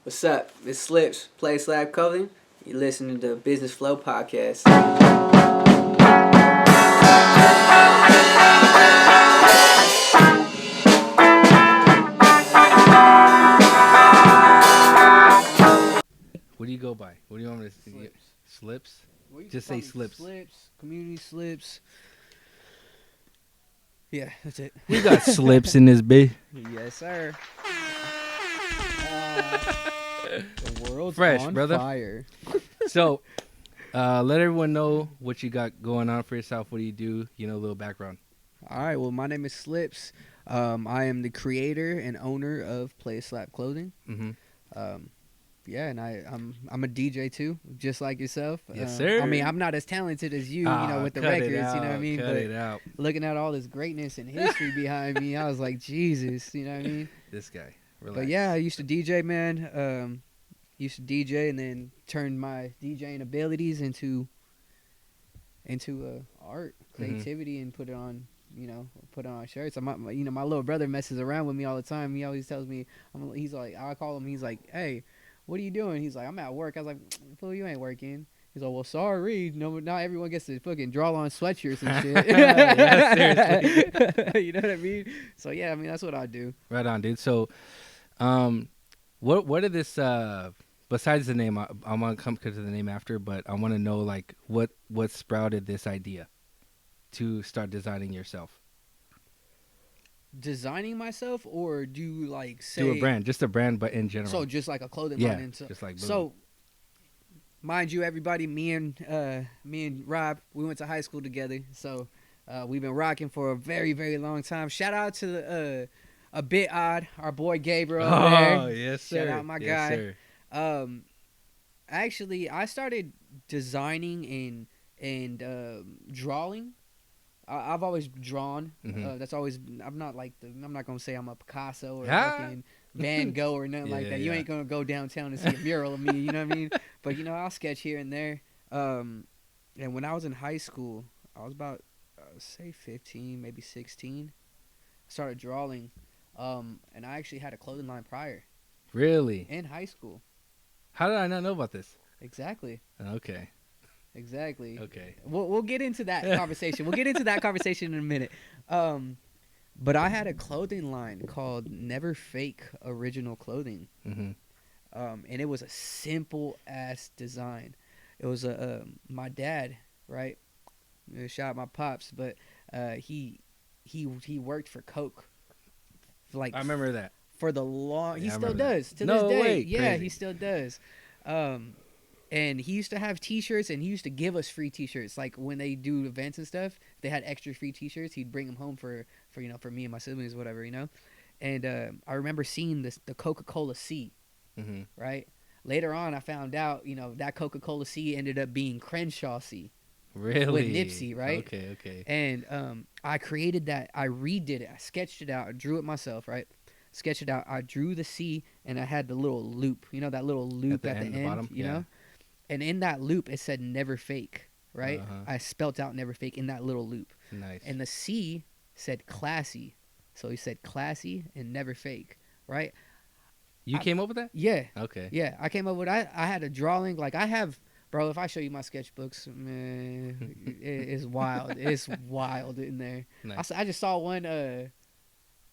What's up? It's Slipz, Play Slab Clothing. You're listening to Business Flow Podcast. What do you go by? What do you want me to say? Slips? Just say Slipz. Slips, community slips. Yeah, that's it. We got slips in this bitch. Yes, sir. The world's Fresh, on brother. fire. So, let everyone know what you got going on for yourself. What do you do? You know, a little background. All right, well, my name is Slipz. I am the creator and owner of Play Slab Clothing. Mm-hmm. Yeah, and I'm a DJ too, just like yourself. Yes, sir. I mean, I'm not as talented as you, with the records, you know what I mean? Cut But it out. looking at all this greatness and history behind me, I was like, Jesus, you know what I mean? This guy. Relax. But yeah, I used to DJ, man. Used to DJ and then turned my DJing abilities into art, creativity, and put it on shirts. My little brother messes around with me all the time. He always tells me, he's like, I call him, he's like, hey, what are you doing? He's like, I'm at work. I was like, fool, you ain't working. He's like, well, sorry. No, not everyone gets to fucking draw on sweatshirts and shit. Yeah, seriously. You know what I mean? So yeah, I mean that's what I do. Right on, dude. So, what are this? Besides the name, I want to come to the name after, but I want to know like what sprouted this idea to start designing yourself. Designing myself, or do like say Do a brand, just a brand, but in general. So just like a clothing yeah, line. And just like boom. So, mind you, everybody, me and Rob, we went to high school together. So we've been rocking for a very, very long time. Shout out to a bit odd, our boy Gabriel. Oh there. yes, sir. Shout out my yes, guy. Sir. Actually, I started designing and drawing. I've always drawn. Mm-hmm. That's always. I'm not gonna say I'm a Picasso or Ah. fucking Van Gogh or nothing like that. You ain't gonna go downtown and see a mural of me. You know what I mean? But I'll sketch here and there. And when I was in high school, I was about say 15, maybe 16. I started drawing. And I actually had a clothing line prior. Really? In high school. How did I not know about this? Exactly. Okay. Exactly. Okay. We'll get into that conversation. We'll get into that conversation in a minute. But I had a clothing line called Never Fake Original Clothing. Mm-hmm. And it was a simple ass design. It was my dad, right? Shout out my pops, but he worked for Coke. Like I remember that. For the long, Yeah, he I still remember does that. to No this day. way. Yeah, Crazy. he still does. And he used to have T-shirts, and he used to give us free T-shirts. Like when they do events and stuff, if they had extra free T-shirts, he'd bring them home for me and my siblings, whatever, And I remember seeing the Coca-Cola C, Mm-hmm. right? Later on, I found out, that Coca-Cola C ended up being Crenshaw C. Really? With Nipsey, right? Okay. And I created that. I redid it. I sketched it out. I drew it myself, right? Sketched it out. I drew the C, and I had the little loop. that little loop at the end, bottom? you know? And in that loop, it said never fake, right? Uh-huh. I spelt out never fake in that little loop. Nice. And the C said classy. So he said classy and never fake, right? You came up with that? Yeah. Okay. Yeah, I came up with I had a drawing. Like I have, bro, if I show you my sketchbooks, man, it's wild. It's wild in there. Nice. I just saw one,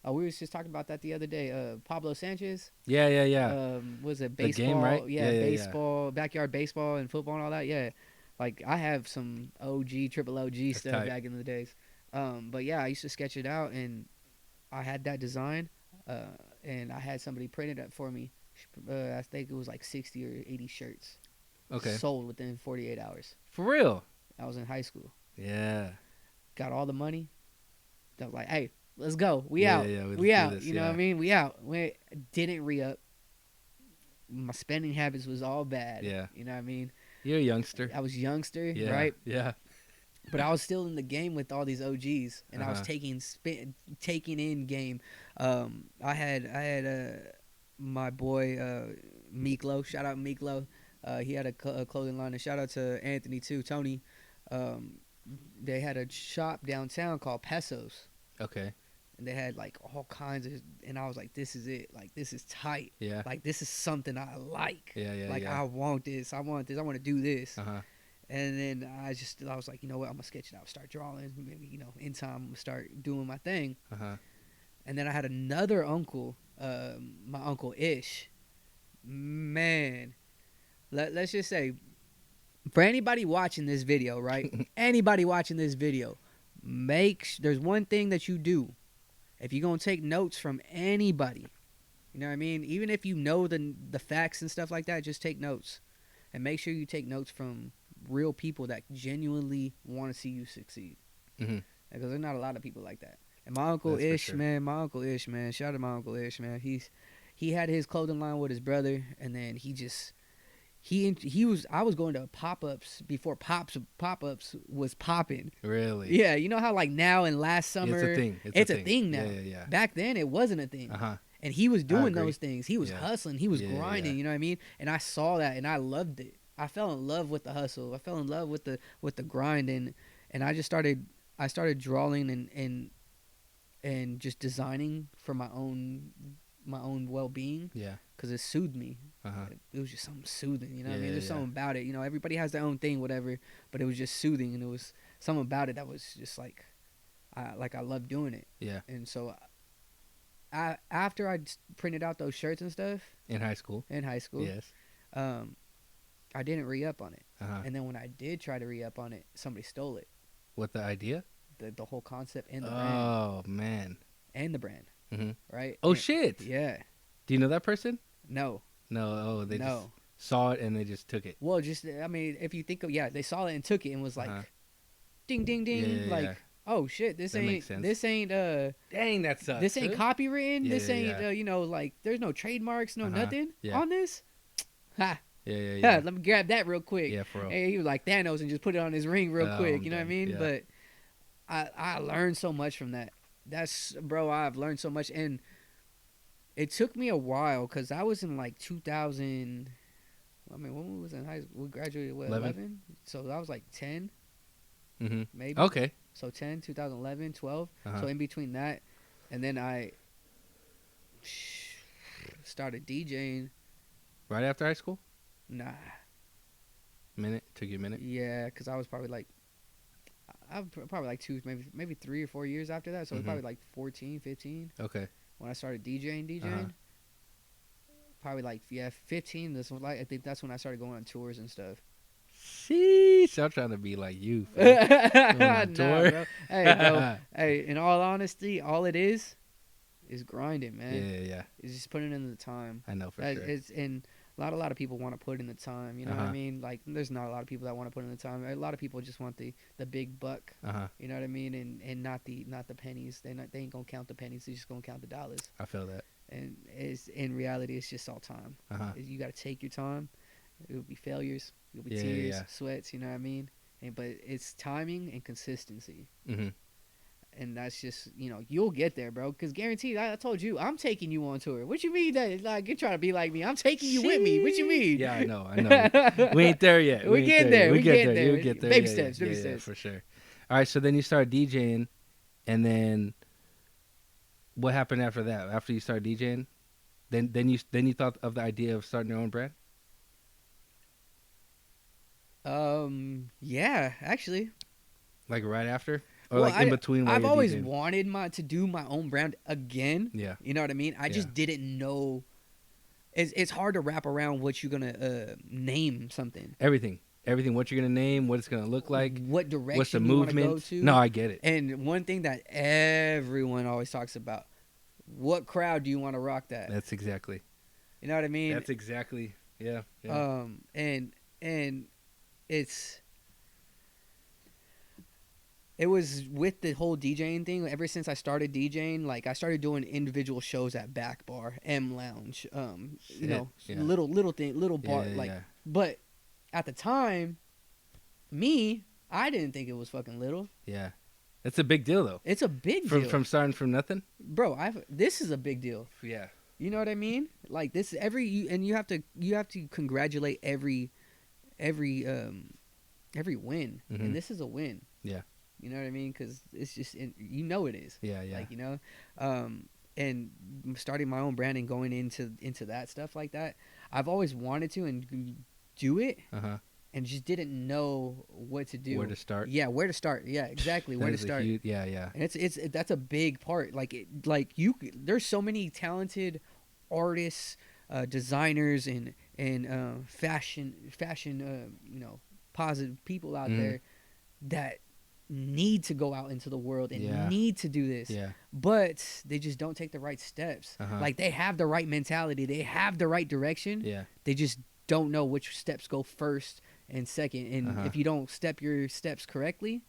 we was just talking about that the other day. Pablo Sanchez. Yeah. Was it The baseball? game, right? Yeah, Yeah. baseball, backyard baseball and football and all that. Yeah, like I have some triple OG That's stuff tight. back in the days. But yeah, I used to sketch it out, and I had that design, and I had somebody print it up for me. I think it was like 60 or 80 shirts. Okay. Sold within 48 hours. For real? I was in high school. Yeah. Got all the money. I was like, hey, let's go. We Yeah, out. yeah, We out. this, You know what I mean? We out. We didn't re-up. My spending habits was all bad. Yeah. You know what I mean? You're a youngster. I was youngster, Yeah. right? Yeah. But I was still in the game with all these OGs, and I was Uh-huh. taking in game. I had my boy Miklo. Shout out Miklo. He had a clothing line, and shout out to Anthony too, Tony. They had a shop downtown called Pesos. Okay. and they had like all kinds of, and I was like, this is it. Like, this is tight. Yeah. Like, this is something I like. Yeah. Like, yeah. I want this. I want this. I want to do this. Uh-huh. And then I was like, you know what? I'm gonna sketch it out. Start drawing. Maybe, you know, in time, I'm gonna start doing my thing. Uh-huh. And then I had another uncle, my uncle Ish. Man, let's just say, for anybody watching this video, right? Anybody watching this video, there's one thing that you do. If you're gonna take notes from anybody, you know what I mean? Even if you know the facts and stuff like that, just take notes. And make sure you take notes from real people that genuinely want to see you succeed. Mm-hmm. Because there's not a lot of people like that. And my uncle Ish, man, shout out to my uncle Ish, man. He had his clothing line with his brother, and then I was going to pop-ups before pop-ups was popping. Really? Yeah, you know how like now and last summer it's a thing. It's a thing now. Yeah. Back then it wasn't a thing. Uh-huh. And he was doing those things. He was Yeah. hustling. He was grinding. Yeah. You know what I mean? And I saw that, and I loved it. I fell in love with the hustle. I fell in love with the grind, and I just started drawing and just designing for my own well-being. Yeah. Because it soothed me. Uh-huh. It was just something soothing. You know what I mean? Yeah, There's something about it. You know, everybody has their own thing, whatever. But it was just soothing, and it was something about it that was just like I loved doing it. Yeah. And so after I printed out those shirts and stuff In high school. yes, I didn't re-up on it. Uh-huh. And then when I did try to re-up on it, somebody stole it. What, the idea? The whole concept and the brand. Oh, man. And the brand. Mm-hmm. Right? Oh, and, shit. Yeah. Do you know that person? No. No. Oh, they no. just saw it and they just took it. Well, I mean, if you think of, they saw it and took it and was like, ding, ding, ding. Yeah, like, oh, shit, that makes sense. this ain't, dang, that sucks. this ain't copywritten. Yeah, this ain't, you know, like, there's no trademarks, no nothing on this. Ha. Yeah. Let me grab that real quick. Yeah, for real. And he was like Thanos and just put it on his ring real quick. You know what I mean? Yeah. But I learned so much from that. Bro, I've learned so much. And it took me a while because I was in like 2000. I mean, when we was in high school, we graduated, what, 11? So I was like 10, maybe. Okay. So 10, 2011, 12. Uh-huh. So in between that, and then I started DJing. Right after high school? Nah. Took you a minute? Yeah, because I was probably like, two, maybe 3 or 4 years after that. So it was probably like 14, 15. Okay. When I started DJing. Uh-huh. Probably like 15. I think that's when I started going on tours and stuff. Sheesh, I'm trying to be like you. Nah, bro. Hey, bro. Hey, in all honesty, all it is grinding, man. Yeah. It's just putting in the time. I know for sure. And a lot of people want to put in the time. You know what I mean? Like, there's not a lot of people that want to put in the time. A lot of people just want the big buck. You know what I mean? And not the pennies. They ain't gonna count the pennies. They're just gonna count the dollars. I feel that. And in reality, it's just all time. You got to take your time. It'll be failures. It'll be tears, sweats. You know what I mean? But it's timing and consistency. Mm-hmm. And that's just, you know, you'll get there, bro. Because guaranteed, I told you, I'm taking you on tour. What you mean that, like, you're trying to be like me? I'm taking you with me. What you mean? Yeah, I know. We ain't there yet. We get there. We get there. You'll get there. Baby steps. For sure. All right, so then you started DJing, and then what happened after that? After you started DJing, then you thought of the idea of starting your own brand? Yeah, actually. Like right after? Or like in between? I've always wanted to do my own brand again. Yeah. You know what I mean? I just didn't know. It's hard to wrap around what you're gonna name something. Everything. What you're gonna name, what it's gonna look like, what direction what's the you movement. want to go to. No, I get it. And one thing that everyone always talks about: what crowd do you want to rock that? That's exactly. You know what I mean? That's exactly. Yeah. And it was with the whole DJing thing. Ever since I started DJing, like I started doing individual shows at Back Bar, M Lounge, you know, little thing, little bar, But at the time, I didn't think it was fucking little. Yeah, it's a big deal though. It's a big deal. From starting from nothing, bro. This is a big deal. Yeah. You know what I mean? Like this, you have to congratulate every win, and this is a win. Yeah. You know what I mean? Because it's just, you know, it is. Yeah, yeah. Like, you know, and starting my own brand and going into that stuff like that, I've always wanted to and do it, and just didn't know what to do. Where to start? Yeah, where to start? Yeah, exactly. Where to start? Yeah, yeah. And that's a big part. Like there's so many talented artists, designers, and fashion you know, positive people out there that need to go out into the world and need to do this, but they just don't take the right steps. Like, they have the right mentality, they have the right direction, they just don't know which steps go first and second. And if you don't step your steps correctly,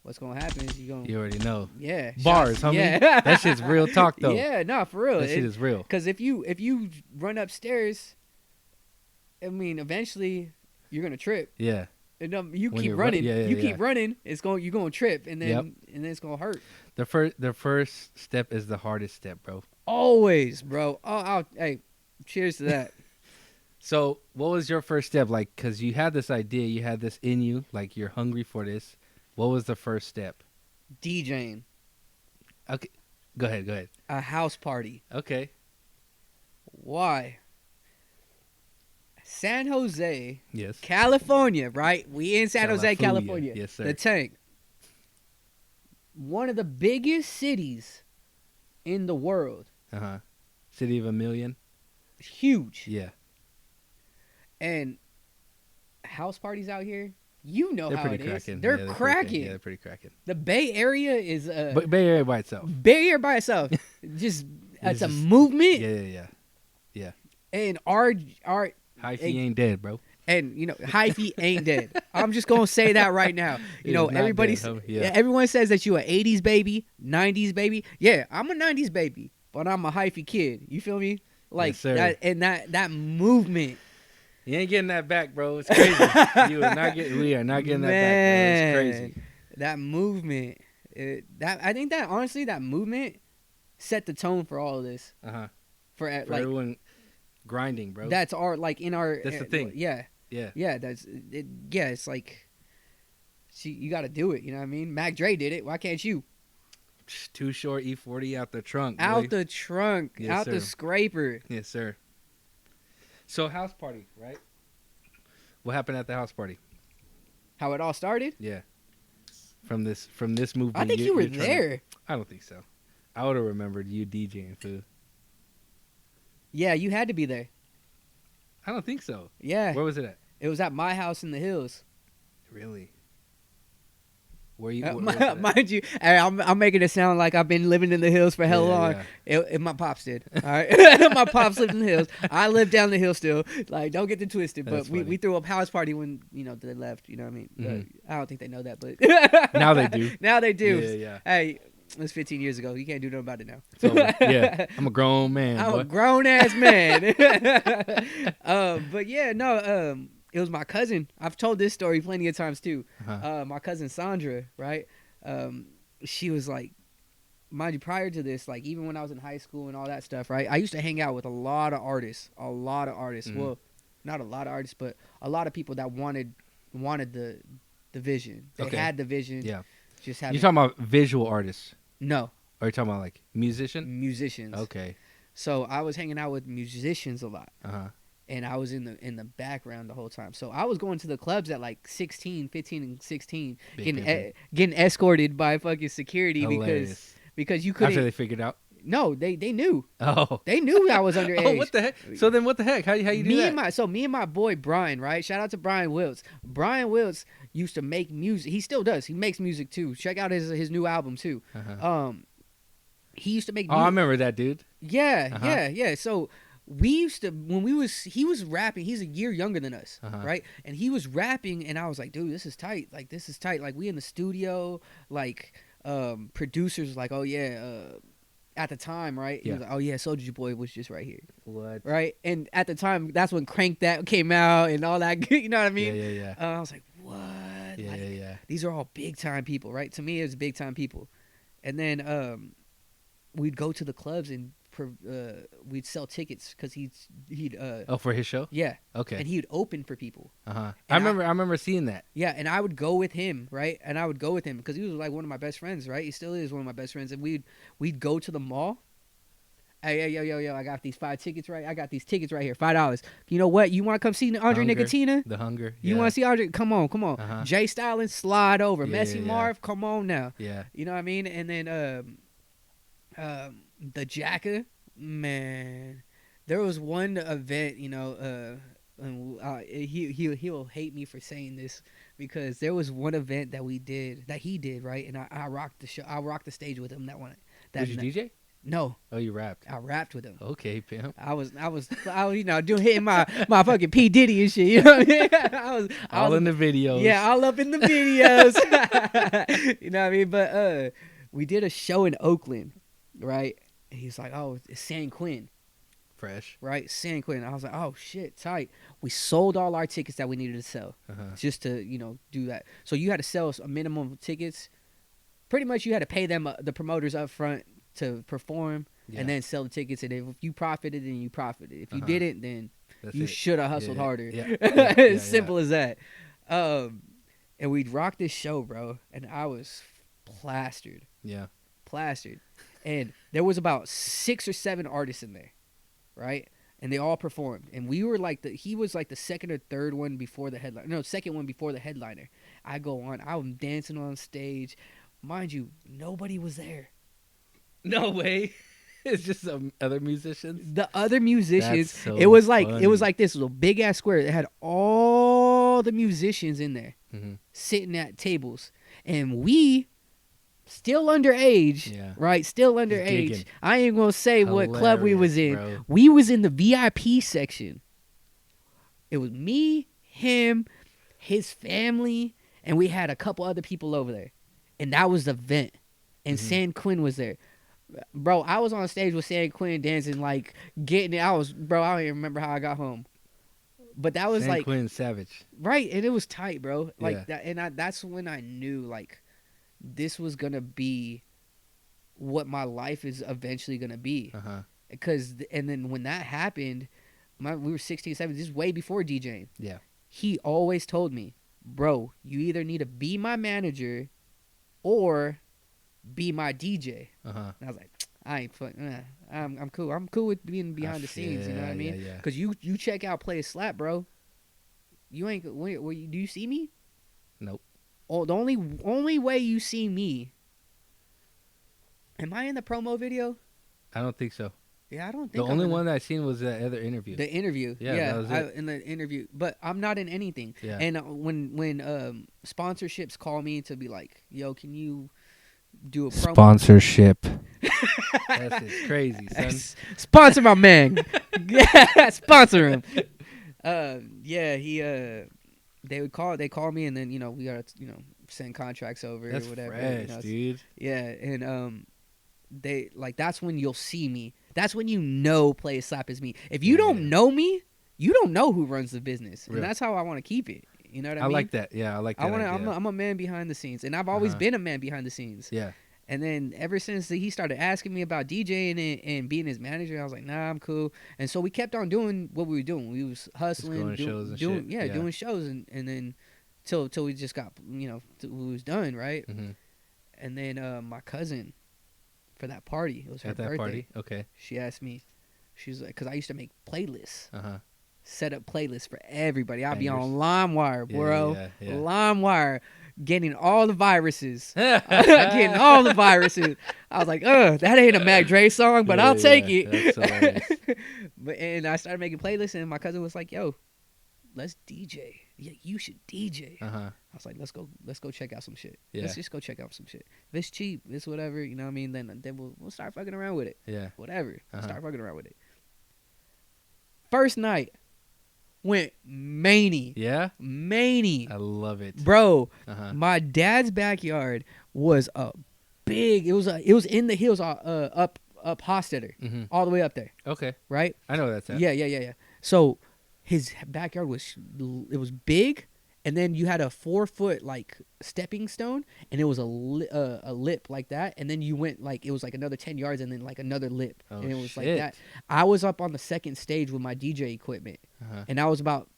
what's gonna happen is you already know. Bars, homie. That shit's real talk though. Yeah, no, for real. That shit is real. Because if you run upstairs, I mean, eventually you're gonna trip. Yeah. And you keep running. You keep running. You're gonna trip, and then it's gonna hurt. The first step is the hardest step, bro. Always, bro. Hey, cheers to that. So, what was your first step? Like, because you had this idea, you had this in you, like you're hungry for this. What was the first step? DJing. Okay, go ahead. A house party. Okay. Why? San Jose, yes, California, right? We in San Jose, California. Yes, sir. The Tank. One of the biggest cities in the world. City of a million. Huge. Yeah. And house parties out here, you know, they're how pretty it cracking. is. They're cracking. Yeah, they're pretty cracking. The Bay Area is Bay Area by itself. Bay Area by itself. Just it's a movement. Yeah. And our hyphy ain't dead, bro. And you know, hyphy ain't dead. I'm just gonna say that right now. You know, everyone says that you an 80s baby, 90s baby. Yeah, I'm a 90s baby, but I'm a hyphy kid. You feel me? Like that, and that movement. You ain't getting that back, bro. It's crazy. We are not getting that back, bro. It's crazy. That movement. I think that honestly, that movement set the tone for all of this. For like everyone grinding, bro. That's our That's the thing. Yeah. That's it. Yeah, it's like, you got to do it. You know what I mean? Mac Dre did it. Why can't you? Too Short, E40 out the trunk. Out the trunk. Yes, out sir. the scraper. Yes, sir. So house party, right? What happened at the house party? How it all started? Yeah. From this movement. I think you were there. I don't think so. I would have remembered you DJing, food. Yeah, you had to be there. I don't think so. Yeah. Where was it at? It was at my house in the hills. Really? Where you? Mind you, I'm making it sound like I've been living in the hills for hell long. Yeah. My pops did. All right, my pops lived in the hills. I live down the hill still. Like, don't get it twisted. But we threw a house party when they left. You know what I mean? I don't think they know that, but now they do. Now they do. Yeah. Hey, it was 15 years ago. You can't do nothing about it now. So, yeah, I'm a grown man. I'm a grown ass man. But yeah, no. It was my cousin. I've told this story plenty of times too. My cousin Sandra, right? She was like, mind you, prior to this, like even when I was in high school and all that stuff, right? I used to hang out with a lot of artists. Well, not a lot of artists, but a lot of people that wanted the vision. They had the vision. Yeah. Just You're talking about visual artists? No. Or are you talking about like musicians? Okay. So I was hanging out with musicians a lot. And I was in the background the whole time. So I was going to the clubs at like 15 and 16, getting escorted by fucking security. Hilarious. because you couldn't. After they figured out. No, they knew. Oh. They knew I was underage. Oh, what the heck? So then what the heck? How you do that? Me and my boy Brian, right? Shout out to Brian Wiltz. Brian Wiltz used to make music. He still does. He makes music too. Check out his new album too. He used to make music. Oh, I remember that dude. Yeah. So we used to, he was rapping. He's a year younger than us, right? And he was rapping, and I was like, dude, this is tight. Like, this is tight. Like, we in the studio, like, producers like, oh yeah, at the time, right? He was like, oh yeah, Soulja Boy was just right here. What? Right? And at the time, that's when Crank That came out and all that. You know what I mean? Yeah. I was like, what? Yeah. These are all big time people, right? To me, it was big time people. And then we'd go to the clubs and we'd sell tickets because he'd for his show. yeah, Okay. and he'd open for people. I remember seeing that. Yeah, and I would go with him, right? And I would go with him because he was like one of my best friends, right? He still is one of my best friends, and we'd go to the mall. Hey, yo! I got these 5 tickets right. I got these tickets right here, $5. You know what? You want to come see Andre Nicotina? The Hunger. You want to see Andre? Come on. Jay Styling, slide over. Messy Marv, come on now. Yeah. You know what I mean? And then the Jacker, man. There was one event, you know, he'll hate me for saying this because there was one event that he did, right? And I rocked the show. I rocked the stage with him that one. Did you DJ? No. Oh, you rapped. I rapped with him. Okay, pimp. I was you know, hitting my fucking P Diddy and shit. You know what I mean? I was all in the videos. Yeah, all up in the videos. You know what I mean? But we did a show in Oakland, right? And he's like, oh, it's San Quinn. Fresh. Right? San Quinn. I was like, oh shit, tight. We sold all our tickets that we needed to sell. Just to, you know, do that. So you had to sell a minimum of tickets. Pretty much you had to pay them the promoters up front to perform and then sell the tickets, and if you profited, then you profited. If you didn't, then you should have hustled harder. Simple as that. And we'd rock this show, bro, and I was plastered. And there was about 6 or 7 artists in there, right? And they all performed, and we were like he was like the second or third one before the headliner. No, second one before the headliner. I go on, I'm dancing on stage, mind you, nobody was there. No way. It's just some other musicians. The other musicians. So it was like funny. it was like this was a big ass square. It had all the musicians in there sitting at tables, and we still underage, right? Still underage. I ain't gonna say what club we was in. Bro. We was in the VIP section. It was me, him, his family, and we had a couple other people over there, and that was the vent. And San Quinn was there. Bro, I was on stage with San Quinn dancing, like, getting it. I don't even remember how I got home. But that was San Quinn Savage. Right, and it was tight, bro. Like, that, and that's when I knew, like, this was going to be what my life is eventually going to be. And then when that happened, we were 16, 17, this is way before DJing. Yeah. He always told me, bro, you either need to be my manager or be my DJ. And I was like, I ain't fucking. I'm cool. I'm cool with being behind the scenes. You know what I mean? Because you check out Play a Slap, bro. You ain't. Do you see me? Nope. Oh, the only way you see me. Am I in the promo video? I don't think so. Yeah, I don't think the only one that I seen was the other interview. The interview. Yeah, that was it. In the interview, but I'm not in anything. Yeah. And when sponsorships call me to be like, yo, can you do a promo? Sponsorship. That's crazy, son. Sponsor my man. Yeah, sponsor him. They call me, and then, you know, we gotta, you know, send contracts over or whatever. Fresh, you know, dude. Yeah, and they like, that's when you'll see me. That's when you know Play a Slap is me. If you don't know me, you don't know who runs the business, and that's how I want to keep it. You know what I mean? I like that. Yeah, I like that. I'm a man behind the scenes, and I've always been a man behind the scenes. Yeah. And then ever since he started asking me about DJing and being his manager, I was like, nah, I'm cool. And so we kept on doing what we were doing. We was hustling, doing shows, and then till we just got, you know, we was done, right? And then my cousin, for that party, it was her birthday. Party, okay. She asked me, she was like, because I used to make playlists. Set up playlists for everybody. I'd be on LimeWire, bro. Yeah. LimeWire, getting all the viruses. Getting all the viruses. I was like, that ain't a Mac Dre song, but I'll take it. That's hilarious. And I started making playlists, and my cousin was like, yo, let's DJ. Yeah, you should DJ. I was like, let's go check out some shit. Yeah. Let's just go check out some shit. If it's cheap, it's whatever, you know what I mean? Then we'll start fucking around with it. Yeah. Whatever. Start fucking around with it. First night, went many. Yeah? Many. I love it. Bro, my dad's backyard was a big, it was in the hills up Hostetter, all the way up there. Okay. Right? I know that's at. Yeah. So his backyard was big, and then you had a 4-foot like stepping stone, and it was a lip like that, and then you went like it was like another 10 yards, and then like another lip, Oh, and it was shit. like that. I was up on the second stage with my DJ equipment, and I was about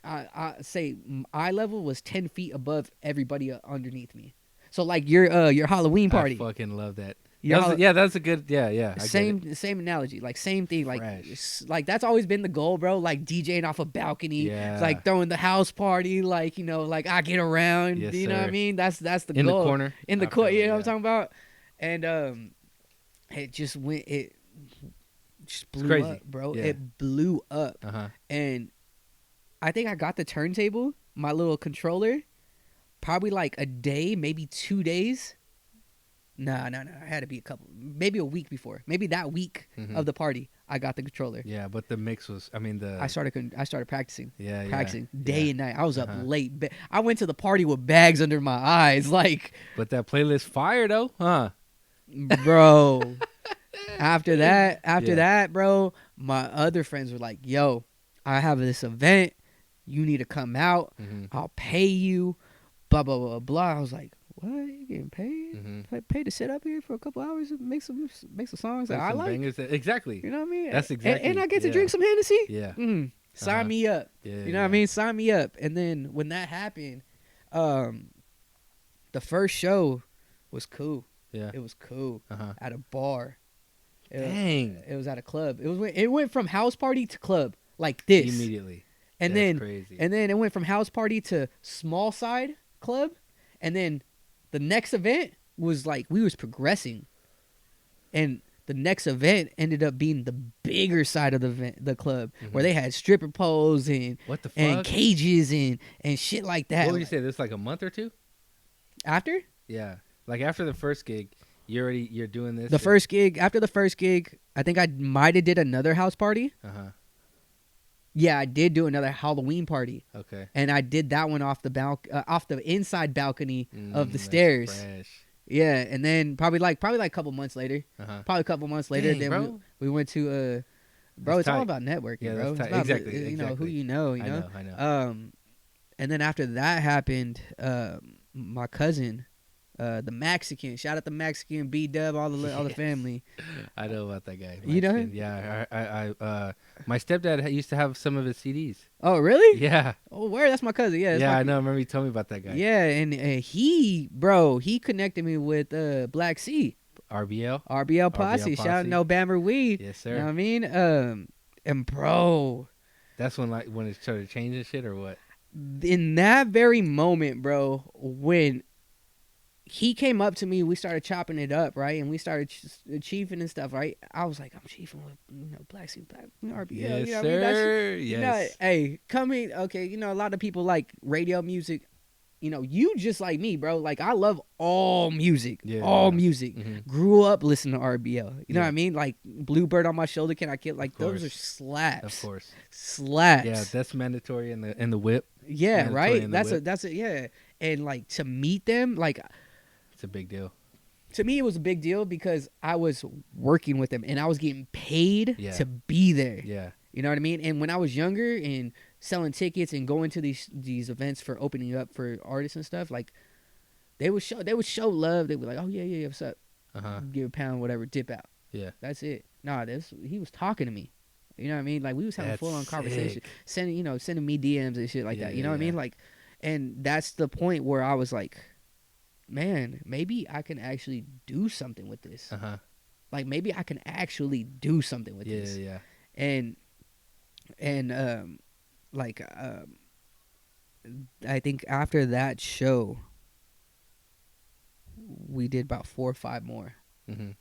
I say eye level was 10 feet above everybody underneath me. So like your Halloween party. I fucking love that. Your That's a good. Yeah. same analogy, like same thing, like that's always been the goal, bro. Like DJing off a balcony, like throwing the house party, like like I get around, Yes, you know what I sir. mean? That's the In goal. the corner. In the corner, you know what I'm talking about? And it just went, it just blew up, bro. Yeah. It blew up, and I think I got the turntable, my little controller, probably like a day, maybe 2 days. No. I had to be maybe a week before. Maybe that week of the party, I got the controller. Yeah, but the mix was, I started practicing. Yeah, practicing day and night. I was up late. I went to the party with bags under my eyes, like. But that playlist fire though, huh? Bro. After that, bro, my other friends were like, "Yo, I have this event. You need to come out. I'll pay you." Blah blah blah blah. I was like, "What? You getting paid? Paid to sit up here for a couple hours and make some songs that I like?" Exactly. You know what I mean? That's exactly. And I get to drink some Hennessy. Yeah. Sign me up. Yeah, you know what I mean? Sign me up. And then when that happened, the first show was cool. Yeah. It was cool at a bar. Dang. It was at a club. It went from house party to club like this immediately. And That's then crazy. And then it went from house party to small side club, and then the next event was like we was progressing, and the next event ended up being the bigger side of the club where they had stripper poles and what the fuck? and cages and shit like that. What would you say? This like a month or two after? Yeah, like after the first gig, you're doing this. After the first gig, I think I might have did another house party. Yeah, I did do another Halloween party. Okay. And I did that one off the inside balcony of the stairs. Fresh. Yeah, and then probably like a couple months later. Probably a couple months later, Dang, then bro. we went to bro, it's all about networking, bro. It's about, exactly. You know who you know, I know. And then after that happened, my cousin, the Mexican, shout out the Mexican, B-Dub, all the family. I know about that guy. You know him? Yeah, I my stepdad used to have some of his CDs. Oh, really? Yeah. Oh, where? That's my cousin. Yeah. Yeah, I know. I remember you told me about that guy. Yeah, and he connected me with Black Sea. RBL Posse. Shout out No Bammer Weed. Yes, sir. You know what I mean? And bro, that's when it started changing shit, or what? In that very moment, bro, when he came up to me, we started chopping it up, right? And we started chiefing and stuff, right? I was like, I'm chiefing with Black Sea, RBL. Yes, you know sir. What I Yes. mean? You know, hey, coming, okay, a lot of people like radio music. You just like me, bro. Like, I love all music. Yeah. All music. Grew up listening to RBL. You know what I mean? Like, Bluebird on My Shoulder, Can I Kill? Like, those are slaps. Of course. Slaps. Yeah, that's mandatory in the whip. Yeah, right? That's it, yeah. And, like, to meet them, like... It's a big deal. To me, it was a big deal because I was working with them and I was getting paid to be there. Yeah. You know what I mean? And when I was younger and selling tickets and going to these events for opening up for artists and stuff, like they would show love. They would be like, "Oh yeah, what's up?" Give a pound, whatever, dip out. Yeah. That's it. Nah, he was talking to me. You know what I mean? Like we was having full on conversation, sending me DMs and shit like that. You know what I mean? Like, and that's the point where I was like, man, maybe I can actually do something with this. Like maybe I can actually do something with this. Yeah. And I think after that show, we did about 4 or 5 more. And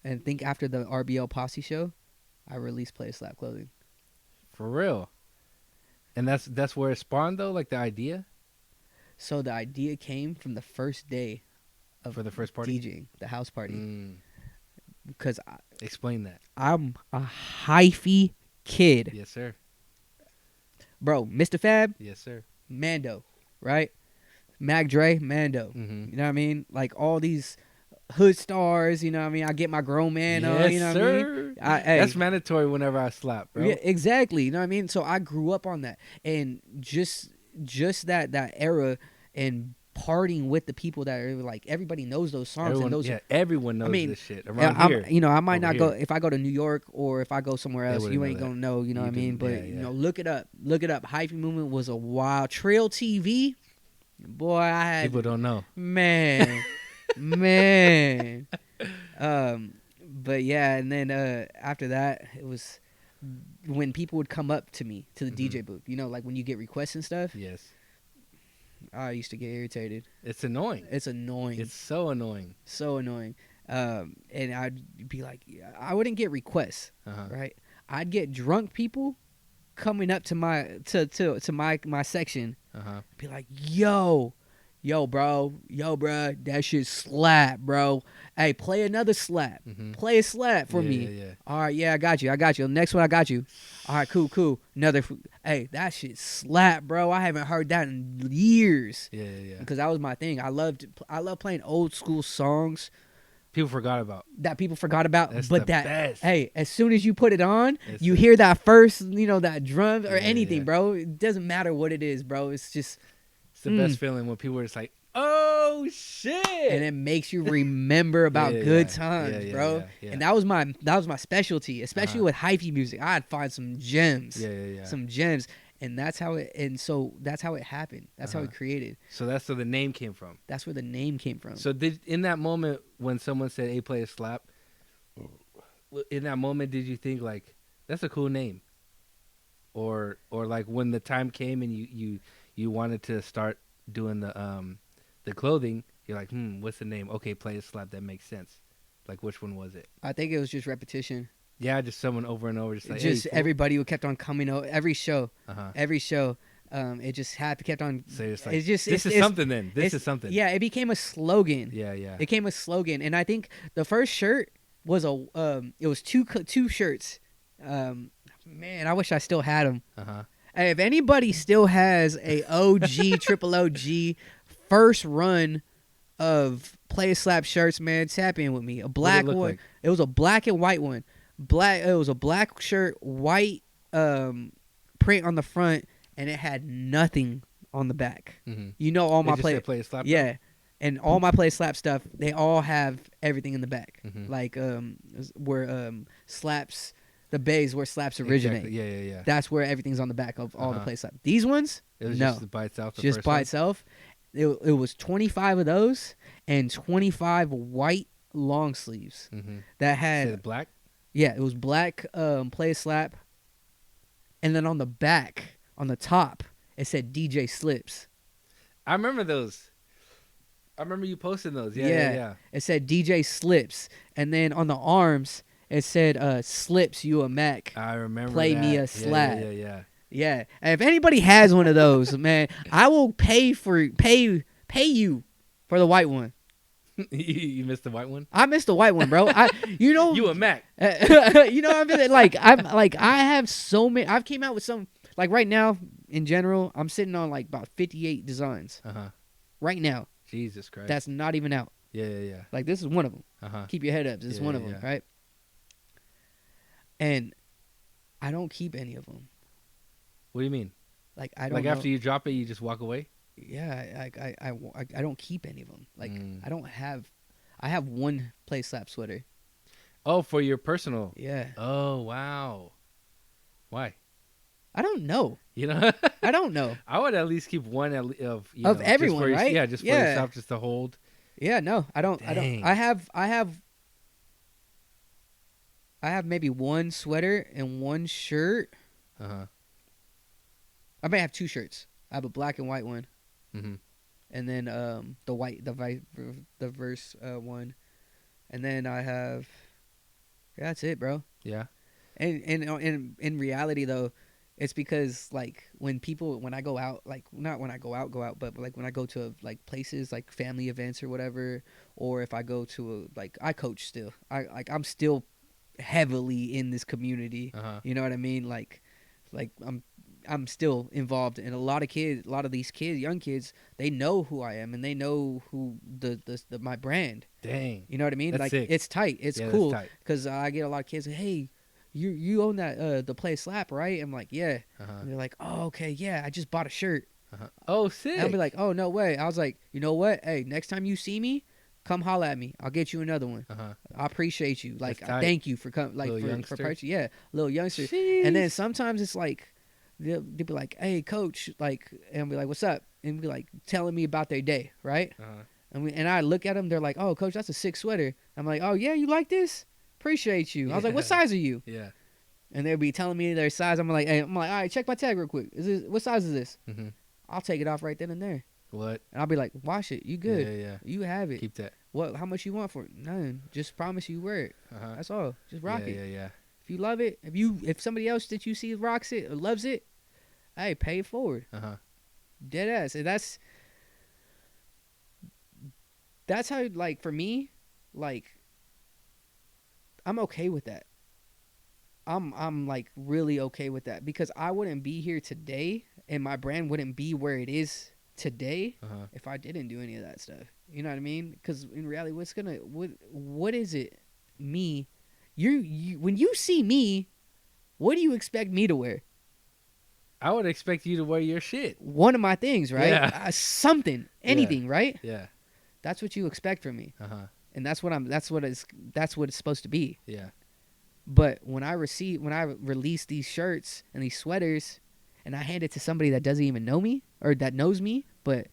I think after the RBL Posse show, I released Playa Slap Clothing. For real. And that's where it spawned though, like the idea. So the idea came from the first day of for the first party DJing, the house party. Because explain that. I'm a hyphy kid. Yes, sir. Bro, Mr. Fab. Yes, sir. Mando, right? Mac Dre, Mando. Mm-hmm. You know what I mean? Like all these hood stars. You know what I mean? I get my grown man on. Yes, You know what sir. I mean? That's mandatory whenever I slap, bro. Yeah, exactly. You know what I mean? So I grew up on that, and just that era and partying with the people that are like everybody knows those songs Everyone, and those. yeah, everyone knows this shit around here. You know, I might Over not go here. if I go to New York or if I go somewhere They else. wouldn't You know ain't that. gonna know. You know You what I mean? didn't- But yeah, you yeah. know, look it up. Look it up. Hyphy Movement was a wild Trail TV. Boy, I had People don't know. man, man. But yeah, and then after that, it was when people would come up to me to the DJ booth. You know, like when you get requests and stuff. Yes. I used to get irritated. It's annoying. It's annoying. It's so annoying. So annoying. And I'd be like, I wouldn't get requests, right? I'd get drunk people coming up to my my section, be like, yo, bro, that shit slap, bro. Hey, play another slap. Play a slap for me. Yeah. All right, yeah, I got you. Next one, I got you. All right, cool. Another. Hey, that shit slap, bro. I haven't heard that in years. Yeah. Because that was my thing. I love playing old school songs People forgot about. that people forgot about. That's but the that, best. hey, as soon as you put it on, It's you the- hear that first, that drum or Yeah, anything, yeah. bro. It doesn't matter what it is, bro. It's just, It's the best feeling when people are just like, oh shit, and it makes you remember about Yeah, good yeah. times, Yeah, bro. yeah. And that was my specialty, especially with hyphy music. I'd find some gems, Yeah. some gems, and that's how it happened. That's how it created. So that's where the name came from. That's where the name came from. So in that moment when someone said, "Hey, play a slap," in that moment, did you think like, "That's a cool name," or like when the time came and you wanted to start doing the clothing, you're like, what's the name? Okay, play a slap. That makes sense. Like, which one was it? I think it was just repetition. Yeah, just someone over and over, just like, Just hey, fool. everybody who kept on coming out every show. Every show. It just kept on. So it's like, it's this is something. Then this is something. Yeah, it became a slogan. Yeah. It became a slogan, and I think the first shirt was it was two shirts. Man, I wish I still had them. Hey, if anybody still has a OG triple OG first run of Play a Slap shirts, man, tap in with me. A black one. Like? It was a black and white one. It was a black shirt, white print on the front, and it had nothing on the back. You know, all my Play a slap. yeah, and all my Play a Slap stuff, they all have everything in the back, like where slaps. The bays where slaps originate. Exactly. Yeah. That's where everything's on the back of all the Play Slap. These ones, It was no, just by itself. just by itself. It was 25 of those and 25 white long sleeves that had black. Yeah, it was black. Play a Slap, and then on the back, on the top, it said DJ Slipz. I remember those. I remember you posting those. Yeah. It said DJ Slipz, and then on the arms it said Slipz you a Mac. I remember. Play that. me a slap. Yeah. Yeah. And if anybody has one of those, man, I will pay you for the white one. You missed the white one. I missed the white one, bro. You a Mac. You know what I mean? I have so many. I've came out with some like right now in general. I'm sitting on like about 58 designs. Right now. Jesus Christ. That's not even out. Yeah. Like this is one of them. Keep your head up. This is one of them, right? And I don't keep any of them. What do you mean? Like I don't. Like know. after you drop it, you just walk away. Yeah, I don't keep any of them. Like I don't have. I have one Play Slap sweater. Oh, for your personal. Yeah. Oh wow. Why? I don't know. You know. I don't know. I would at least keep one of everyone, just for right? Yeah, just for yourself, just to hold. Yeah, no, I don't. Dang. I don't. I have maybe one sweater and one shirt. I may have two shirts. I have a black and white one, and then the white, the verse one, and then I have. Yeah, that's it, bro. Yeah. And in reality though, it's because like when I go out, like not when I go out, but like when I go to like places like family events or whatever, or if I go to like I coach still, I'm still heavily in this community. You know what I mean? Like I'm I'm still involved, and a lot of these kids, young kids, they know who I am, and they know who the my brand. Dang. You know what I mean? That's like sick. it's tight. It's Yeah, cool that's tight. because I get a lot of kids. Hey, you own that the Play Slap, right? I'm like, yeah. And they're like, oh, okay, yeah. I just bought a shirt. Oh, sick. And I'll be like, oh, no way. I was like, you know what? Hey, next time you see me, come holla at me. I'll get you another one. I appreciate you. Like, thank you for coming. Like for purchase. Yeah, little youngster. Jeez. And then sometimes it's like they'll be like, hey, coach, like, and I'll be like, what's up? And be like telling me about their day, right? And I look at them. They're like, oh, coach, that's a sick sweater. I'm like, oh yeah, you like this? Appreciate you. I was like, what size are you? Yeah. And they'll be telling me their size. I'm like, all right, check my tag real quick. What size is this? I'll take it off right then and there. What? And I'll be like, wash it. You good? Yeah. You have it. Keep that. What? How much you want for it? None. Just promise you wear it. That's all. Just rock it. Yeah. If you love it, if somebody else that you see rocks it or loves it, hey, pay it forward. Dead ass. And that's how, like, for me, like, I'm okay with that. I'm like really okay with that because I wouldn't be here today and my brand wouldn't be where it is today if I didn't do any of that stuff. You know what I mean? Because in reality, what is it? Me, you when you see me, what do you expect me to wear? I would expect you to wear your shit. One of my things, right? Yeah. Something, anything, right? Yeah. That's what you expect from me. And that's what it's supposed to be. Yeah. But when I release these shirts and these sweaters, and I hand it to somebody that doesn't even know me or that knows me, but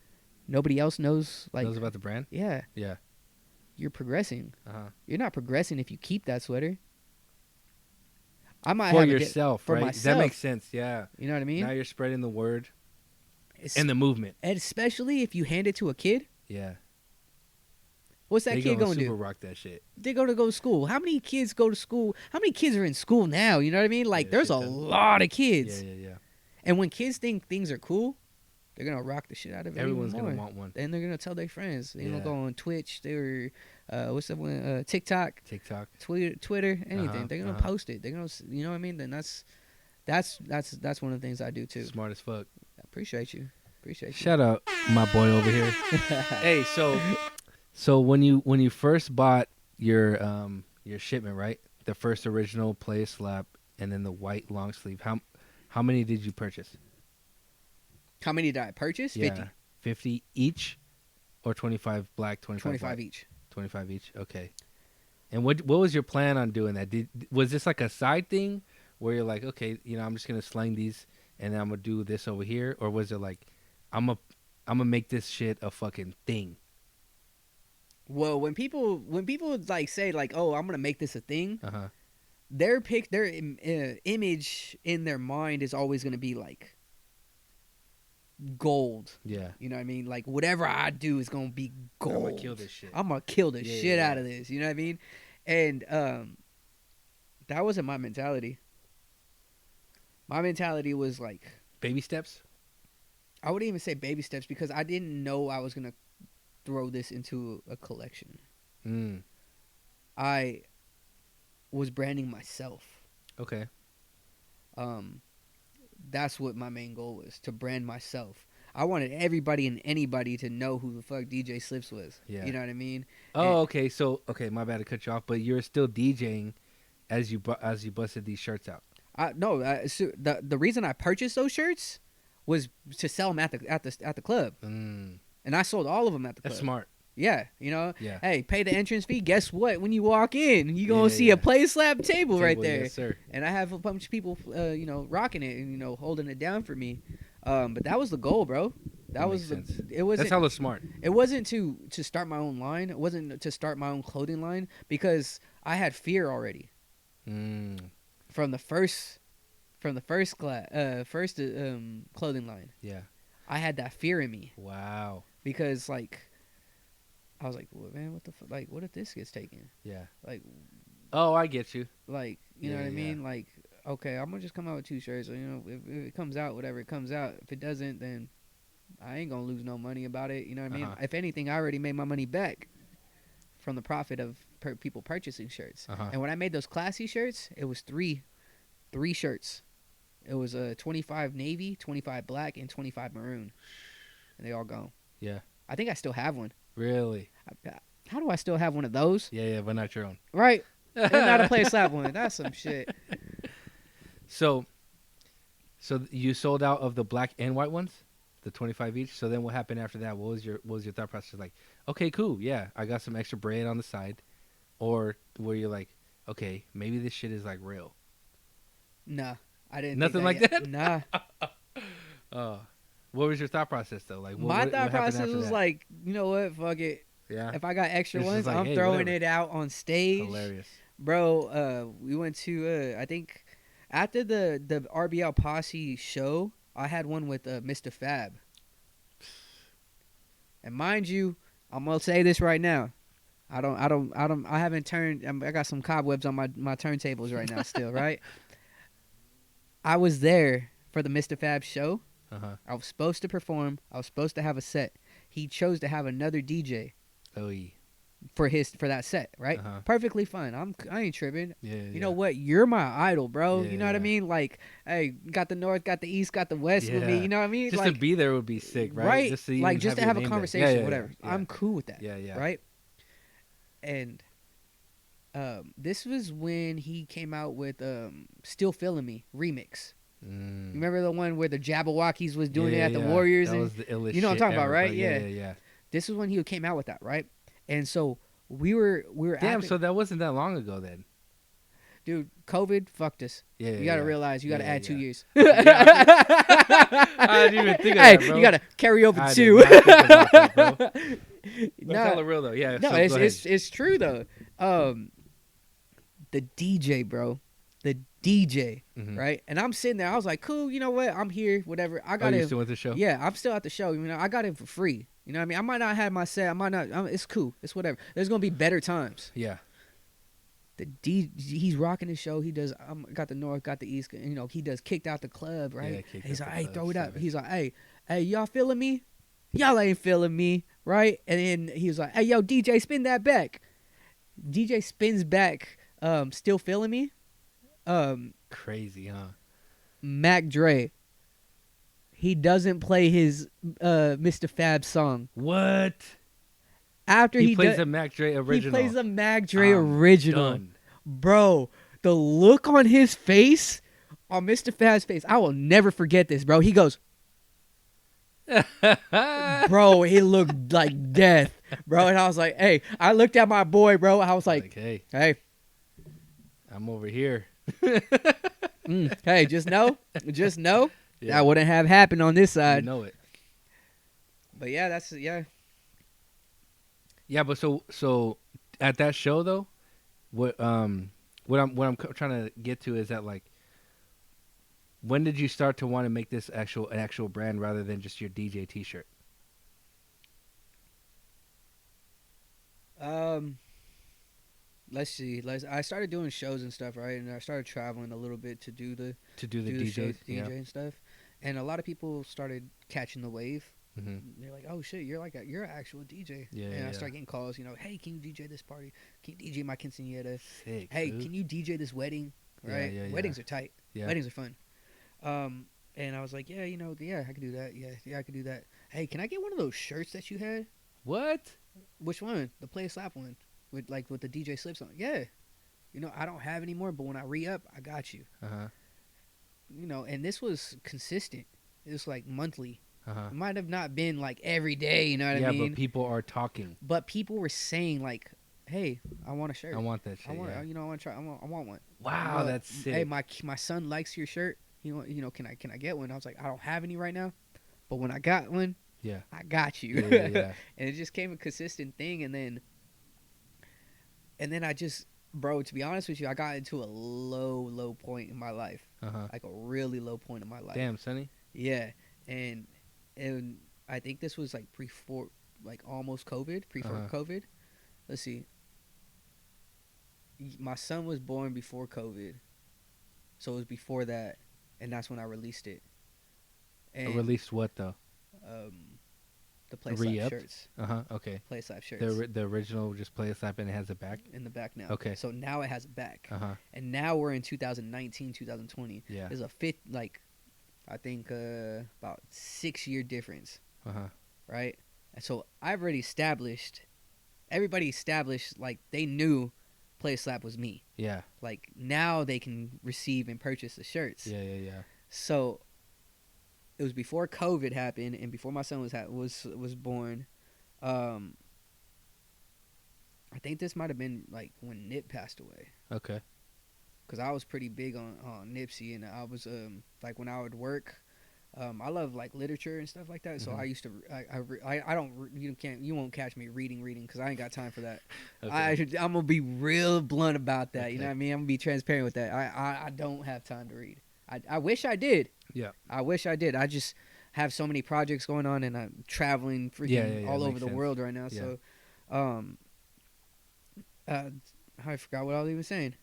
nobody else knows about the brand. Yeah. You're progressing. You're not progressing if you keep that sweater. I might for have yourself, for right? myself. That makes sense. Yeah. You know what I mean? Now you're spreading the word and the movement, and especially if you hand it to a kid. Yeah. What's that kid going to do? Super rock that shit. They're going to go to school. How many kids go to school? How many kids are in school now? You know what I mean? Like, there's a lot of kids. Yeah. And when kids think things are cool, they're going to rock the shit out of it. Everyone's going to want one. And they're going to tell their friends. They're going to go on Twitch. They're, what's that one? TikTok, Twitter, anything. They're going to post it. They're going to, you know what I mean? Then that's one of the things I do, too. Smart as fuck. I appreciate you. Shout out my boy over here. Hey, so when you first bought your shipment, right? The first original Play Slap and then the white long sleeve. How many did you purchase? How many did I purchase? Yeah. 50. 50 each or 25 black, 25 black? each. 25 each. Okay. And what was your plan on doing that? Was this like a side thing where you're like, okay, I'm just going to slang these and I'm going to do this over here, or was it like I'm going to make this shit a fucking thing? Well, when people like say like, "Oh, I'm gonna make this a thing," their image in their mind is always gonna be like gold. Yeah, you know what I mean. Like whatever I do is gonna be gold. I'm gonna kill this shit. I'm gonna kill the shit out of this. You know what I mean? And that wasn't my mentality. My mentality was like baby steps. I wouldn't even say baby steps because I didn't know I was gonna throw this into a collection. I was branding myself. Okay. That's what my main goal was, to brand myself. I wanted everybody and anybody to know who the fuck DJ Slipz was. Yeah. You know what I mean? Okay. So, my bad to cut you off, but you're still DJing as you busted these shirts out. So the reason I purchased those shirts was to sell them at the club. And I sold all of them at the club. That's smart. Yeah, Yeah. Hey, pay the entrance fee. Guess what? When you walk in, you're going to see a Play Slap table right there. Yes, sir. And I have a bunch of people, rocking it and, holding it down for me. But that was the goal, bro. That was it wasn't. That's hella smart. It wasn't to start my own line. It wasn't to start my own clothing line because I had fear already. From the first clothing line. Yeah. I had that fear in me. Wow. Because I was like, well, man, what the fuck? Like, what if this gets taken? Yeah. Like, oh, I get you. Like, you know what I mean? Like, okay, I'm gonna just come out with 2 shirts. So, if it comes out, whatever it comes out. If it doesn't, then I ain't gonna lose no money about it. You know what I mean? If anything, I already made my money back from the profit of people purchasing shirts. And when I made those classy shirts, it was three shirts. It was 25 navy, 25 black, and 25 maroon, and they all gone. Yeah. I think I still have one. Really? How do I still have one of those? Yeah, but not your own. Right. And not a Playa Slap one. That's some shit. So you sold out of the black and white ones, the 25 each. So then what happened after that? What was your thought process like? Okay, cool. Yeah, I got some extra bread on the side, or were you like, okay, maybe this shit is like real? Nah, I didn't. Nothing like that. Nah. What was your thought process though? Like My thought process was like, you know what? Fuck it. Yeah. If I got extra ones, like, I'm hey, throwing whatever. it out on stage. Hilarious. Bro, we went to I think after the RBL Posse show, I had one with Mr. Fab. And mind you, I'm gonna say this right now. I haven't turned. I got some cobwebs on my turntables right now still, right? I was there for the Mr. Fab show. Uh-huh. I was supposed to perform. I was supposed to have a set. He chose to have another DJ. Oh, yeah. For that set, right? Uh-huh. Perfectly fine. I ain't tripping. Yeah. You know what? You're my idol, bro. Yeah, you know what I mean? Like, hey, got the north, got the east, got the west with me. You know what I mean? Just like, to be there would be sick, right? Right. Just to have a conversation, whatever. Yeah. I'm cool with that. Yeah. Right. And this was when he came out with "Still Feeling Me" remix. Remember the one where the Jabberwockies was doing it at the Warriors? That was the illest you know what I'm talking ever, about, right? Yeah. This is when he came out with that, right? And so we were damn. So that wasn't that long ago then. Dude, COVID fucked us. Yeah. You gotta realize you gotta add 2 years. I didn't even think of that, bro. You gotta carry over I 2. did not think about that, bro. That's all real though. Yeah. No, so it's true though. The DJ, bro. The DJ, right? And I'm sitting there. I was like, cool. You know what? I'm here. Whatever. I got you it. still at the show? Yeah, I'm still at the show. You know, I got it for free. You know what I mean? I might not have my set. I might not. It's cool. It's whatever. There's gonna be better times. Yeah. He's rocking his show. He does. Got the north, got the east. You know, he does kicked out the club, right? Yeah, he's like, hey, throw it up. He's like, hey, y'all feeling me? Y'all ain't feeling me, right? And then he was like, hey, yo, DJ, spin that back. DJ spins back. Still feeling me? Crazy, huh? Mac Dre. He doesn't play his Mr. Fab song. What? After he plays a Mac Dre original. He plays a Mac Dre original. Done. Bro, the look on his face, on Mr. Fab's face, I will never forget this, bro. He goes, bro, he looked like death, bro. And I was like, hey, I looked at my boy, bro. I was like hey, I'm over here. Hey, just know that wouldn't have happened on this side. You know it. But yeah, Yeah, but so at that show though, what I'm trying to get to is that like, when did you start to want to make this an actual brand rather than just your DJ T-shirt? Let's see. I started doing shows and stuff, right? And I started traveling a little bit to do the DJ and stuff. And a lot of people started catching the wave. Mm-hmm. They're like, "Oh shit, you're an actual DJ." Yeah. And I started getting calls. You know, hey, can you DJ this party? Can you DJ my quinceañera? Sick, hey, dude. Can you DJ this wedding? Right? Yeah. Weddings are tight. Yeah. Weddings are fun. And I was like, yeah, I could do that. Yeah, I could do that. Hey, can I get one of those shirts that you had? What? Which one? The Playa Slap one with the DJ Slipz on. Yeah. You know, I don't have any more, but when I re-up, I got you. You know, and this was consistent. It was like monthly. It might have not been like every day, you know what I mean? Yeah, but people are talking. But people were saying like, hey, I want a shirt. I want that shit. I want to try. I want one. Wow, that's sick. Hey, my son likes your shirt. You know, can I get one? I was like, I don't have any right now, but when I got one, yeah, I got you. Yeah. And it just came a consistent thing, and then I just, bro, to be honest with you, I got into a low point in my life, like a really low point in my life. Damn, Sonny. Yeah, and I think this was like almost COVID, COVID. Let's see. My son was born before COVID, so it was before that, and that's when I released it. And released what though? The Play Slap Re-upped? shirts. Okay. Play Slap shirts. The original just Play Slap and it has a back? In the back now. Okay. So now it has a back. Uh-huh. And now we're in 2019, 2020. Yeah. There's a I think about 6-year difference. Right? And so I've already everybody established, like, they knew Play Slap was me. Yeah. Like, now they can receive and purchase the shirts. Yeah. So it was before COVID happened and before my son was born. I think this might have been like when Nip passed away. Okay. Because I was pretty big on Nipsey, and I was like when I would work. I love like literature and stuff like that, so I used to. I don't. You won't catch me reading because I ain't got time for that. Okay. I'm gonna be real blunt about that. Okay. You know what I mean? I'm gonna be transparent with that. I don't have time to read. I wish I did. Yeah. I wish I did. I just have so many projects going on, and I'm traveling freaking all over the world right now. Yeah. So, I forgot what I was even saying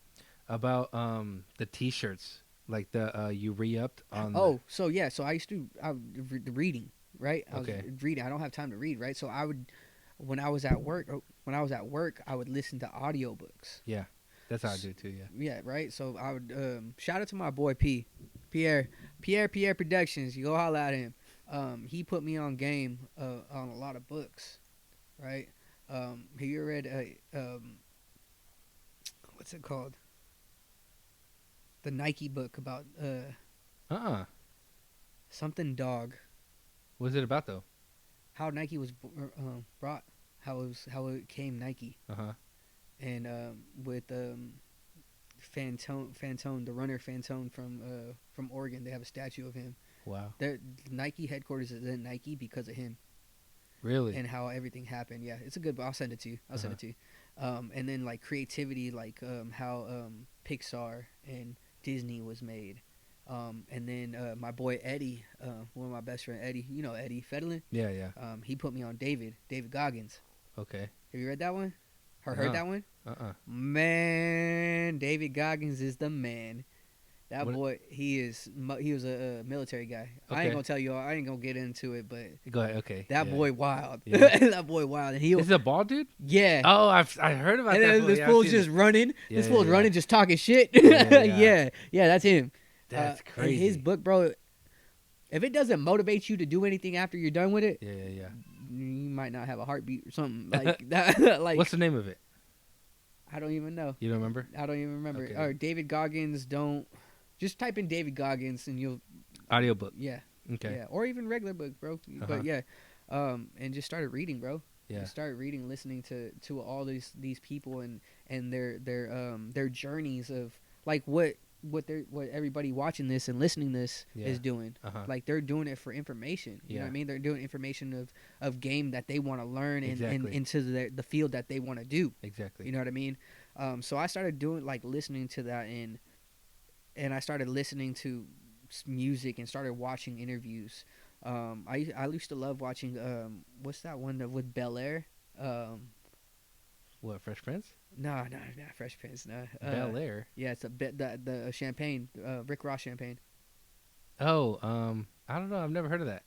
about the T-shirts. Like the you re-upped on. So I used to the reading, right? I was reading. I don't have time to read, right? So I would, when I was at work, I would listen to audiobooks. Yeah, that's how I do too. Yeah. Yeah, right. So I would shout out to my boy Pierre Productions. You go holla at him. He put me on game on a lot of books, right? Have you read what's it called? The Nike book about something dog. What's it about though? How Nike was brought, how it came Nike. And with Fantone, the runner Fantone from Oregon, they have a statue of him. Wow. Their Nike headquarters is in Nike because of him. Really? And how everything happened. Yeah, it's a good book. I'll send it to you. Send it to you. And then like creativity, like how Pixar and Disney was made. And then my boy Eddie, one of my best friend Eddie, you know Eddie Fedlin? Yeah. He put me on David Goggins. Okay. Have you read that one? Heard that one? Man, David Goggins is the man. That boy, he was a military guy. Okay. I ain't gonna tell you all. I ain't gonna get into it, but go ahead. Okay, that boy wild. Yeah. That boy wild. And is it a bald dude? Yeah. Oh, I heard about that. And this fool's just running. Yeah, this fool's running, just talking shit. Yeah, that's him. That's crazy. And his book, bro. If it doesn't motivate you to do anything after you're done with it, yeah, you might not have a heartbeat or something like that. Like, what's the name of it? I don't even know. You don't remember? I don't even remember. Okay. Or David Goggins. Just type in David Goggins and you'll... Audiobook. Yeah. Okay. Yeah. Or even regular book, bro. But yeah. And just started reading, bro. Yeah. Just started reading, listening to all these people and their journeys of like what everybody watching this and listening this is doing. Like they're doing it for information. You know what I mean? They're doing information of game that they want to learn and into the field that they want to do. Exactly. You know what I mean? So I started doing like listening to that and I started listening to music and started watching interviews. I used to love watching what's that one with Bel Air? What, Fresh Prince? No, not Fresh Prince. No. Bel Air. Yeah, it's the champagne, Rick Ross champagne. Oh, I don't know. I've never heard of that.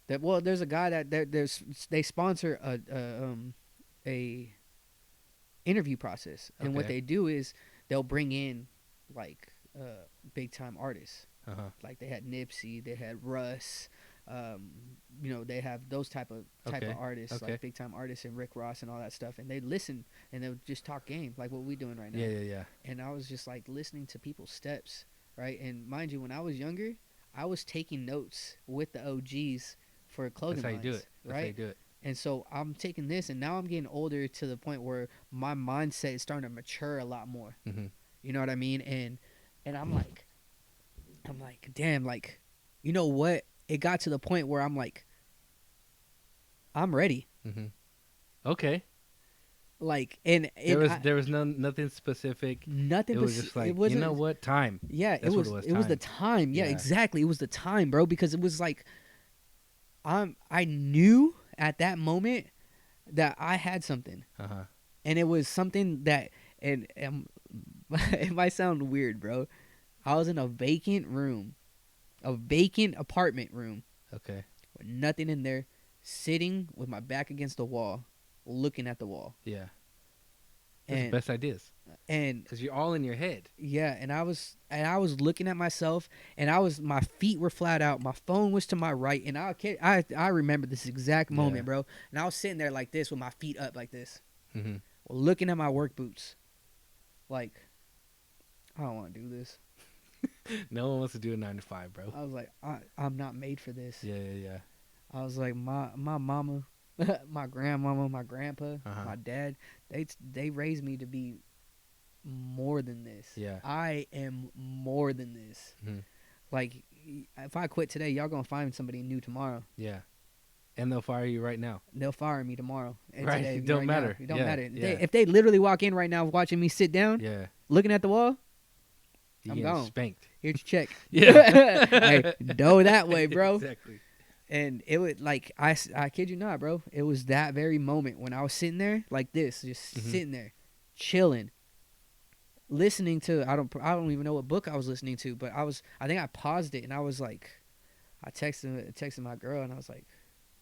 There's a guy they sponsor a interview process, and what they do is they'll bring in like big time artists. Like they had Nipsey, they had Russ, they have those type of artists, like big time artists and Rick Ross and all that stuff, and they listen and they'll just talk game like what we doing right now. Yeah. And I was just like listening to people's steps, right? And mind you, when I was younger, I was taking notes with the OGs for clothing lines. That's how you do it. Right? That's how you do it. And so I'm taking this, and now I'm getting older to the point where my mindset is starting to mature a lot more. You know what I mean? And I'm like, damn, like, you know what? It got to the point where I'm like, I'm ready. Okay. Like, and there was nothing specific. Nothing. It was just like, you know what? Time. Yeah, it was the time. Yeah, exactly. It was the time, bro. Because it was like, I knew at that moment that I had something, and it was something that, and it might sound weird, bro. I was in a vacant apartment room. Okay. With nothing in there, sitting with my back against the wall, looking at the wall. Yeah. That's the best ideas. And because you're all in your head. Yeah, and I was looking at myself, and my feet were flat out. My phone was to my right, and I remember this exact moment, bro. And I was sitting there like this with my feet up like this, looking at my work boots, like I don't want to do this. No one wants to do a 9 to 5, bro. I was like, I'm not made for this. Yeah. I was like, my mama, my grandmama, my grandpa, my dad, they raised me to be more than this. Yeah. I am more than this. Like, if I quit today, y'all gonna find somebody new tomorrow. Yeah. And they'll fire you right now. They'll fire me tomorrow. And right. Today, it don't matter. It don't matter. If they literally walk in right now watching me sit down, looking at the wall, I'm gone. Spanked. Here's your check. Yeah. Hey, go that way, bro. Exactly. And it would, like, I kid you not, bro. It was that very moment when I was sitting there like this, just sitting there, chilling, listening to, I don't even know what book I was listening to, but I think I paused it, and I was like, I texted my girl, and I was like,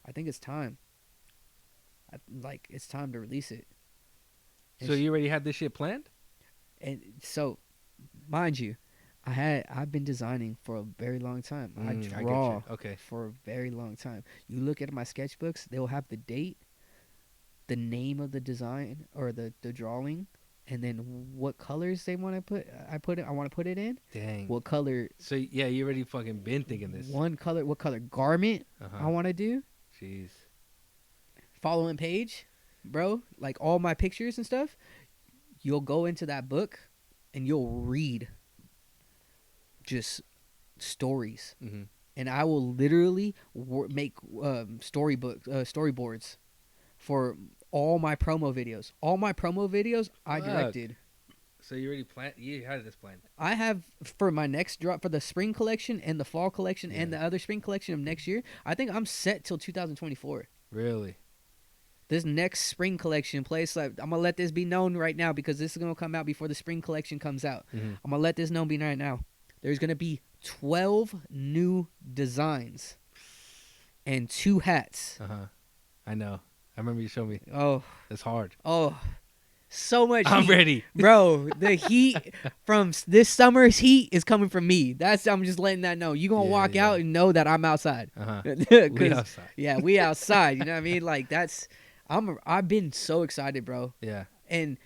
I think it's time. It's time to release it. And so you already had this shit planned? And so, mind you, I've been designing for a very long time. I draw for a very long time. You look at my sketchbooks, they'll have the date, the name of the design or the drawing, and then what colors they want to put. I want to put it in. Dang. What color? So yeah, you already fucking been thinking this. What color garment I want to do. Jeez. Following page, bro. Like all my pictures and stuff. You'll go into that book, and you'll read just stories, and I will literally make storyboards for all my promo videos. All my promo videos I directed. So you already planned? You had this planned? I have for my next drop for the spring collection and the fall collection and the other spring collection of next year. I think I'm set till 2024. Really? This next spring collection place, like, I'm gonna let this be known right now because this is gonna come out before the spring collection comes out. I'm gonna let this known be right now. There's going to be 12 new designs and 2 hats. I know. I remember you showed me. Oh. It's hard. Oh. So much I'm heat. ready. Bro, the heat from this summer's heat is coming from me. I'm just letting that know. You're going to walk out and know that I'm outside. We outside. Yeah, we outside. You know what I mean? Like, I've been so excited, bro. Yeah. And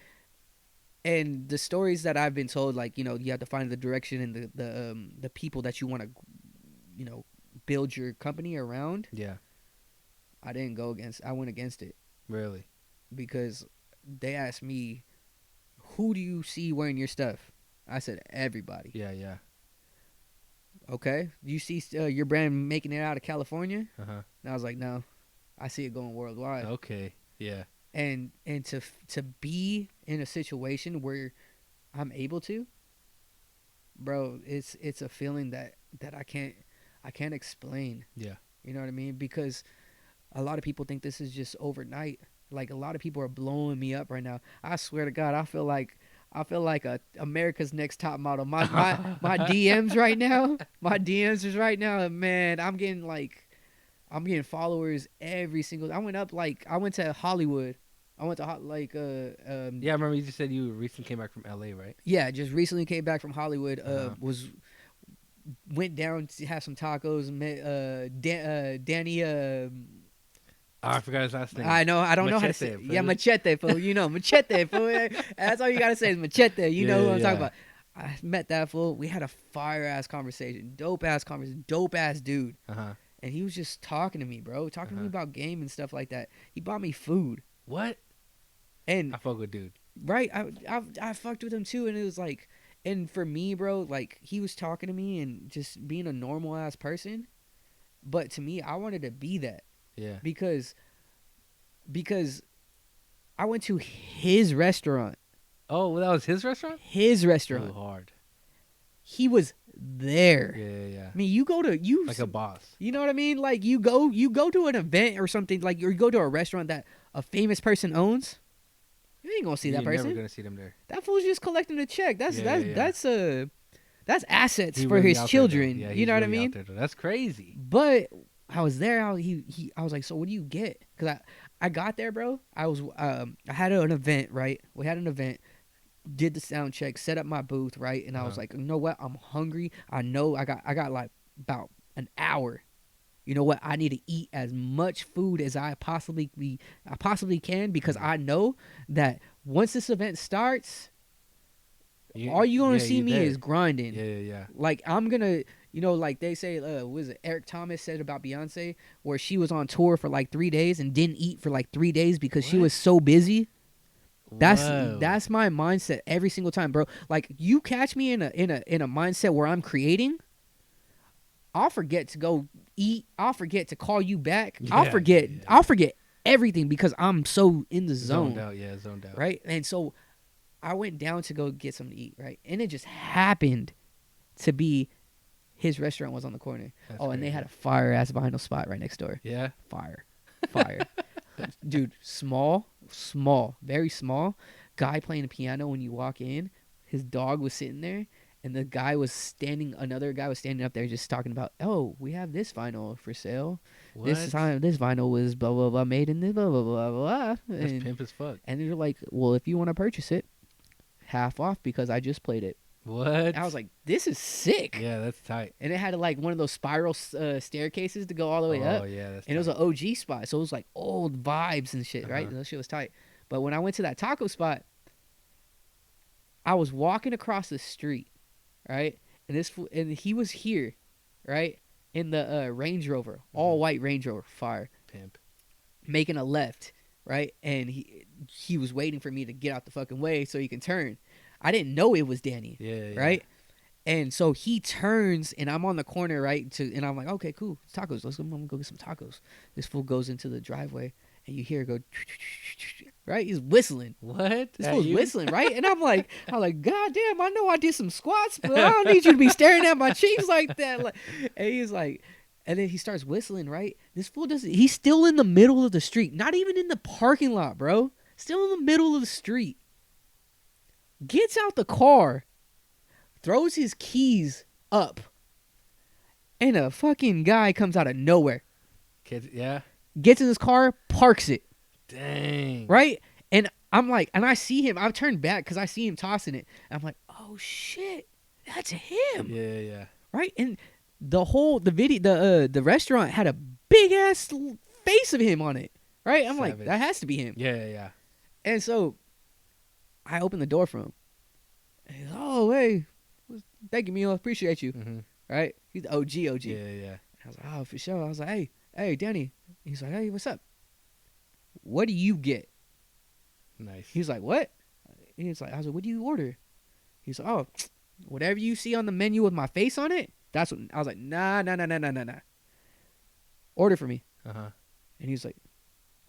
the stories that I've been told, like, you know, you have to find the direction and the people that you want to, you know, build your company around. Yeah. I went against it. Really? Because they asked me, who do you see wearing your stuff? I said, everybody. Yeah. Okay. You see your brand making it out of California? And I was like, no, I see it going worldwide. Okay. Yeah. And to be in a situation where I'm able to, bro, it's a feeling that I can't explain. Yeah. You know what I mean? Because a lot of people think this is just overnight. Like, a lot of people are blowing me up right now. I swear to God, I feel like a America's Next Top Model. My DMs right now, man, I'm getting followers every single. I went to Hollywood. I went to yeah, I remember you just said you recently came back from LA, right? Yeah, just recently came back from Hollywood. Went down to have some tacos. Met Danny. I forgot his last name. I know. I don't know how to say. Yeah, Machete, fool. You know, Machete, fool. That's all you gotta say is Machete. You know who I'm talking about. I met that fool. We had a fire ass conversation. Dope ass dude. And he was just talking to me, bro. Talking to me about game and stuff like that. He bought me food. What? And I fuck with dude. Right. I fucked with him too, and it was like, and for me, bro, like, he was talking to me and just being a normal ass person. But to me, I wanted to be that. Yeah. Because I went to his restaurant. Oh, well, that was his restaurant? His restaurant. Oh, hard. He was there. Yeah. I mean, you go to like a boss. You know what I mean? Like, you go to an event or something, like, you go to a restaurant that a famous person owns. You ain't gonna see that person. You're never gonna see them there. That fool's just collecting a check. That's assets for his children. Yeah, you know what I mean? That's crazy. I was there. I was like, so what do you get? Because I got there, bro. I had an event, right? We had an event, did the sound check, set up my booth, right? And I was like, you know what? I'm hungry. I know I got like about an hour. You know what? I need to eat as much food as I possibly can, because I know that once this event starts, all you gonna see me is grinding. Yeah. Like I'm gonna, like they say, was it Eric Thomas said about Beyonce, where she was on tour for like 3 days and didn't eat for like 3 days because she was so busy. That's my mindset every single time, bro. Like you catch me in a mindset where I'm creating, I'll forget to go eat. I'll forget to call you back. Yeah, I'll forget everything because I'm so in the zone. Zoned out. Right? And so I went down to go get something to eat, right? And it just happened to be his restaurant was on the corner. That's crazy. And they had a fire-ass vinyl spot right next door. Yeah? Fire. Dude, small, very small. Guy playing the piano when you walk in. His dog was sitting there. And another guy was standing up there just talking about, oh, we have this vinyl for sale. What? This vinyl was blah, blah, blah, made in this blah, blah, blah, blah. That's pimp as fuck. And they're like, well, if you want to purchase it, half off because I just played it. What? And I was like, this is sick. Yeah, that's tight. And it had like one of those spiral staircases to go all the way up. Oh, yeah, that's tight. And it was an OG spot. So it was like old vibes and shit, right? And that shit was tight. But when I went to that taco spot, I was walking across the street, right? And he was here, right? In the Range Rover, all white Range Rover, fire. Pimp. Making a left, right? And he was waiting for me to get out the fucking way so he can turn. I didn't know it was Danny. Yeah. Right? And so he turns, and I'm on the corner, right? And I'm like, okay, cool. Tacos. I'm going to go get some tacos. This fool goes into the driveway, and you hear it go, right? He's whistling. What? This fool's whistling, right? And I'm like, God damn, I know I did some squats, but I don't need you to be staring at my cheeks like that. And he's like, and then he starts whistling, right? This fool he's still in the middle of the street. Not even in the parking lot, bro. Still in the middle of the street. Gets out the car, throws his keys up, and a fucking guy comes out of nowhere. Yeah. Gets in his car, parks it. Dang. Right? And I'm like, and I see him. I've turned back because I see him tossing it. And I'm like, oh shit, that's him. Yeah. Right? And the restaurant had a big ass face of him on it. Right? I'm like, that has to be him. Yeah. And so I opened the door for him. And he's, oh, hey, thank you, Milo. Appreciate you. Mm-hmm. Right? He's the OG. Yeah. And I was like, oh, for sure. I was like, hey, Danny. He's like, hey, what's up? What do you get? Nice. He's like, what? He's like, I was like, what do you order? He's like, oh, whatever you see on the menu with my face on it, that's what. I was like, nah. Order for me. Uh-huh. And he's like,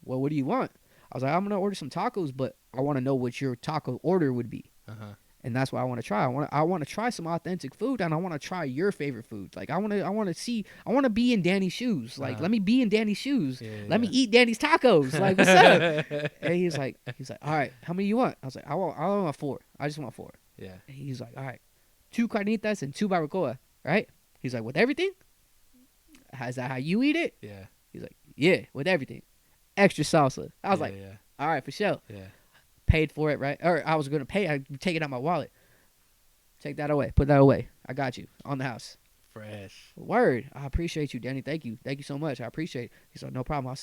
well, what do you want? I was like, I'm going to order some tacos, but I want to know what your taco order would be. Uh-huh. And that's what I want to try. I want to try some authentic food, and I want to try your favorite food. Like I want to be in Danny's shoes. Like let me be in Danny's shoes. Let me eat Danny's tacos. Like what's up? And he's like, all right, how many you want? I was like, I want 4. I just want 4. Yeah. And he's like, all right, 2 carnitas and 2 barbacoa, right? He's like, with everything? Is that how you eat it? Yeah. He's like, yeah, with everything, extra salsa. I was like, all right, for sure. Yeah. Paid for it, right? Or I was going to pay. I take it out my wallet. Take that away. Put that away. I got you. On the house. Fresh. Word. I appreciate you, Danny. Thank you. Thank you so much. I appreciate it. He's like, no problem. I'll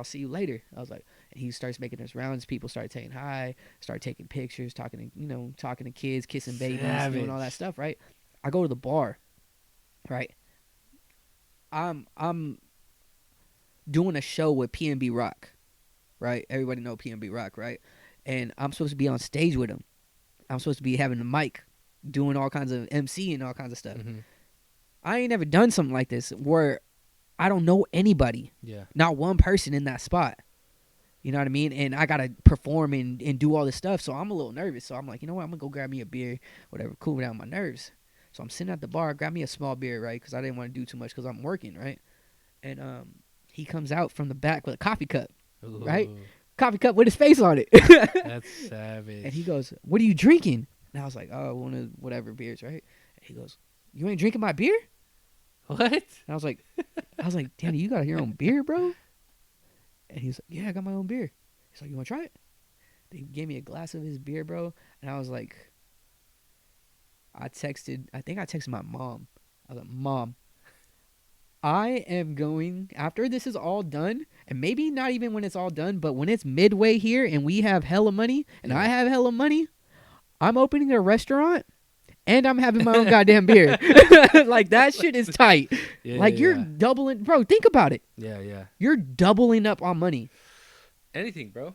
see you later. I was like, and he starts making his rounds. People start saying hi, start taking pictures, talking to kids, kissing babies, doing all that stuff, right? I go to the bar, right? I'm doing a show with PNB Rock, right? Everybody know PNB Rock, right? And I'm supposed to be on stage with him. I'm supposed to be having the mic, doing all kinds of MC and all kinds of stuff. Mm-hmm. I ain't never done something like this where I don't know anybody. Yeah. Not one person in that spot. You know what I mean? And I got to perform and do all this stuff. So I'm a little nervous. So I'm like, you know what? I'm going to go grab me a beer, whatever, cool down my nerves. So I'm sitting at the bar, grab me a small beer, right? Because I didn't want to do too much because I'm working, right? And he comes out from the back with a coffee cup, right? Coffee cup with his face on it. That's savage. And he goes, what are you drinking? And I was like, oh, one of whatever beers, right? And he goes, you ain't drinking my beer? What? And I was like, Danny, you got your own beer, bro? And he's like, yeah, I got my own beer. He's like, you want to try it? They gave me a glass of his beer, bro. And I was like, I think I texted my mom. I was like, Mom, I am going, after this is all done, and maybe not even when it's all done, but when it's midway here and we have hella money, and I have hella money, I'm opening a restaurant and I'm having my own goddamn beer. Like, that shit is tight. Yeah, like, you're doubling. Bro, think about it. Yeah, yeah. You're doubling up on money. Anything, bro.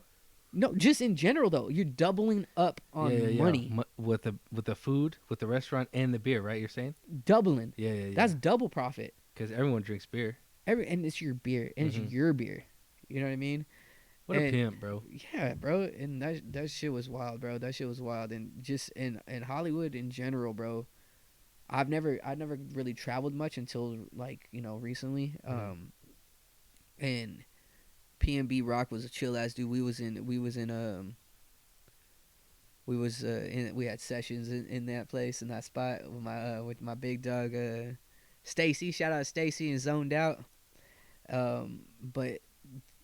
No, just in general, though. You're doubling up on money. With the food, with the restaurant, and the beer, right? You're saying? Doubling. Yeah, yeah, yeah. That's double profit. Because everyone drinks beer. And it's your beer. And it's your beer. You know what I mean? What a pimp, bro. Yeah, bro. And that shit was wild, bro. That shit was wild. And just in Hollywood in general, bro, I've never really traveled much until, like, you know, recently. And PNB Rock was a chill ass dude. We had sessions in that place, in that spot with my big dog Stacy. Shout out Stacy and Zoned Out. But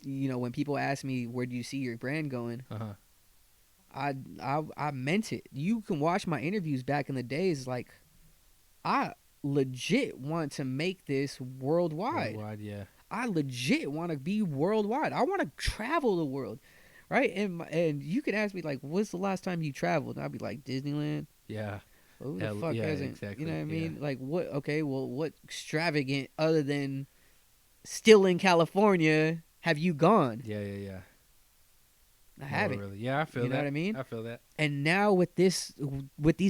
you know, when people ask me, where do you see your brand going? I meant it. You can watch my interviews back in the days. Like, I legit want to make this worldwide. Yeah. I legit want to be worldwide. I want to travel the world, right? And you could ask me, like, what's the last time you traveled? And I'd be like, Disneyland. Yeah. Well, who the fuck hasn't? Exactly. You know what I mean? Like, what? Okay, well, what extravagant other than still in California have you gone? Yeah. I haven't. Really. Yeah, I feel that. You know what I mean? I feel that. And now with these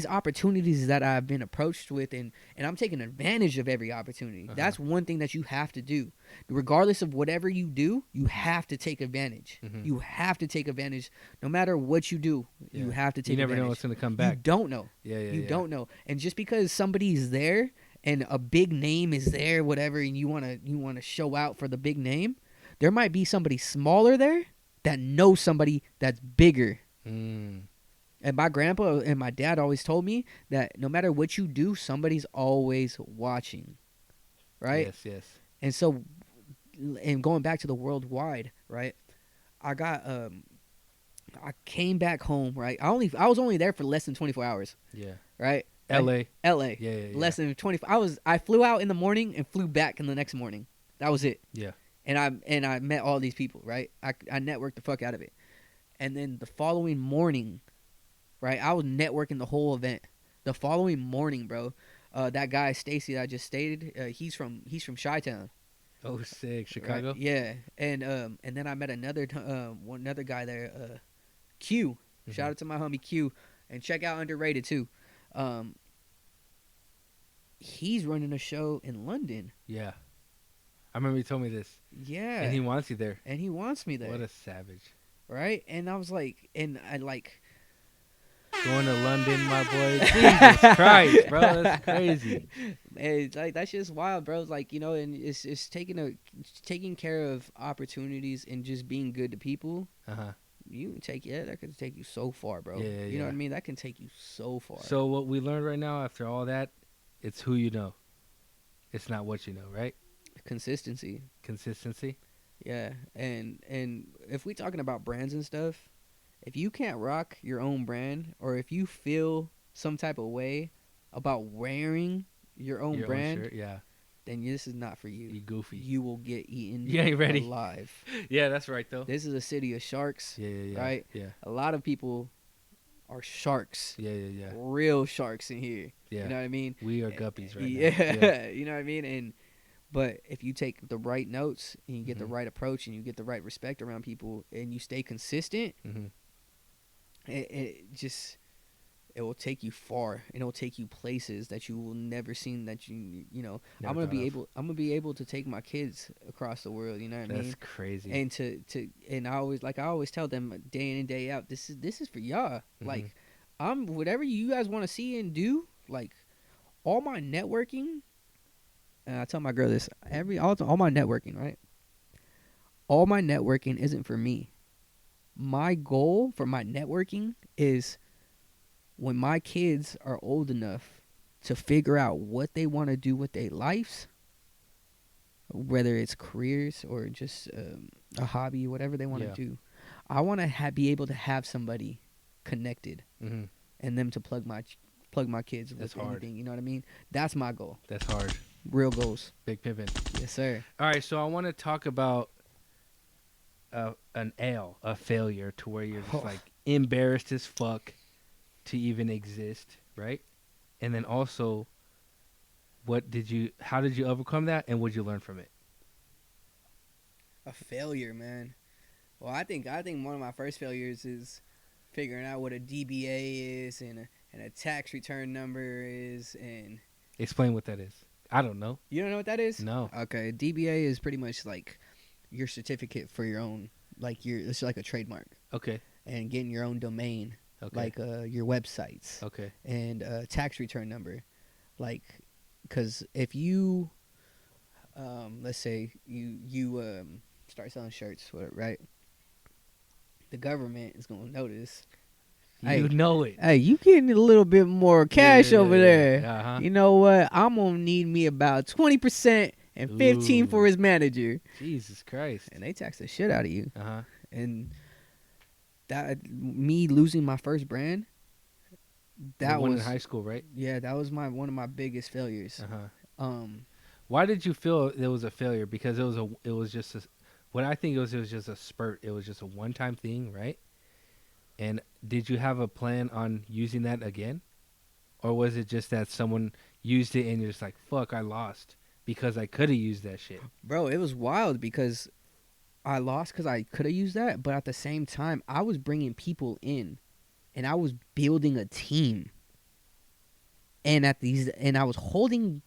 opportunities that I've been approached with, and I'm taking advantage of every opportunity. That's one thing that you have to do. Regardless of whatever you do, you have to take advantage. You have to take advantage. No matter what you do, you have to take advantage. You never know what's going to come back. You don't know. You don't know. And just because somebody's there and a big name is there, whatever, and you want to show out for the big name, there might be somebody smaller there that knows somebody that's bigger. And my grandpa and my dad always told me that no matter what you do, somebody's always watching, right? Yes. And so, and going back to the worldwide, right? I came back home, right? I was only there for less than 24 hours. Yeah. Right? LA. Yeah. Less than 24. I flew out in the morning and flew back in the next morning. That was it. Yeah. And I met all these people, right? I networked the fuck out of it. And then the following morning, right, I was networking the whole event. The following morning, bro, that guy Stacy that I just stated, he's from Chi-Town. Oh, sick. Chicago? Right? Yeah. And then I met another guy there, Q. Shout out to my homie Q. And check out Underrated too. He's running a show in London. Yeah. I remember you told me this. Yeah. And he wants you there. And he wants me there. What a savage. Right? And I was like, and I like... Going to London, my boy. Jesus Christ, bro. That's crazy. It's like, that's just wild, bro. It's like, you know, and it's taking care of opportunities and just being good to people. You can that could take you so far, bro. Yeah. You know what I mean? That can take you so far. So what we learned right now after all that, it's who you know. It's not what you know, right? Consistency. Yeah. And if we're talking about brands and stuff, if you can't rock your own brand, or if you feel some type of way about wearing your own brand, shirt, yeah, then this is not for you. You goofy. You will get eaten ready. alive. Yeah, that's right, though. This is a city of sharks. Yeah. Right? Yeah. A lot of people are sharks. Yeah. Real sharks in here. Yeah. You know what I mean? We are guppies right now. Yeah. You know what I mean? But if you take the right notes and you get the right approach and you get the right respect around people and you stay consistent, it will take you far. It will take you places that you will never seen. That you know. I'm gonna be able to take my kids across the world. You know what I mean? That's crazy. And I always tell them day in and day out, this is for y'all. Like, whatever you guys want to see and do. Like, all my networking. And I tell my girl this all my networking, right? All my networking isn't for me. My goal for my networking is when my kids are old enough to figure out what they want to do with their lives, whether it's careers or just a hobby, whatever they want to Yeah. do. I want to be able to have somebody connected Mm-hmm. and them to plug my kids with That's hard. anything. You know what I mean? That's my goal. That's hard. Real goals. Big pimpin'. Yes, sir. All right, so I want to talk about a failure to where you're just like embarrassed as fuck to even exist, right? And then also, how did you overcome that, and what did you learn from it? A failure, man. Well, I think one of my first failures is figuring out what a DBA is and a tax return number is, and Explain what that is. I don't know. you don't know what that is? No. Okay, DBA is pretty much like your certificate for your own, like it's like a trademark, Okay. and getting your own domain, Okay. like your websites, Okay. and tax return number, like, because if you, let's say you start selling shirts, right? The government is gonna notice. You know it. Hey, you getting a little bit more cash over there. Uh-huh. You know what? I'm gonna need me about 20% and 15 for his manager. Jesus Christ. And they tax the shit out of you. Uh-huh. And that me losing my first brand, that was was in high school, right? Yeah, that was one of my biggest failures. Uh-huh. Why did you feel it was a failure? Because it was just what I think it was just a spurt. It was just a one-time thing, right? And did you have a plan on using that again? Or was it just that someone used it and you're just like, fuck, I lost because I could have used that shit? Bro, it was wild because I lost because I could have used that. But at the same time, I was bringing people in and I was building a team. And I was holding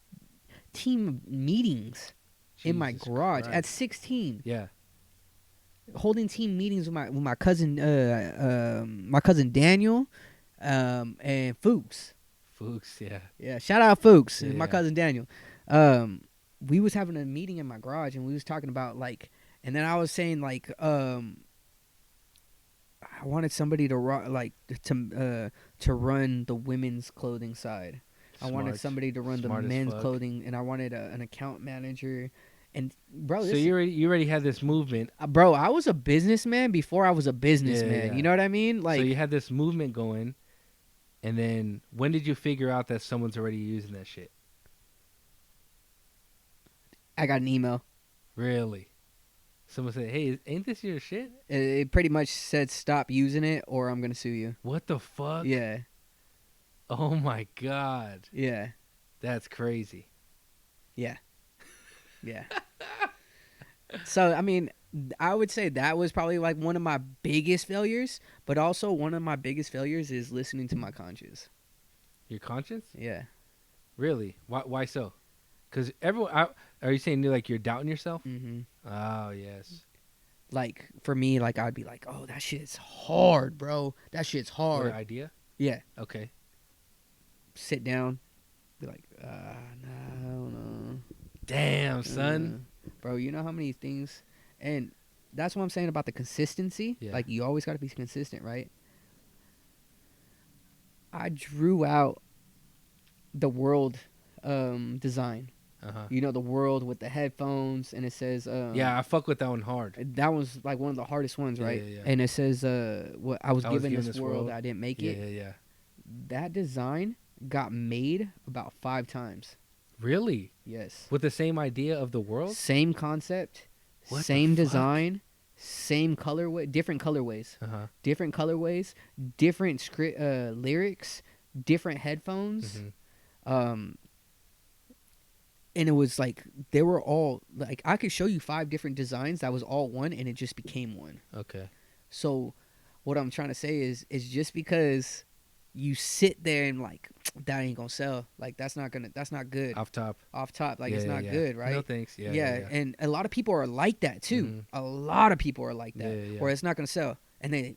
team meetings in my garage at 16. Yeah. Holding team meetings with my cousin Daniel, and Fuchs. Yeah. Shout out Fuchs, Yeah, my cousin Daniel. We was having a meeting in my garage and we was talking about and then I was saying I wanted somebody to run the women's clothing side. I wanted somebody to run the men's clothing, and I wanted an account manager. And bro, so you already had this movement, bro. I was a businessman before I was a businessman. Yeah. You know what I mean? So you had this movement going, and then when did you figure out that someone's already using that shit? I got an email. Really? Someone said, "Hey, ain't this your shit?" It pretty much said, "Stop using it, or I'm gonna sue you." What the fuck? Yeah. Oh my god. Yeah. That's crazy. Yeah. Yeah. So, I mean, I would say that was probably one of my biggest failures, but also one of my biggest failures is listening to my conscience. Your conscience? Yeah. Really? Why so? Because everyone, are you saying you're doubting yourself? Mm-hmm. Oh, yes. For me, I'd be like, oh, that shit's hard, bro. That shit's hard. Your idea? Yeah. Okay. Sit down. Be like, no, I don't know. Damn, son. Bro, you know how many things, and that's what I'm saying about the consistency. Yeah. You always got to be consistent, right? I drew out the world design. Uh-huh. You know, the world with the headphones, and it says yeah, I fuck with that one hard. That was one of the hardest ones, right? Yeah. And it says what I was given this world, I didn't make it. Yeah. That design got made about 5 times. Really? Yes. With the same idea of the world? Same concept, what same design, same colorway, different colorways. Uh-huh. Different colorways, different script lyrics, different headphones. Mm-hmm. And it was they were all I could show you 5 different designs that was all one, and it just became one. Okay. So what I'm trying to say is just because you sit there and that ain't gonna sell, that's not good. Off top, it's not good, right? No thanks. Yeah. And a lot of people are like that too. Mm-hmm. A lot of people are like that, Yeah. where it's not gonna sell, and they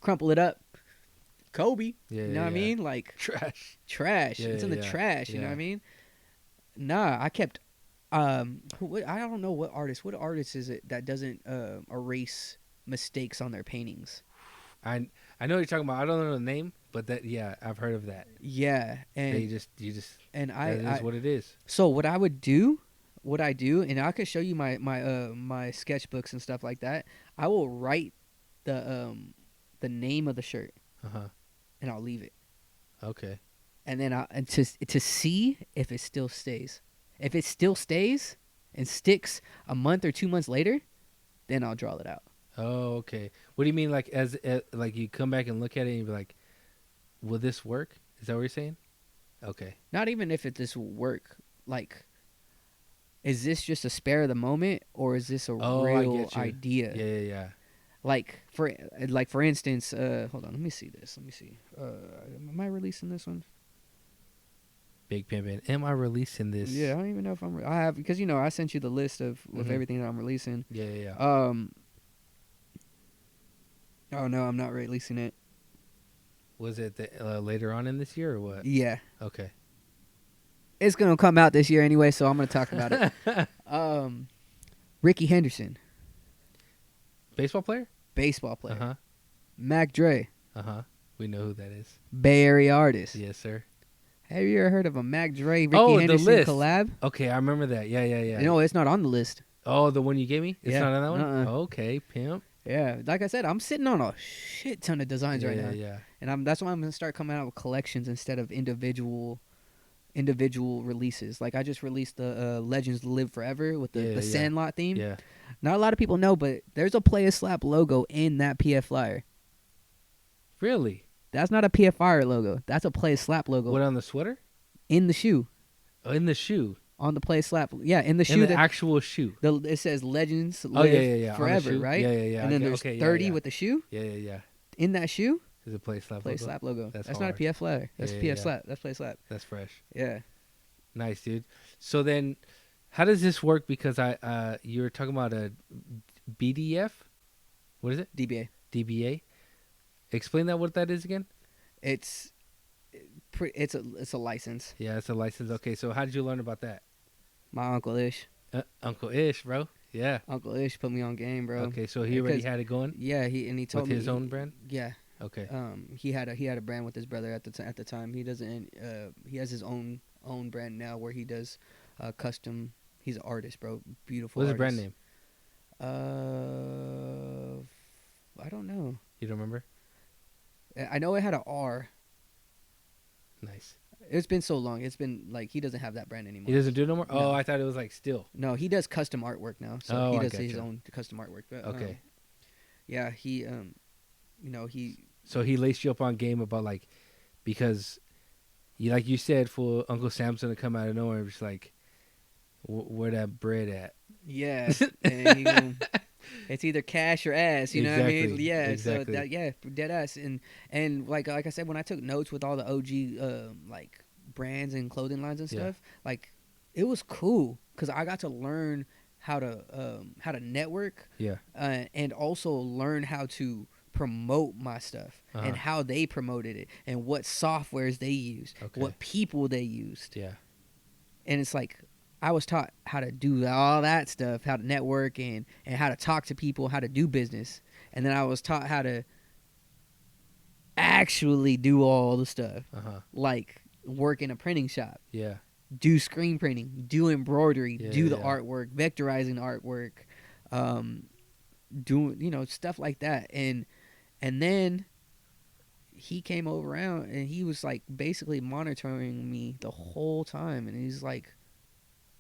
crumple it up. Kobe, Yeah, you know what I mean? Trash. Yeah, It's in the trash. You know what I mean? Nah, I kept. I don't know what artist. What artist is it that doesn't erase mistakes on their paintings? I know what you're talking about. I don't know the name, but I've heard of that. Yeah, and you just and that is what it is. So what I would do what I do, and I could show you my sketchbooks and stuff like that. I will write the name of the shirt, and I'll leave it. Okay. And then and to see if it still stays. If it still stays and sticks a month or 2 months later, then I'll draw it out. Oh, okay. What do you mean, like like you come back and look at it and you be like, will this work? Is that what you're saying? Okay. Not even if this will work. Like, is this just a spare of the moment, or is this a real idea? Yeah. Like for instance, hold on, let me see this. Let me see. Am I releasing this one? Big Pimpin'. Am I releasing this? Yeah, I don't even know if I have, because I sent you the list of everything that I'm releasing. Yeah. Oh no, I'm not releasing it. Was it later on in this year or what? Yeah. Okay. It's gonna come out this year anyway, so I'm gonna talk about it. Ricky Henderson, baseball player. Mac Dre. We know who that is. Bay Area artist. Yes, sir. Have you ever heard of a Mac Dre Ricky Henderson collab? Okay, I remember that. Yeah. No, it's not on the list. Oh, the one you gave me? It's not on that one? Okay, pimp. Yeah, like I said, I'm sitting on a shit ton of designs right now. Yeah. And that's why I'm gonna start coming out with collections instead of individual releases. Like I just released the Legends Live Forever with the Sandlot theme. Yeah. Not a lot of people know, but there's a PLAYA Slap logo in that PF flyer. Really? That's not a PF Fire logo. That's a PLAYA Slap logo. What, on the sweater? In the shoe. Oh, in the shoe. On the PLAYA Slap. Yeah, in the shoe. In the actual shoe. It says Legends Live Forever, right? Yeah. And then there's 30 with the shoe. Yeah. In that shoe is a PLAYA Slap PLAYA Slap logo. That's not hard. a PF flyer. That's PF Slap. That's PLAYA Slap. That's fresh. Yeah. Nice, dude. So then, how does this work? Because you were talking about a BDF. What is it? DBA. Explain what that is again. It's a license. Yeah, it's a license. Okay, so how did you learn about that? My Uncle Ish. Uncle Ish, bro. Yeah. Uncle Ish put me on game, bro. Okay, so he already had it going. Yeah, he told me with his own brand. Yeah. Okay. He had a brand with his brother at the time. He doesn't. He has his own brand now where he does custom. He's an artist, bro. Beautiful. What's his brand name? I don't know. You don't remember? I know it had an R. Nice. It's been so long. It's been like he doesn't have that brand anymore. He doesn't do it no more? No. Oh, I thought it was like still. No, he does custom artwork now. So he does his own custom artwork. But, okay. Yeah, he So he laced you up on game about like, because, like you said, for Uncle Samson to come out of nowhere, it's like, where that bread at? Yeah. And it's either cash or ass, you know what I mean? Yeah, exactly. So dead ass. And like I said, when I took notes with all the OG like brands and clothing lines and stuff, like it was cool because I got to learn how to network, and also learn how to promote my stuff and how they promoted it and what softwares they used, what people they used. Yeah, and it's like, I was taught how to do all that stuff, how to network and how to talk to people, how to do business. And then I was taught how to actually do all the stuff, like work in a printing shop, do screen printing, do embroidery, do the artwork, vectorizing artwork, doing, stuff like that. And then he came around and he was like basically monitoring me the whole time. And he's like,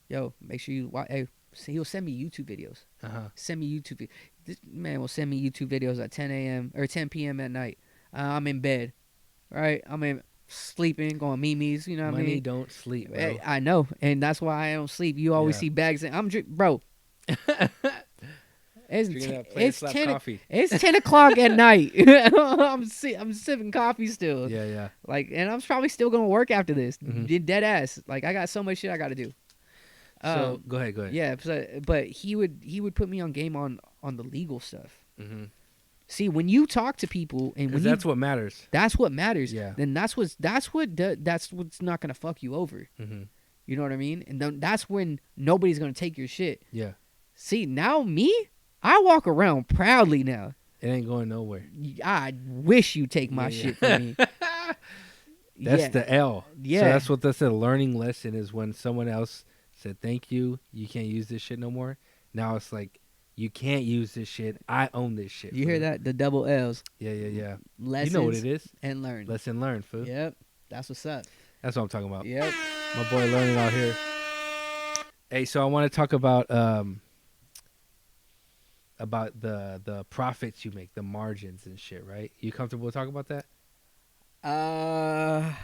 yo, make sure you watch. Hey, he'll send me YouTube videos. Send me YouTube. This man will send me YouTube videos at 10 a.m. or 10 p.m. at night. I'm in bed, right? I'm sleeping, going memes. You know what I mean? Money don't sleep, bro. I know, and that's why I don't sleep. You always see bags. Bro. It's 10 o'clock at night. I'm sipping coffee still. Yeah. Like, and I'm probably still gonna work after this. Dead ass. Like, I got so much shit I got to do. So go ahead. Yeah, but he would put me on game on the legal stuff. See, when you talk to people and when that's what matters. That's what matters. Yeah. Then that's what's not gonna fuck you over. You know what I mean? And then that's when nobody's gonna take your shit. Yeah. See, now I walk around proudly now. It ain't going nowhere. I wish you take my shit from me. That's the L. Yeah. So that's a learning lesson, is when someone else said thank you. You can't use this shit no more. Now it's like you can't use this shit. I own this shit. You hear that? The double L's. Yeah. Lessons. You know what it is. And learn. Lesson learned, fool. Yep. That's what's up. That's what I'm talking about. Yep. My boy learning out here. Hey, so I want to talk about the profits you make, the margins and shit, right? You comfortable talking about that? I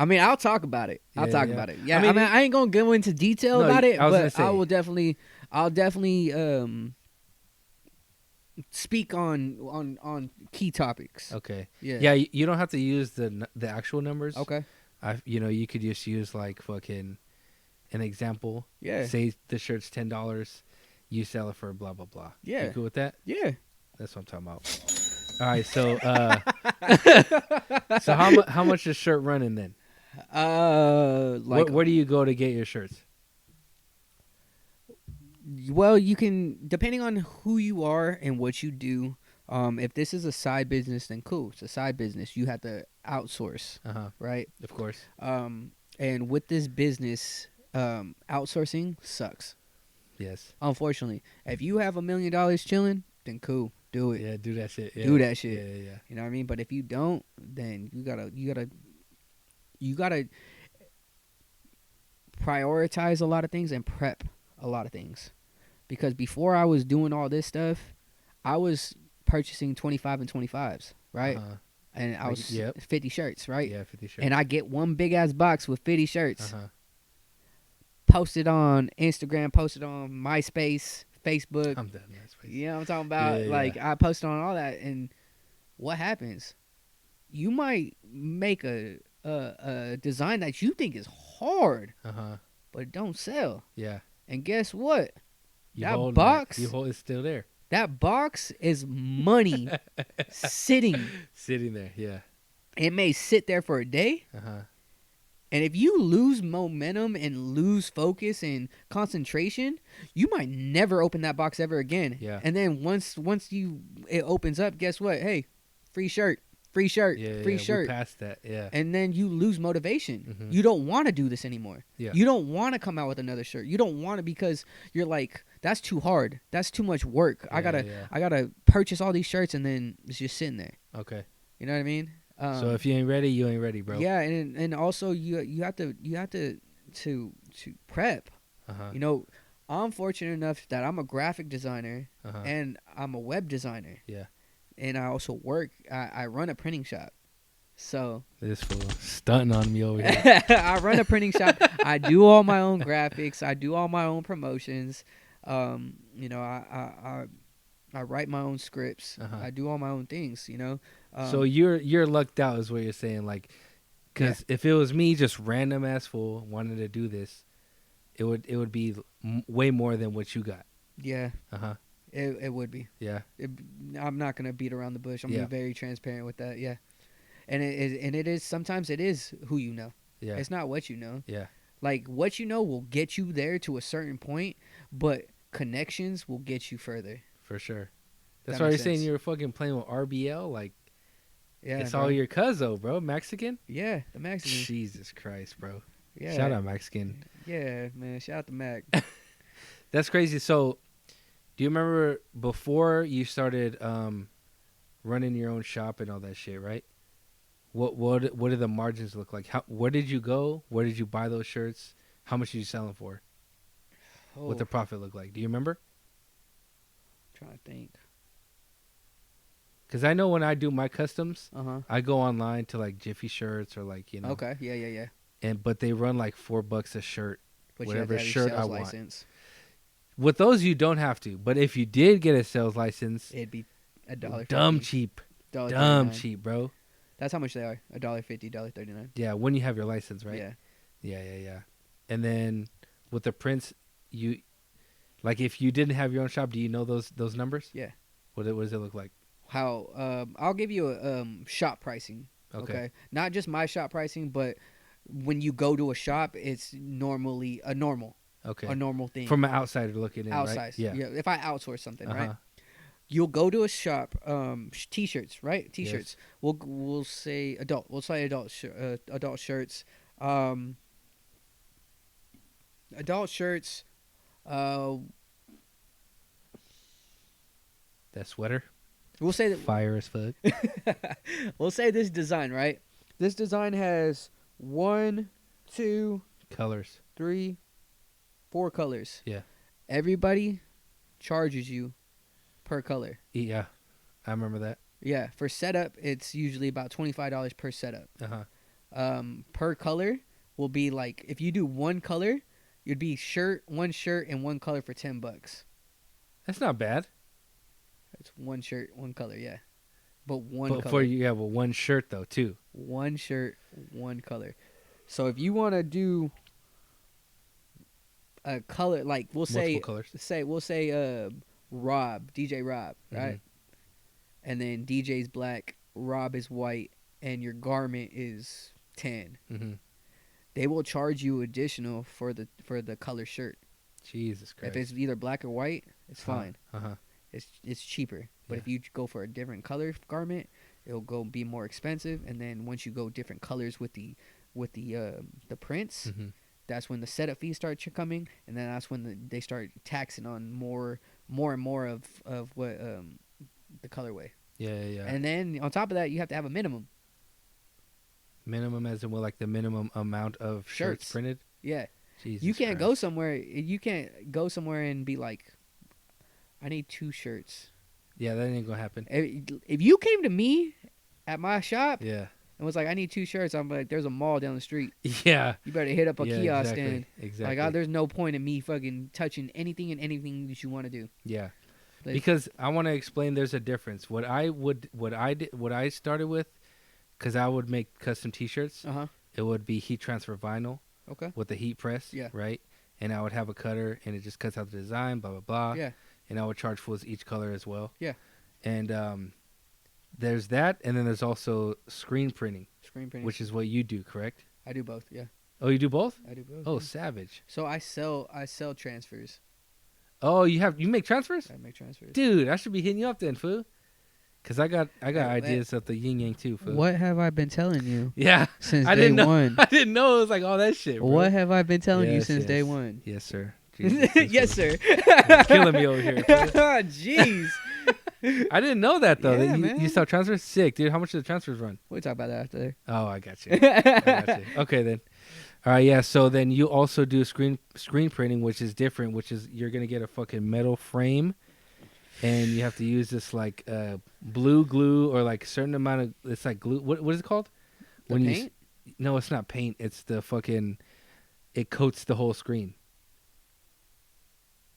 mean, I'll talk about it. I'll talk about it. Yeah, I mean, I ain't gonna go into detail about it, but I'll definitely speak on key topics. Okay. Yeah. Yeah, you don't have to use the actual numbers. Okay. You could just use like fucking an example. Yeah. Say the shirt's $10, you sell it for blah blah blah. Yeah. You cool with that? Yeah. That's what I'm talking about. All right, so so how much is shirt running then? Like where do you go to get your shirts? Well, you can, depending on who you are and what you do. If this is a side business, then cool. It's a side business. You have to outsource, right? Of course. And with this business, outsourcing sucks. Yes. Unfortunately, if you have $1 million chilling, then cool, do it. Yeah, do that shit. Yeah. Do that shit. Yeah. You know what I mean? But if you don't, then you gotta prioritize a lot of things and prep a lot of things. Because before I was doing all this stuff, I was purchasing 25 and 25s, right? And I was 50 shirts, right? Yeah, 50 shirts. And I get one big ass box with 50 shirts. Posted on Instagram, posted on MySpace, Facebook. I'm done. MySpace. You know what I'm talking about? I posted on all that, and what happens? You might make a design that you think is hard, but it don't sell. Yeah. And guess what? That box, it's still there. That box is money sitting there. Yeah. It may sit there for a day. And if you lose momentum and lose focus and concentration, you might never open that box ever again. Yeah. And then once it opens up, guess what? Hey, free shirt. Free shirt. Yeah, free shirt. We passed that. Yeah. And then you lose motivation. You don't want to do this anymore. Yeah. You don't want to come out with another shirt. You don't want to, because you're like, that's too hard. That's too much work. I gotta purchase all these shirts, and then it's just sitting there. Okay. You know what I mean? So if you ain't ready, you ain't ready, bro. Yeah, and also you have to prep. You know, I'm fortunate enough that I'm a graphic designer and I'm a web designer. Yeah. And I also work. I run a printing shop. So this fool stunting on me over here. I run a printing shop. I do all my own graphics. I do all my own promotions. You know, I write my own scripts. I do all my own things. You know. So you're lucked out, is what you're saying, like, because if it was me, just random ass fool wanting to do this, it would be way more than what you got. Yeah. It would be. Yeah. I'm not gonna beat around the bush. I'm gonna be very transparent with that. Yeah. And it is sometimes it is who you know. Yeah. It's not what you know. Yeah. Like, what you know will get you there to a certain point, but connections will get you further. For sure. That's why you're saying you were fucking playing with RBL, like. Yeah, it's bro. all your cuzzo, bro. Mexican? Yeah, the Mexican. Jesus Christ, bro. Yeah. Shout out Mexican. Yeah, man. Shout out to Mac. That's crazy. So, do you remember before you started running your own shop and all that shit, right? What did the margins look like? Where did you go? Where did you buy those shirts? How much did you sell them for? What the profit look like? Do you remember? I'm trying to think. Because I know when I do my customs, Uh-huh. I go online to like Jiffy Shirts or like, you know. Okay. Yeah. But they run like $4 a shirt. But whatever you have to have shirt your sales I license. want. With those, you don't have to. But if you did get a sales license, It'd be $1.50. dumb cheap. Dumb cheap, bro. That's how much they are. $1.50, $1.39. Yeah, when you have your license, right? Yeah. Yeah. And then with the prints, you like if you didn't have your own shop, do you know those numbers? Yeah. What does it look like? How I'll give you a shop pricing. Okay. Not just my shop pricing, but when you go to a shop, it's normally a normal thing. From an outsider looking in, outside, right? Yeah. If I outsource something, right? You'll go to a shop, t-shirts, right? T-shirts. Yes. We'll say adult. We'll say adult shirts. Adult shirts. Uh, That sweater, we'll say that. fire as fuck. We'll say this design, right? This design has 1, 2, Colors. 3, 4 colors. Yeah. Everybody charges you per color. Yeah, I remember that. Yeah, for setup, it's usually about $25 per setup. Per color will be like, if you do one color, you'd be one shirt and one color for $10. That's not bad. It's one shirt, one color, yeah. But one But color. for you have one shirt though too. One shirt, one color. So if you want to do a color, like we'll say, colors. Rob, DJ Rob, right? Mhm. And then DJ's black, Rob is white, and your garment is tan. Mm-hmm. They will charge you additional for the color shirt. Jesus Christ. If it's either black or white, it's fine. Uh-huh. It's cheaper. But Yeah. if you go for a different color garment, it'll go be more expensive. And then once you go different colors with the prints, Mm-hmm. that's when the setup fees start coming, and then that's when they start taxing on more and more of what the colorway. Yeah. And then on top of that, you have to have a minimum. Minimum as in, well, like the minimum amount of shirts Shirts. printed. Yeah. Jesus You can't Christ. go somewhere. You can't go somewhere and be like, I need 2 shirts. Yeah, that ain't gonna happen. If you came to me at my shop Yeah. and was like, I need 2 shirts, I'm like, there's a mall down the street. Yeah. You better hit up a Yeah, kiosk exactly. stand. Exactly. Like, there's no point in me fucking touching anything that you want to do. Yeah. Like- Because I want to explain there's a difference. What I started with, because I would make custom T-shirts. Uh-huh. It would be heat transfer vinyl Okay. with the heat press. Yeah. Right. And I would have a cutter, and it just cuts out the design. Blah blah blah. Yeah. And I would charge for each color as well. Yeah. And there's that, and then there's also screen printing, Screen printing. which is what you do, correct? I do both, yeah. Oh, you do both? I do both. Oh, yeah. savage. So I sell transfers. Oh, you make transfers? I make transfers. Dude, I should be hitting you up then, fool. Cause I got ideas of the yin yang too, fool. What have I been telling you Yeah, since I day didn't know. one? I didn't know it was like all that shit, bro. What have I been telling you Yes, since day yes. one? Yes, sir. Jesus, this Yes, fool. sir. You're killing me over here, fool. Jeez. I didn't know that though. Yeah, that man. you sell transfers? Sick, dude. How much do the transfers run? We'll talk about that after. Oh, I got you. I got you. Okay then. All right, yeah. So then you also do screen printing, which is different. Which is you're gonna get a fucking metal frame, and you have to use this like blue glue or like a certain amount of it's like glue. What is it called? The paint? No, it's not paint. It's the fucking. It coats the whole screen.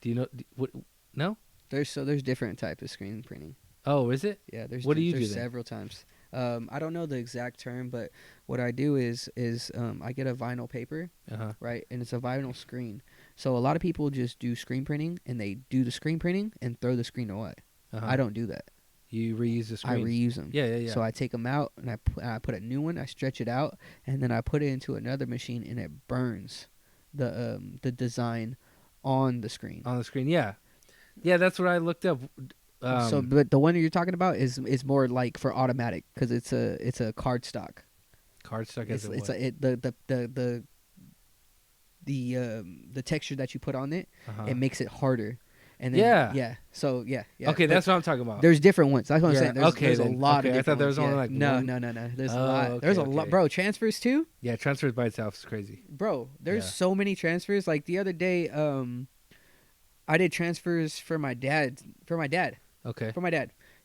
Do you know what? No. There's different types of screen printing. Oh, is it? Yeah, What do you there's do then? several times. I don't know the exact term, but what I do is I get a vinyl paper, Uh-huh. right, and it's a vinyl screen. So a lot of people just do screen printing, and they do the screen printing and throw the screen away. Uh-huh. I don't do that. You reuse the I screen. reuse them. Yeah. So I take them out and I put a new one. I stretch it out, and then I put it into another machine, and it burns the design on the screen. On the screen, yeah. That's what I looked up. But the one that you're talking about is more like for automatic because it's a card stock. Cardstock as It's the texture that you put on it, uh-huh. it makes it harder. And then, Yeah. So yeah. Okay, But that's what I'm talking about. there's different ones. That's what I'm Yeah, saying. There's, okay, there's a then. lot Okay, of I different thought there was ones. only Yeah. like no, one. no. There's a Oh, lot. okay, There's a okay. lot, bro. Transfers too, Yeah, transfers by itself is crazy. bro. There's Yeah. so many transfers. Like the other day, I did transfers for my dad. Okay.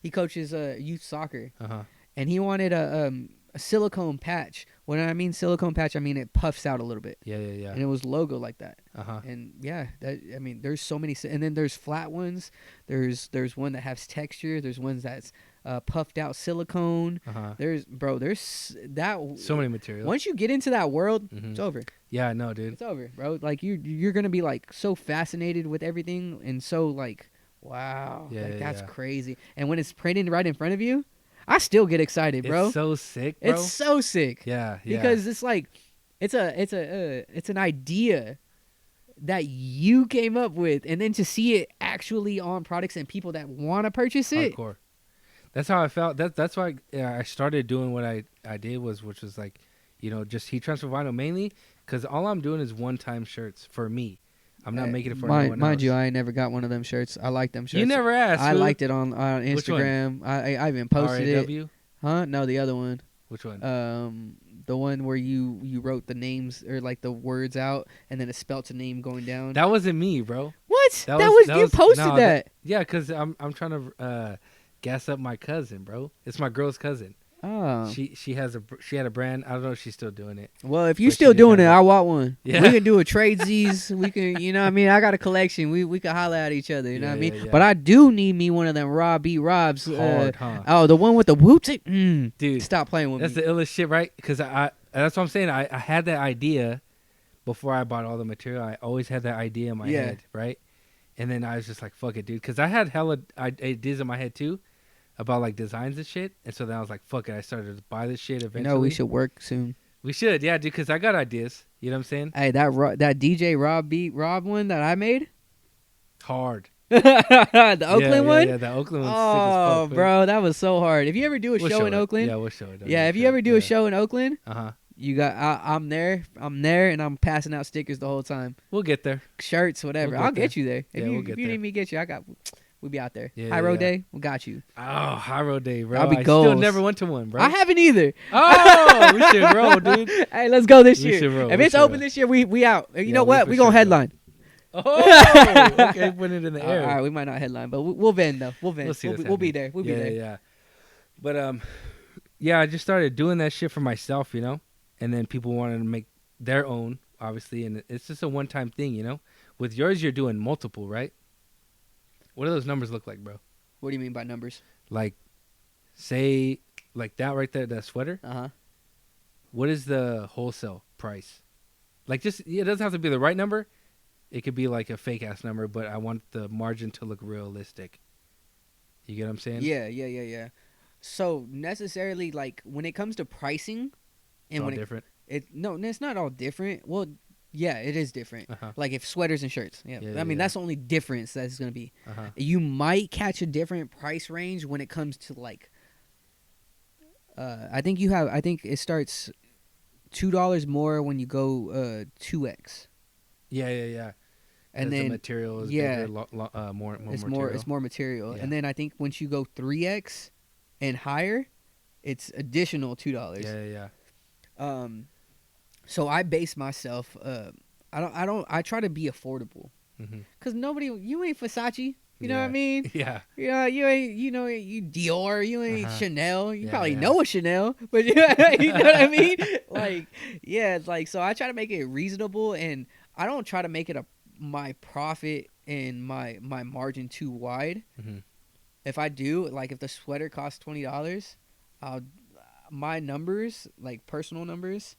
He coaches youth soccer, Uh-huh. and he wanted a silicone patch. When I mean silicone patch, I mean it puffs out a little bit, Yeah. and it was logo like that. Uh-huh. And yeah, there's so many, and then there's flat ones. There's one that has texture. There's ones that's puffed out silicone. Uh-huh. There's that. So many materials. Once you get into that world, Mhm. it's over. Yeah, no, dude. It's over, bro. Like you're gonna be like so fascinated with everything and so like, wow, Yeah, like yeah, that's yeah. crazy. And when it's printed right in front of you, I still get excited, bro. It's so sick, bro. It's so sick. Yeah. Because it's like it's an idea that you came up with, and then to see it actually on products and people that want to purchase it. Hardcore. That's how I felt. That's why I started doing what I did which was like, just heat transfer vinyl mainly Because all I'm doing is one-time shirts for me. I'm not making it for anyone else. Mind you, I ain't never got one of them shirts. I like them shirts. You never asked. I liked it on Instagram. I even posted it. Huh? No, the other one. Which one? The one where you wrote the names or like the words out and then it spelt a name going down. That wasn't me, bro. What? That was you posted that. Yeah, because I'm trying to gas up my cousin, bro. It's my girl's cousin. Oh. She had a brand. I don't know if she's still doing it. Well, if you're still doing it, I want one. Yeah. We can do a tradesies. We can, you know what I mean? I got a collection. We can holler at each other, you know what I mean? Yeah. But I do need me one of them Rob B. Robs. Hard, huh? Oh, the one with the whoop tape? Dude. Stop playing with me. That's the illest shit, right? Because that's what I'm saying. I had that idea before I bought all the material. I always had that idea in my head, right? And then I was just like, fuck it, dude. Because I had hella ideas in my head, too. About like designs and shit, and so then I was like, "Fuck it!" I started to buy this shit eventually. You know, we should work soon. We should, yeah, dude. Because I got ideas. You know what I'm saying? Hey, that DJ Rob one that I made, hard. The Oakland one. Yeah, the Oakland one. Oh, sick as fuck, bro, that was so hard. If you ever do a show in Oakland, we'll show it. Yeah, if you ever do a show in Oakland, uh-huh. You got. I'm there, and I'm passing out stickers the whole time. We'll get there. Shirts, whatever. I'll get you there. If you need me to get you, I got. We'll be out there. Yeah, High Road Day, we got you. Oh, High Road Day, bro. I'll be still never went to one, bro. I haven't either. Oh, we should roll, dude. Hey, let's go this year. We should roll. If it's open this year, we out. You know what? We gonna headline. Oh, okay, put it in the air. All right, we might not headline, but we'll vend though. We'll vend. We'll be there. We'll be there. Yeah. But yeah, I just started doing that shit for myself, you know, and then people wanted to make their own, obviously, and it's just a one-time thing, you know. With yours, you're doing multiple, right? What do those numbers look like, bro? What do you mean by numbers? Like, say, like that right there, that sweater. What is the wholesale price? Like, just it doesn't have to be the right number. It could be like a fake ass number, but I want the margin to look realistic. You get what I'm saying? Yeah. So necessarily, like when it comes to pricing, and when different. It's not all different. Well, yeah, it is different. Like if sweaters and shirts. Yeah, I mean that's the only difference that's gonna be. You might catch a different price range when it comes to like. I think it starts $2 more when you go 2X. Yeah. And then the material is bigger, more material. It's more material. And then I think once you go 3X and higher, it's additional $2. Yeah. So I base myself. I try to be affordable. Cause you ain't Versace. You know what I mean? Yeah. Yeah. You ain't. You know you Dior. You ain't Chanel. You probably know a Chanel, but you know what I mean? Like it's like so. I try to make it reasonable, and I don't try to make it my profit and my margin too wide. If I do, like if the sweater costs $20, my numbers, like personal numbers,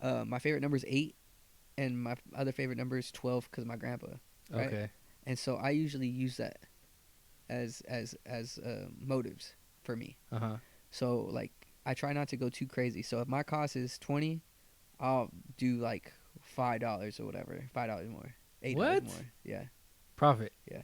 my favorite number is 8, and my other favorite number is 12 because of my grandpa. Right? Okay. And so I usually use that as motives for me. So like I try not to go too crazy. So if my cost is 20, I'll do like $5 or whatever, $5 more, $8 more. Yeah. Profit. Yeah.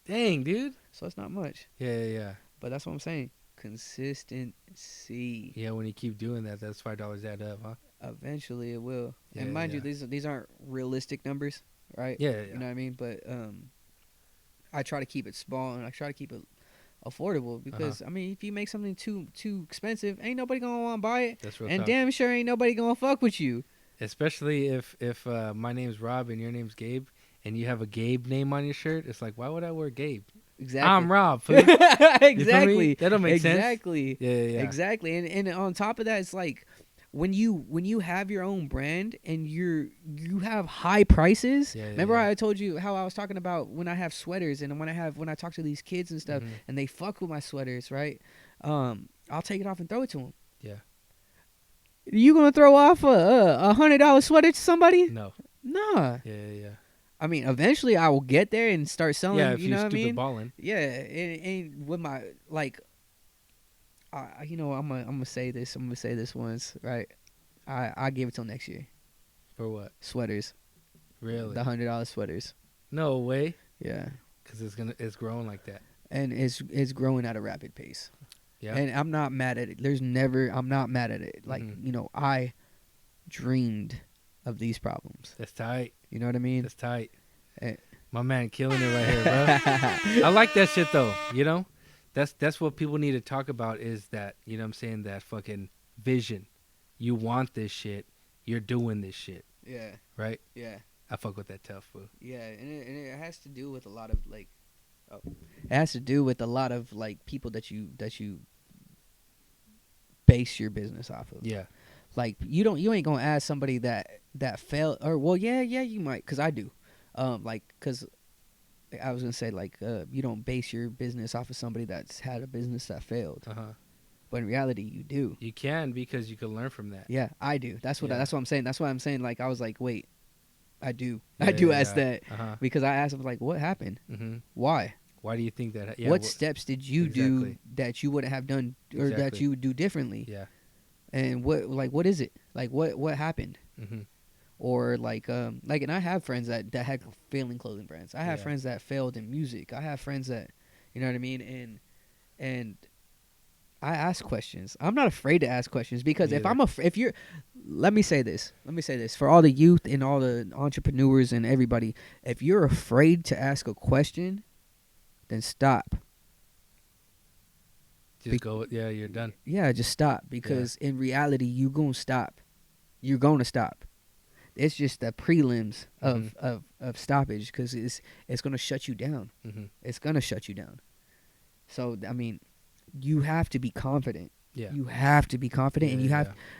Dang, dude. So it's not much. Yeah. But that's what I'm saying. Consistency. Yeah, when you keep doing that, that's $5 add up, huh? Eventually it will. Yeah, and mind you, these aren't realistic numbers, right? Yeah. You know what I mean? But I try to keep it small and I try to keep it affordable because I mean, if you make something too expensive, ain't nobody gonna want to buy it. That's real. And tough. Damn sure ain't nobody gonna fuck with you. Especially if my name's Rob and your name's Gabe and you have a Gabe name on your shirt, it's like, why would I wear Gabe? Exactly. I'm Rob. Exactly. That don't make sense. Exactly. Yeah. Exactly. And on top of that, it's like when you have your own brand and you have high prices. Remember I told you how I was talking about when I have sweaters and when I talk to these kids and stuff and they fuck with my sweaters, right? I'll take it off and throw it to them. Yeah. You gonna throw off a $100 sweater to somebody? No. Nah. Yeah. I mean, eventually I will get there and start selling. Yeah, if you know what I mean? Balling. Yeah, and with my like, I'm gonna say this. I'm gonna say this once, right? I give it till next year. For what? Sweaters. Really? The $100 sweaters. No way. Yeah. Because it's growing like that. And it's growing at a rapid pace. Yeah. And I'm not mad at it. I'm not mad at it. Like I dreamed of these problems. That's tight. You know what I mean? That's tight. Hey. My man killing it right here, bro. I like that shit though. You know, that's what people need to talk about is that, you know what I'm saying, that fucking vision. You want this shit. You're doing this shit. Yeah. Right? Yeah. I fuck with that tough, bro. Yeah, and it has to do with a lot of like, it has to do with a lot of like people that you base your business off of. Yeah. Like you ain't gonna ask somebody that failed, or well, yeah, you might, cause I do, like, cause I was gonna say like, you don't base your business off of somebody that's had a business that failed. But in reality, you do. You can, because you can learn from that. Yeah, I do. That's what I'm saying. That's why I'm saying, like, I was like, wait, I do. Yeah, I do ask that because I asked him like, what happened? Mm-hmm. Why? Why do you think that? Yeah, what steps did you do that you wouldn't have done, or that you would do differently? Yeah. And what is it? Like, what happened? Mm-hmm. Or like, and I have friends that had failing clothing brands. I have friends that failed in music. I have friends that, you know what I mean? And I ask questions. I'm not afraid to ask questions, because let me say this for all the youth and all the entrepreneurs and everybody, if you're afraid to ask a question, then stop. Just go. Yeah, you're done. Yeah, just stop, because in reality, you're going to stop. You're going to stop. It's just the prelims of stoppage, because it's going to shut you down. Mm-hmm. It's going to shut you down. So, I mean, you have to be confident. Yeah. You have to be confident, and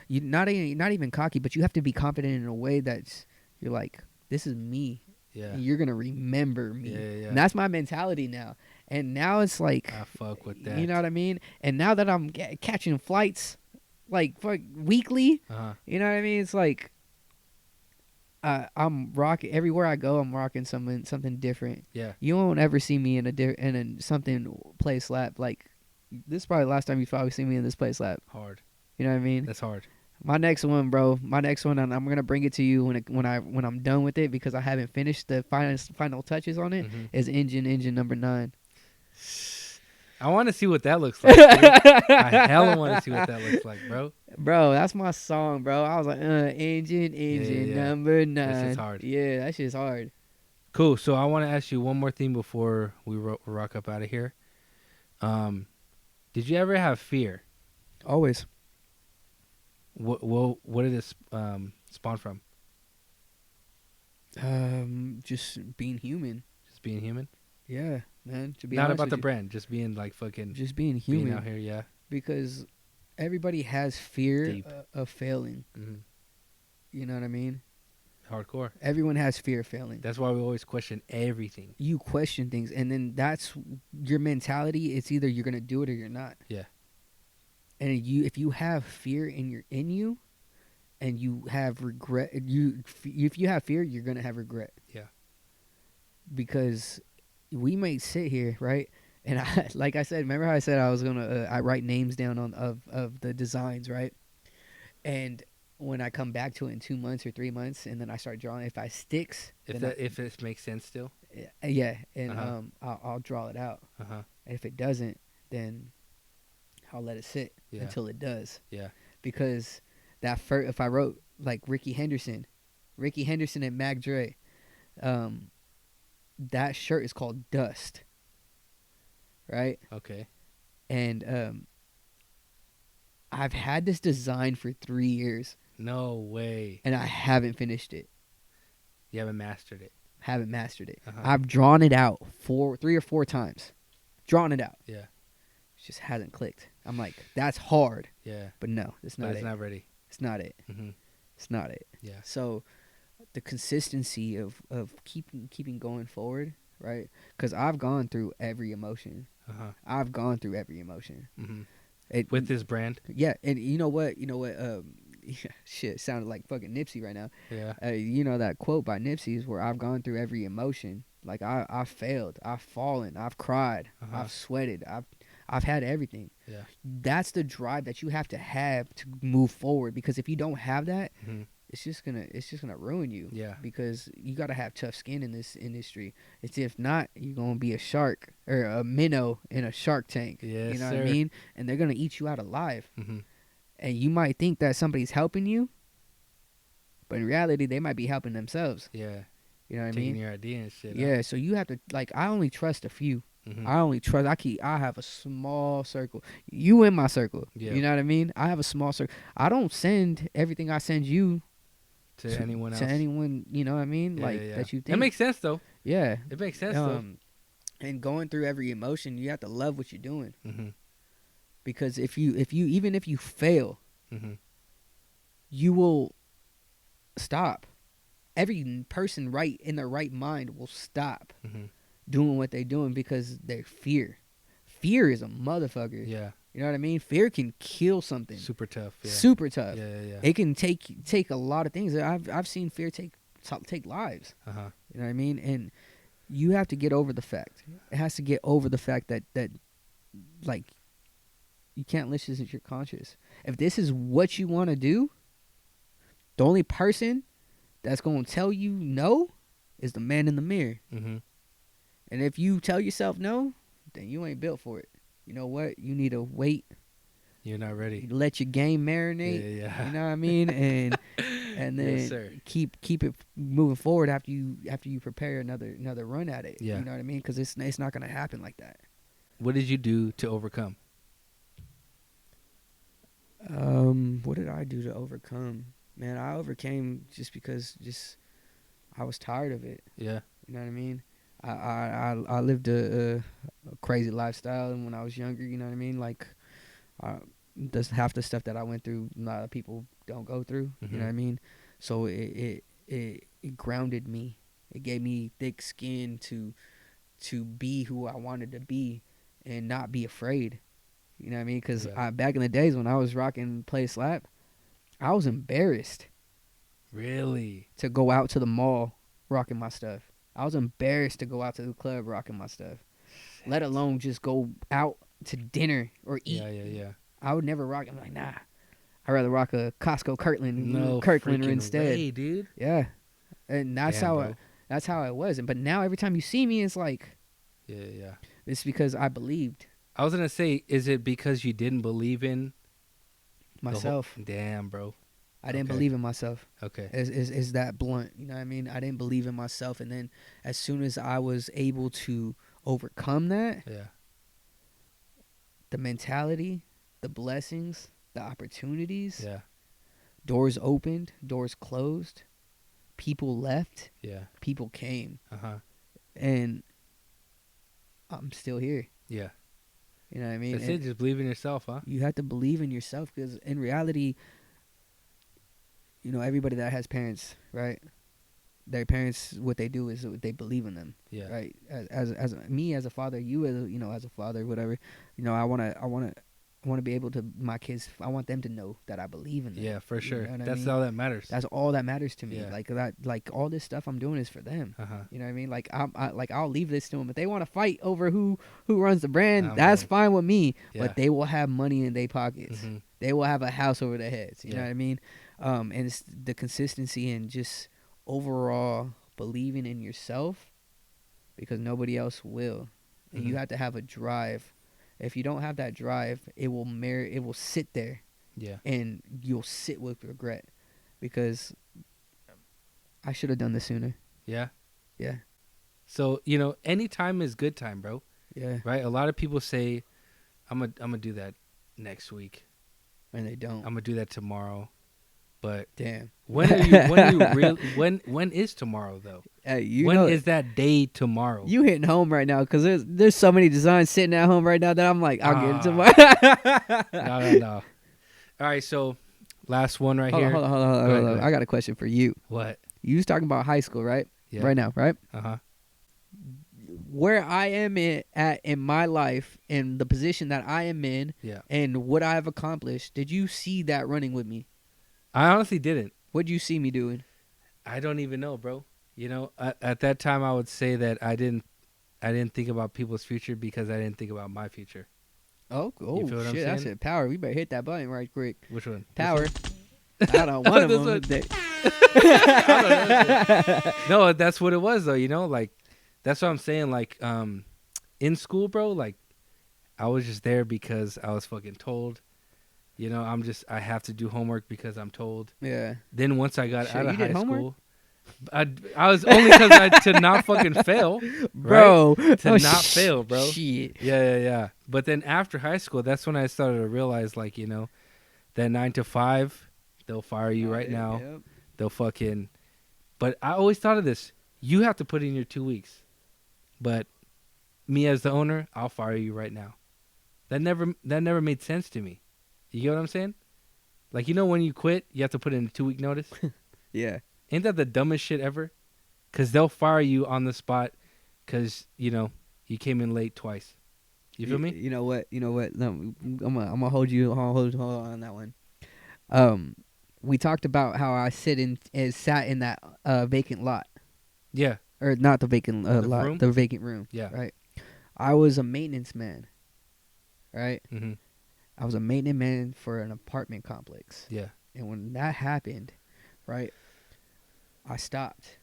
you not even cocky, but you have to be confident in a way that's, you're like, this is me. Yeah. And you're gonna remember me. Yeah. And that's my mentality now. And now it's like, I fuck with that. You know what I mean? And now that I'm catching flights, like weekly, you know what I mean? It's like, I'm rocking everywhere I go. I'm rocking something different. Yeah. You won't ever see me in a something play slap like. This is probably the last time you probably see me in this play slap. Hard. You know what I mean? That's hard. My next one, bro. And I'm gonna bring it to you when I'm done with it, because I haven't finished the final touches on it. Mm-hmm. Is engine number 9. I want to see what that looks like. I hella want to see what that looks like, bro. Bro, that's my song, bro. I was like, engine number 9. That shit's hard. Yeah, that shit's hard. Cool. So I want to ask you one more thing before we rock up out of here. Did you ever have fear? Always. What did it spawn from? Just being human. Just being human? Yeah, man. To be not honest about the with brand, just being like fucking. Just being human. Being out here, yeah. Because everybody has fear of failing. Mm-hmm. You know what I mean? Hardcore. Everyone has fear of failing. That's why we always question everything. You question things, and then that's your mentality. It's either you're gonna do it or you're not. Yeah. And if you have fear in you, and you have regret, if you have fear, you're gonna have regret. Yeah. Because we may sit here, right? And like I said, remember how I said I was gonna I write names down of the designs, right? And when I come back to it in 2 months or 3 months, and then I start drawing, if I sticks, if it makes sense still, yeah, and I'll draw it out. And if it doesn't, then I'll let it sit until it does. Yeah, because if I wrote like Ricky Henderson and Mac Dre, that shirt is called Dust, right? Okay, and I've had this design for 3 years. No way. And I haven't finished it. You haven't mastered it. Haven't mastered it. I've drawn it out 3 or 4 times. Drawn it out. Yeah. It just hasn't clicked. I'm like, that's hard. Yeah. But no, it's not it. It's not ready. It's not it. Mm-hmm. It's not it. Yeah. So the consistency of keeping going forward, right? Because I've gone through every emotion. I've gone through every emotion. Mm-hmm. With this brand? Yeah. And you know what? Shit, sounded like fucking Nipsey right now. Yeah. You know that quote by Nipsey is where I've gone through every emotion. Like I've failed, I've fallen, I've cried, I've sweated, I've had everything. Yeah. That's the drive that you have to move forward. Because if you don't have that, it's just gonna ruin you. Yeah. Because you gotta have tough skin in this industry. It's if not, you're gonna be a shark or a minnow in a shark tank. Yes, you know sir. what I mean? And they're gonna eat you out alive. Mm-hmm. And you might think that somebody's helping you, but in reality, they might be helping themselves. Yeah. You know what I Taking mean? your idea and shit. Yeah. So you have to like. I only trust a few. Mm-hmm. I only trust. I have a small circle. You in my circle. Yeah. You know what I mean? I have a small circle. I don't send everything I send you to anyone else. To anyone, you know what I mean? Yeah, like yeah. that you think. It makes sense though. Yeah. It makes sense though. And going through every emotion, you have to love what you're doing. Mm-hmm. Because if you even if you fail, mm-hmm. you will stop. Every person right in their right mind will stop Mm-hmm. doing what they're doing because their fear. Fear is a motherfucker. Yeah. You know what I mean? Fear can kill something. Super tough. Yeah. Super tough. Yeah, yeah. It can take a lot of things. I've seen fear take lives. Uh-huh. You know what I mean? And you have to get over the fact. It has to get over the fact that like you can't listen to your conscience. If this is what you want to do, the only person that's going to tell you no is the man in the mirror. Mm-hmm. And if you tell yourself no, then you ain't built for it. You know what? You need to wait. You're not ready. Let your game marinate. Yeah. You know what I mean? And then yes, sir. keep it moving forward after you prepare another run at it. Yeah. You know what I mean? Because it's not going to happen like that. What did you do to overcome? What did I do to overcome? Man, I overcame just because I was tired of it. Yeah. You know what I mean? I lived a crazy lifestyle when I was younger. You know what I mean? Like, half the stuff that I went through, a lot of people don't go through. Mm-hmm. You know what I mean? So it grounded me. It gave me thick skin to be who I wanted to be and not be afraid. You know what I mean? Because back in the days when I was rocking Play Slap, I was embarrassed. Really? To go out to the mall rocking my stuff. I was embarrassed to go out to the club rocking my stuff. Shit. Let alone just go out to dinner or eat. Yeah. I would never rock. I'm like, nah. I'd rather rock a Costco Kirkland instead. Way, dude. Yeah. And that's how it was. But now every time you see me, it's like, yeah. It's because I believed. I was gonna say, is it because you didn't believe in myself? Damn, bro. I didn't believe in myself. Okay. Is that blunt? You know what I mean? I didn't believe in myself, and then as soon as I was able to overcome that, the mentality, the blessings, the opportunities, doors opened, doors closed, people left, people came, and I'm still here. Yeah. You know what I mean? That's it. Just believe in yourself, huh? You have to believe in yourself because in reality, you know, everybody that has parents, right? Their parents, what they do is they believe in them, right? As me as a father, you as a father, whatever. You know, I want to be able to my kids. I want them to know that I believe in them. Yeah, for sure. You know That's all that matters. That's all that matters to me. Yeah. Like all this stuff I'm doing is for them. You know what I mean? Like I'll leave this to them. If they want to fight over who runs the brand, that's fine with me. Yeah. But they will have money in their pockets. Mm-hmm. They will have a house over their heads. You know what I mean? And it's the consistency and just overall believing in yourself because nobody else will. And you have to have a drive. If you don't have that drive, it will sit there. Yeah. And you'll sit with regret because I should have done this sooner. Yeah. Yeah. So, you know, any time is good time, bro. Yeah. Right? A lot of people say I'm gonna do that next week. And they don't. I'm gonna do that tomorrow. But damn. When is tomorrow though? When is that day tomorrow? You hitting home right now because there's so many designs sitting at home right now that I'm like, I'll get it tomorrow. No. All right, so last one right here. Hold on. Go ahead. I got a question for you. What? You was talking about high school, right? Yeah. Right now, right? Uh-huh. Where I am at in my life and the position that I am in and what I have accomplished, did you see that running with me? I honestly didn't. What'd you see me doing? I don't even know, bro. You know, at that time I would say that I didn't think about people's future because I didn't think about my future. Oh shit, that's it. Power. We better hit that button right quick. Which one? Power. I don't want them. No, that's what it was though, you know? Like that's what I'm saying, like in school, bro, like I was just there because I was fucking told. You know, I have to do homework because I'm told. Yeah. Then once I got Shit, out of you did high homework? school, I was only because to not fucking fail, bro. Right? To not fail, bro. Shit. Yeah. But then after high school, that's when I started to realize, like, you know, that 9 to 5, they'll fire you right now. Yep. They'll fucking. But I always thought of this: you have to put in your 2 weeks. But me as the owner, I'll fire you right now. That never made sense to me. You get what I'm saying? Like, you know, when you quit, you have to put in a 2-week notice. Yeah. Ain't that the dumbest shit ever? Because they'll fire you on the spot because, you know, you came in late twice. You feel me? You know what? No, I'm gonna hold you. Hold on that one. We talked about how I sat in that vacant lot. Yeah. Or not the vacant lot, room? the vacant room. Yeah. Right. I was a maintenance man. Right. Mm-hmm. I was a maintenance man for an apartment complex. Yeah. And when that happened, right, I stopped.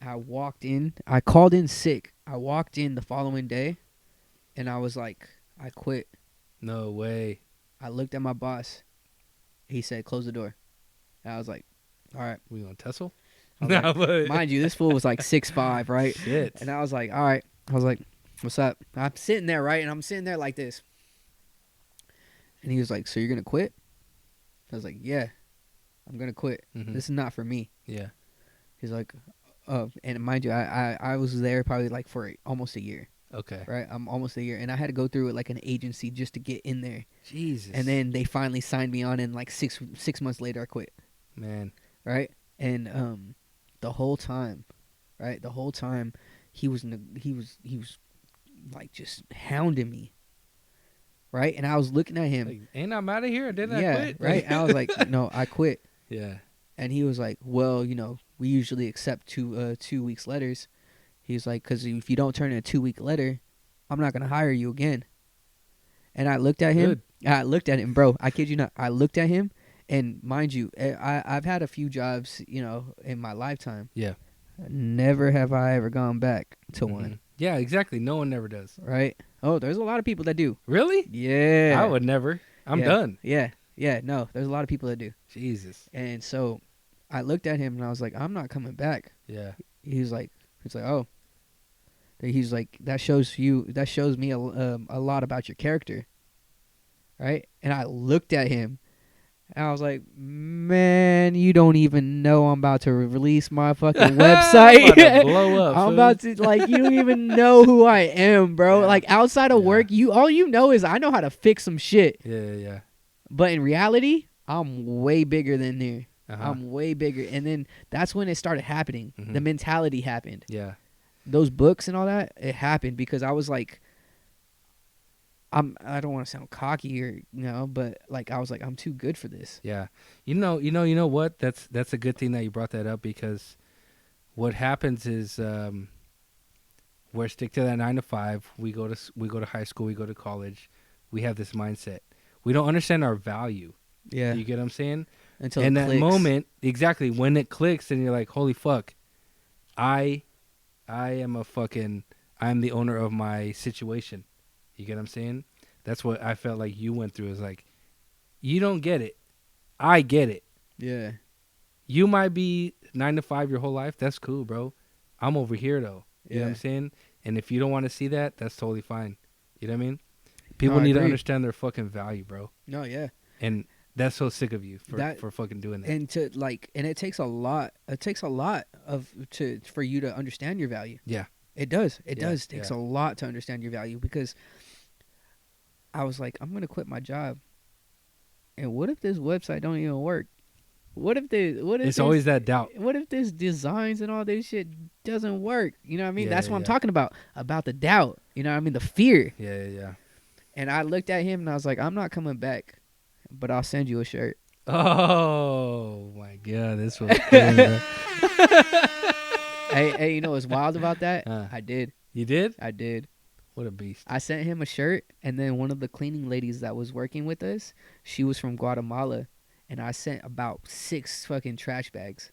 I walked in. I called in sick. I walked in the following day, and I was like, I quit. No way. I looked at my boss. He said, close the door. And I was like, all right. We gonna tussle? Like, mind you, this fool was like 6'5", right? Shit. And I was like, all right. I was like, what's up? I'm sitting there, right? And I'm sitting there like this. And he was like, so you're going to quit? I was like, yeah, I'm going to quit. Mm-hmm. This is not for me. Yeah. He's like, oh, and mind you, I was there probably like for almost a year. Okay. Right? I'm almost a year. And I had to go through it like an agency just to get in there. Jesus. And then they finally signed me on, and like six months later, I quit. Man. Right? And the whole time, right? The whole time, he was like just hounding me. Right? And I was looking at him. Like, ain't I out of here? Didn't I quit? Right? And I was like, no, I quit. Yeah. And he was like, well, you know, we usually accept 2 weeks letters. He was like, because if you don't turn in a 2-week letter, I'm not going to hire you again. And I looked at him. Good. I looked at him, bro. I kid you not. I looked at him, and mind you, I've had a few jobs, you know, in my lifetime. Yeah. Never have I ever gone back to one. Yeah, exactly. No one never does. Right? Oh, there's a lot of people that do. Really? Yeah. I would never. I'm done. Yeah. Yeah. No, there's a lot of people that do. Jesus. And so I looked at him, and I was like, I'm not coming back. Yeah. He's like, oh. He's like, that shows me a lot about your character. Right? And I looked at him, and I was like, man, you don't even know I'm about to release my fucking website. I'm about to blow up. I'm about to, like, you don't even know who I am, bro. Yeah. Like, outside of work, all you know is I know how to fix some shit. Yeah. But in reality, I'm way bigger than there. Uh-huh. I'm way bigger. And then that's when it started happening. Mm-hmm. The mentality happened. Yeah. Those books and all that, it happened because I was like, I don't want to sound cocky or, you know, but like I was like, I'm too good for this. Yeah. You know what? That's a good thing that you brought that up, because what happens is we're stick to that 9 to 5. We go to high school, we go to college. We have this mindset. We don't understand our value. Yeah. You get what I'm saying? Until in it that clicks. moment, exactly, when it clicks and you're like, holy fuck, I'm the owner of my situation. You get what I'm saying? That's what I felt like you went through. Is like, you don't get it. I get it. Yeah. You might be 9 to 5 your whole life. That's cool, bro. I'm over here, though. You know what I'm saying? And if you don't want to see that, that's totally fine. You know what I mean? People need to understand their fucking value, bro. No, yeah. And that's so sick of you for fucking doing that. And it takes a lot. It takes a lot for you to understand your value. Yeah. It does. It takes a lot to understand your value, because I was like, I'm gonna quit my job. And what if this website don't even work? What if it's always that doubt. What if this designs and all this shit doesn't work? You know what I mean? Yeah, That's what I'm talking about the doubt. You know what I mean? The fear. Yeah. And I looked at him and I was like, I'm not coming back, but I'll send you a shirt. Oh my god, this was cool, Hey, you know what's wild about that? I did. You did? I did. What a beast. I sent him a shirt, and then one of the cleaning ladies that was working with us, she was from Guatemala, and I sent about 6 fucking trash bags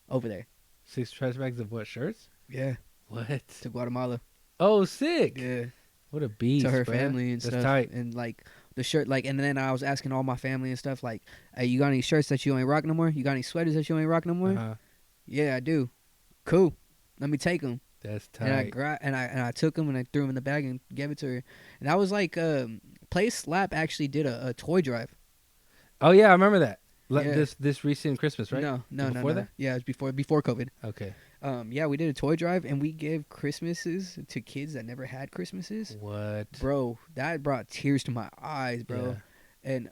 over there. 6 trash bags of what, shirts? Yeah. What? To Guatemala. Oh, sick. Yeah. What a beast, to her bro. family and That's stuff. tight. And like the shirt, like, and then I was asking all my family and stuff, like, hey, you got any shirts that you ain't rock no more? You got any sweaters that you ain't rock no more? Yeah, I do. Cool. Let me take them. That's tight. And I took them and I threw them in the bag and gave it to her. And that was like, Play Slap actually did a toy drive. Oh yeah, I remember that. This recent Christmas, right? No. Before that? Yeah, it was before COVID. Okay. Yeah, we did a toy drive and we gave Christmases to kids that never had Christmases. What? Bro, that brought tears to my eyes, bro. Yeah. And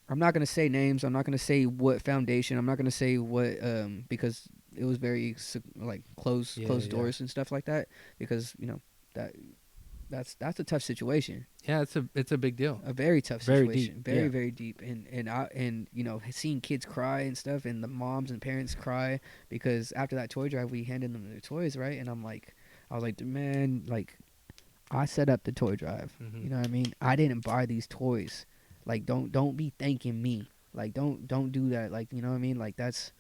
I'm not gonna say names. I'm not gonna say what foundation. I'm not gonna say what because it was very like closed doors and stuff like that. Because that's a tough situation. Yeah, it's a big deal. A very tough situation. Very deep. Very deep. And seeing kids cry and stuff, and the moms and parents cry because after that toy drive we handed them their toys, right? And I was like, man, like I set up the toy drive. Mm-hmm. You know what I mean? I didn't buy these toys. Like don't be thanking me. Like don't do that. Like, you know what I mean? Like that's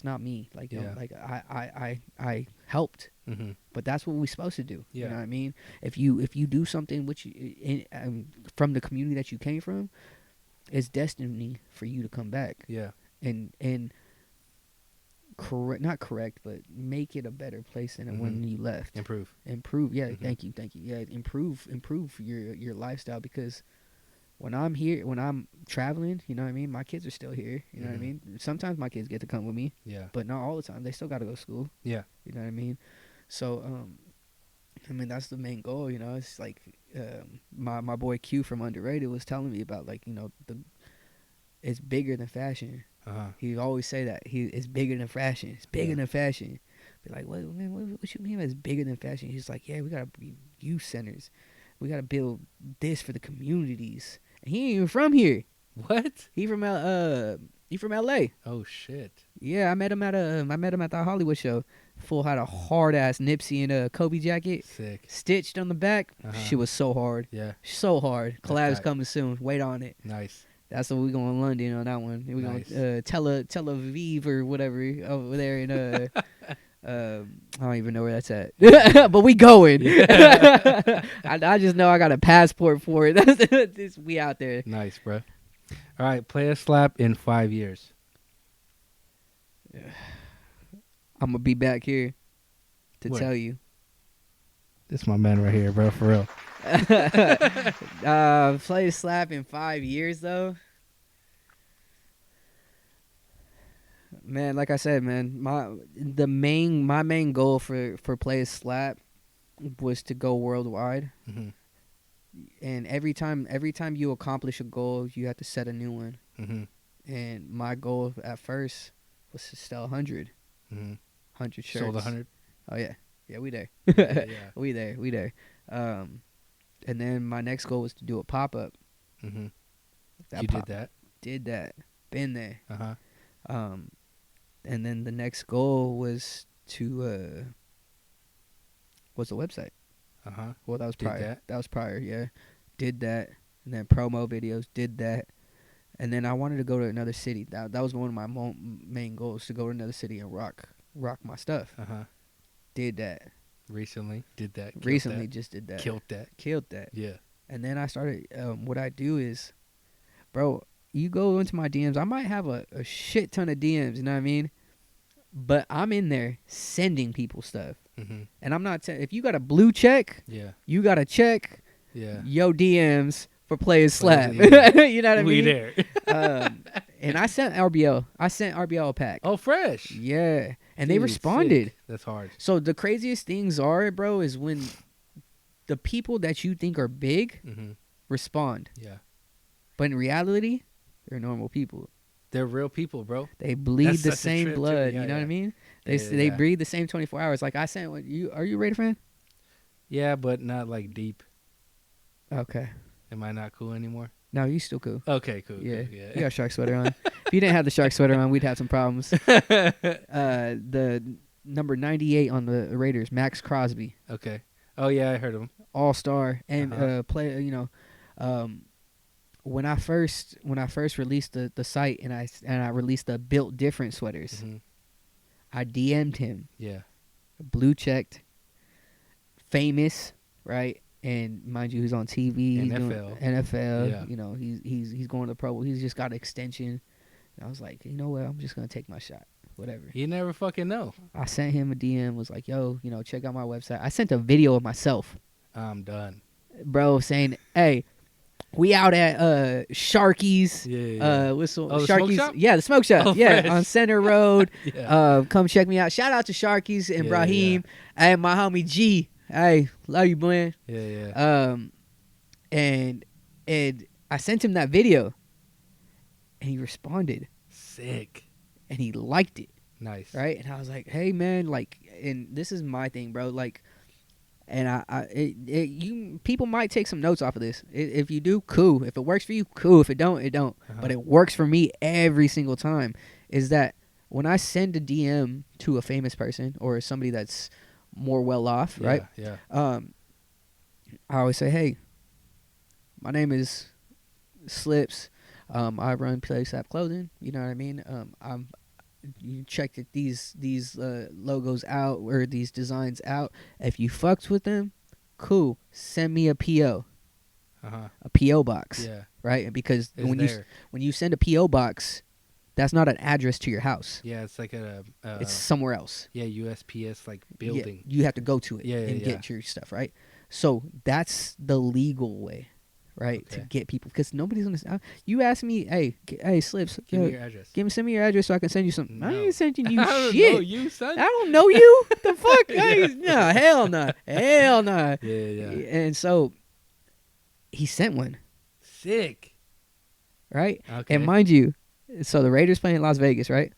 not me. Like like I helped. Mm-hmm. But that's what we're supposed to do. Yeah. You know what I mean? If you do something which from the community that you came from, it's destiny for you to come back. Yeah. And not correct, but make it a better place than when you left. Improve. Yeah. Thank you. Yeah. Improve your lifestyle, because when I'm here, when I'm traveling, you know what I mean? My kids are still here. You know what I mean? Sometimes my kids get to come with me. Yeah. But not all the time. They still got to go to school. Yeah. You know what I mean? So, I mean, that's the main goal, you know? It's like, my boy Q from Underrated was telling me about, like, it's bigger than fashion. He always say that. It's bigger than fashion. It's bigger than fashion. Be like, what, man, what you mean by it's bigger than fashion? He's like, yeah, we got to be youth centers. We got to build this for the communities. And he ain't even from here. What? He from L.A. Oh shit. Yeah, I met him at the Hollywood show. Fool had a hard ass Nipsey and a Kobe jacket. Sick. Stitched on the back. She was so hard. Yeah. So hard. Collab's coming soon. Wait on it. Nice. That's what we going to London on that one. We going to Tel Aviv or whatever over there in I don't even know where that's at. But we going. I just know I got a passport for it. We out there. Nice, bro. All right, play a slap in 5 years. I'm gonna be back here to tell you. This my man right here, bro, for real. Play a slap in 5 years though. Man, like I said, man, my main goal for Play a Slap was to go worldwide. Mm-hmm. And every time you accomplish a goal, you have to set a new one. Mm-hmm. And my goal at first was to sell 100. Mm-hmm. 100 shirts. Sold 100? Oh, yeah. Yeah, we there. Yeah. We there. And then my next goal was to do a pop-up. Mm-hmm. Did that? Did that. Been there. Uh-huh. And then the next goal was to was the website. Uh-huh. Well, that was prior. That was prior, yeah. Did that. And then promo videos, did that. And then I wanted to go to another city. That was one of my main goals, to go to another city and rock my stuff. Uh-huh. Did that. Recently, did that. Just did that. Killed that. Yeah. And then I started, what I do is, bro, you go into my DMs, I might have a shit ton of DMs, you know what I mean? But I'm in there sending people stuff. Mm-hmm. And I'm not if you got a blue check, you got to check yo DMs for Play a Slap. You know what I mean? We there. And I sent RBL a pack. Oh, fresh. Yeah. And they responded. Sick. That's hard. So the craziest things are, bro, is when the people that you think are big respond. Yeah. But in reality, they're normal people. They're real people, bro. They bleed the same blood. You know what I mean? They breathe the same 24 hours. Like I sent, are you a Raider fan? Yeah, but not like deep. Okay. Am I not cool anymore? No, you still cool. Okay, cool. Yeah. Cool, yeah. You got a shark sweater on. If you didn't have the shark sweater on, we'd have some problems. The number 98 on the Raiders, Max Crosby. Okay. Oh yeah, I heard him. All-star and play. When I first released the site and I released the Built Different sweaters, I DM'd him. Yeah. Blue checked, famous, right? And mind you, he's on TV. He's doing NFL. NFL. Yeah. You know, he's going to Pro Bowl. He's just got an extension. And I was like, you know what? I'm just gonna take my shot. Whatever. You never fucking know. I sent him a DM. Was like, yo, you know, check out my website. I sent a video of myself, I'm done. bro, saying, hey, we out at Sharky's. Yeah. With some Oh, the smoke Sharky's. shop? Yeah, the smoke shop. Oh, yeah, fresh. on Center Road. Yeah. Come check me out. Shout out to Sharky's and Yeah, Brahim. Hey, my homie G. Hey, love you, man. Yeah. And I sent him that video, and he responded, Sick. and he liked it, Nice. right? And I was like, hey, man, like, and this is my thing, bro, like, and you people might take some notes off of this. If you do, cool. If it works for you, cool. If it don't, it don't. Uh-huh. But it works for me every single time. Is that when I send a DM to a famous person or somebody that's more well off, right? Yeah. I always say, hey, my name is Slipz. I run PLAYA Clothing. You know what I mean? You check these logos out or these designs out. If you fucked with them, cool. Send me a PO, a PO box, Yeah. right? Because It's when there. you send a PO box, that's not an address to your house. Yeah, it's like a It's somewhere else. yeah, USPS like Yeah, building. you have to go to it Yeah, and yeah. get your stuff, right? So that's the legal way, right? To Okay. get people, because nobody's gonna. You ask me, hey, Slipz, Give me yo, your address. send me your address so I can send you something. I No. ain't sending you I don't shit. know you, son. I don't know you. What the fuck? Yeah. No, hell no, hell no. Yeah. And so he sent one, Sick. right? Okay. And mind you, so the Raiders playing in Las Vegas, right?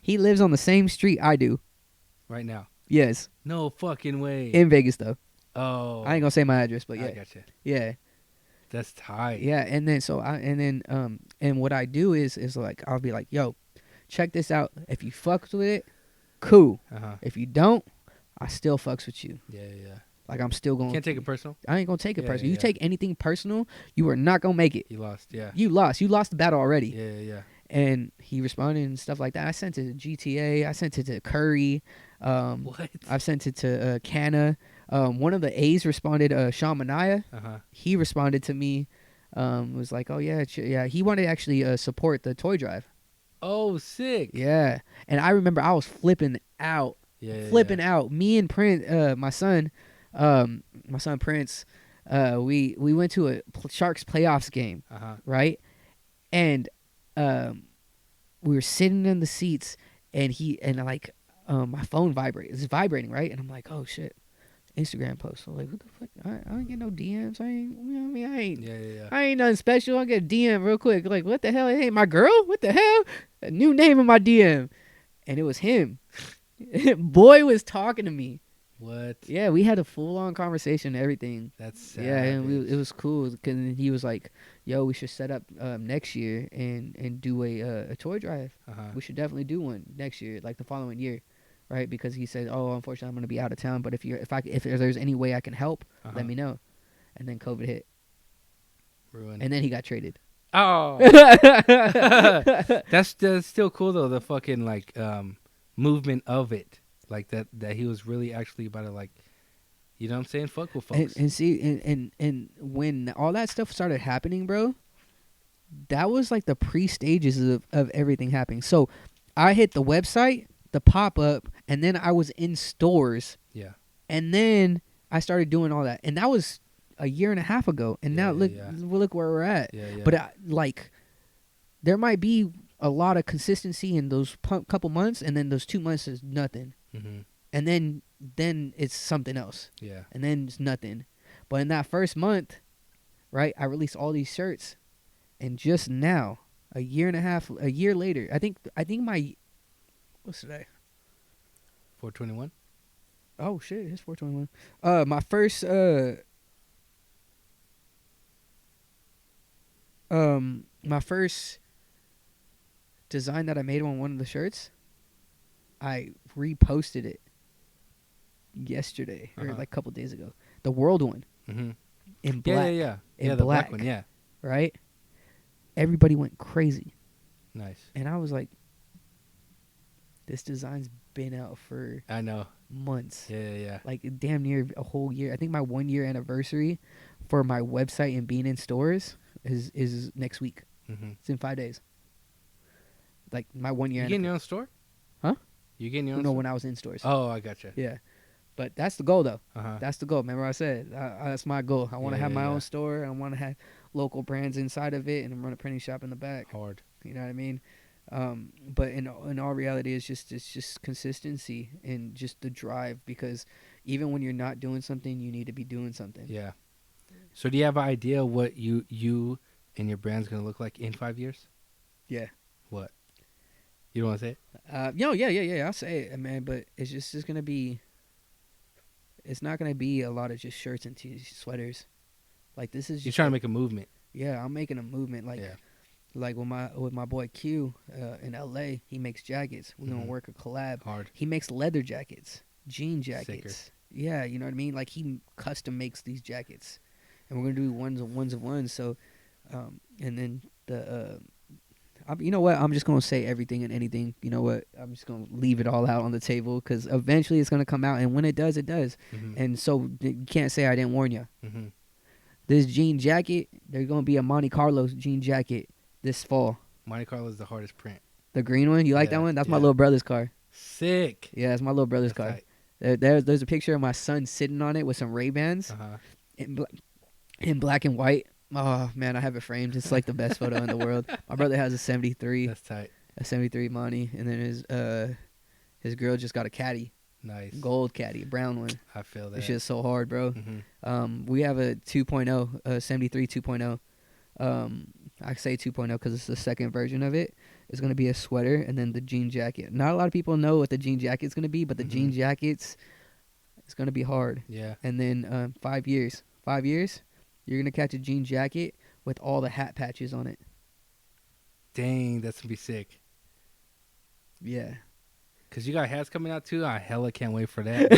He lives on the same street I do. Right now. Yes, No fucking way. in Vegas though. Oh. I ain't gonna say my address, but I yeah, gotcha. yeah. That's tight. Yeah, and then and what I do is like I'll be like, yo, check this out. If you fucks with it, cool. If you don't, I still fucks with you. Yeah. Like I'm still going. Can't take it personal. I ain't gonna take it Yeah, personal. You yeah. take anything personal, you are not gonna make it. You lost. Yeah. You lost. You lost the battle already. Yeah. And he responded and stuff like that. I sent it to GTA. I sent it to Curry. What? I've sent it to Canna. One of the A's responded. Sean Mania. He responded to me. Was like, oh yeah, yeah. He wanted to actually support the toy drive. Oh, sick. Yeah, and I remember I was flipping out, Yeah. out. Me and Prince, my son Prince, we went to a Sharks playoffs game, right? And we were sitting in the seats, and my phone it's vibrating, right? And I'm like, oh shit, Instagram post. I'm like, what the fuck? I ain't get no DMs. I ain't, you know what I mean? Yeah. I ain't nothing special. I get a DM real quick. Like, what the hell? It ain't my girl? What the hell? A new name in my DM. And it was him. Boy was talking to me. What? Yeah, we had a full-on conversation and everything. That's sad. Yeah, and it was cool. Cause he was like, yo, we should set up next year and do a toy drive. We should definitely do one next year, like the following year. Right? Because he said, oh, unfortunately, I'm going to be out of town. But if there's any way I can help, let me know. And then COVID hit. Ruined. And then he got traded. Oh. That's still cool though. The fucking like movement of it, like that he was really actually about to like, you know what I'm saying? Fuck with folks. And see, and when all that stuff started happening, bro, that was like the pre-stages of everything happening. So I hit the website, the pop-up, and then I was in stores. Yeah. And then I started doing all that. And that was a year and a half ago. And now look where we're at. Yeah. But there might be a lot of consistency in those couple months, and then those 2 months is nothing. And then it's something else. Yeah. And then it's nothing. But in that first month, right, I released all these shirts. And just now, a year later, I think my, what's today? 421. Oh shit, it's 421. My first design that I made on one of the shirts, I reposted it yesterday or like a couple days ago. The world one. In black. Yeah. In the black one, yeah. Right? Everybody went crazy. Nice. And I was like, this design's been out for I know. months. Yeah. Like damn near a whole year. I think my 1 year anniversary for my website and being in stores is next week. Mm-hmm. It's in 5 days. Like my 1 year. You getting your own store? Huh? You getting your own? No, store? when I was in stores. Oh, I gotcha. Yeah, but that's the goal though. Uh-huh. That's the goal. Remember I said that's my goal. I want to have my own store. I want to have local brands inside of it, and I'm run a printing shop in the back. Hard. You know what I mean? But in all reality, it's just consistency and just the drive. Because even when you're not doing something, you need to be doing something. Yeah. So do you have an idea what you and your brand's gonna look like in 5 years? Yeah. What? You don't want to say it? Yeah. I'll say it, man. But it's just gonna be. It's not gonna be a lot of just shirts and sweaters. Like this is. You're trying to make a movement. Yeah, I'm making a movement. Like with my boy Q in LA, he makes jackets. We're gonna work a collab. Hard. He makes leather jackets, jean jackets. Sicker. Yeah, you know what I mean. Like he custom makes these jackets, and we're gonna do ones of ones. So, and then you know what? I'm just gonna say everything and anything. You know what? I'm just gonna leave it all out on the table because eventually it's gonna come out, and when it does, it does. Mm-hmm. And so you can't say I didn't warn you. Mm-hmm. This jean jacket, there's gonna be a Monte Carlo jean jacket this fall. Monte Carlo is the hardest print. The green one, you like that one? That's my little brother's car. Sick. Yeah, it's my little brother's car. There's a picture of my son sitting on it with some Ray-Bans in black and white. Oh man, I have it framed. It's like the best photo in the world. My brother has a 73. That's tight. A 73 Monty, and then his girl just got a caddy. Nice. Gold caddy, brown one. I feel that. This shit's so hard, bro. Mm-hmm. We have a 2.0, a 73 2.0. I say 2.0 because it's the second version of it. It's going to be a sweater and then the jean jacket. Not a lot of people know what the jean jacket's going to be, but the jean jacket's it's going to be hard. Yeah. And then 5 years, you're going to catch a jean jacket with all the hat patches on it. Dang, that's going to be sick. Yeah. Because you got hats coming out too. I hella can't wait for that.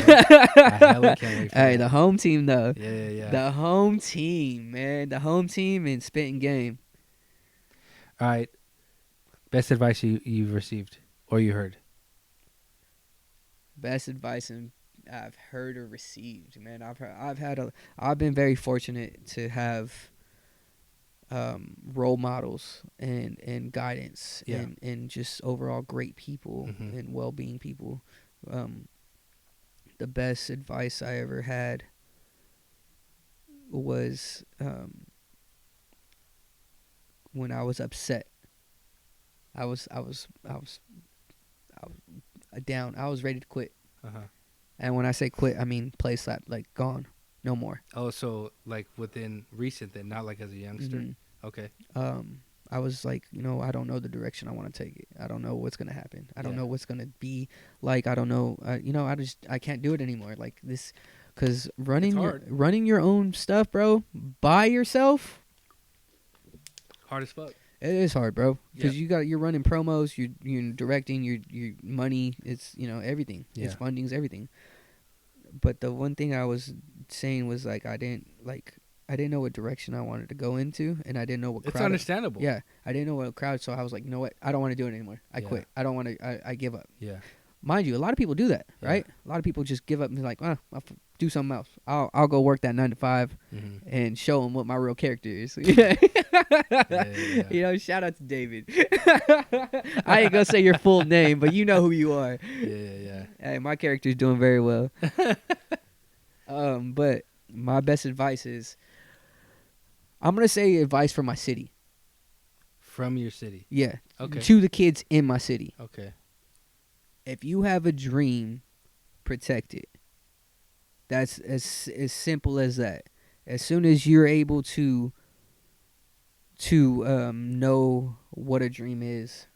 I hella can't wait for that. Hey, the home team, though. Yeah. The home team, man. The home team and spitting game. All right. Best advice you've received or you heard? Best advice I've heard or received, man. I've been very fortunate to have role models and guidance and just overall great people and well-being people. The best advice I ever had was when I was upset. I was down. I was ready to quit. And when I say quit, I mean play slap, like gone, no more. Oh, so like within recent then, not like as a youngster. Okay. I was like, I don't know the direction I want to take it. I don't know what's gonna happen. I don't know what's gonna be like. I don't know. I can't do it anymore. Like this, because running your own stuff, bro, by yourself, hard as fuck. It is hard, bro, because you're running promos, you're directing, your money, it's everything, it's funding's everything. But the one thing I was saying was like I didn't know what direction I wanted to go into, and I didn't know what crowd. It's understandable. Yeah, I didn't know what crowd, so I was like, you know what, I don't want to do it anymore. I quit. I don't want to. I give up. Yeah. Mind you, a lot of people do that, right? A lot of people just give up and be like, I'll do something else. I'll go work that 9 to 5 and show them what my real character is. Shout out to David. I ain't gonna say your full name, but you know who you are. Yeah. Hey, my character's doing very well. But my best advice is, I'm gonna say advice from my city. From your city. Yeah. Okay. To the kids in my city. Okay. If you have a dream, protect it. That's as simple as that. As soon as you're able to know what a dream is,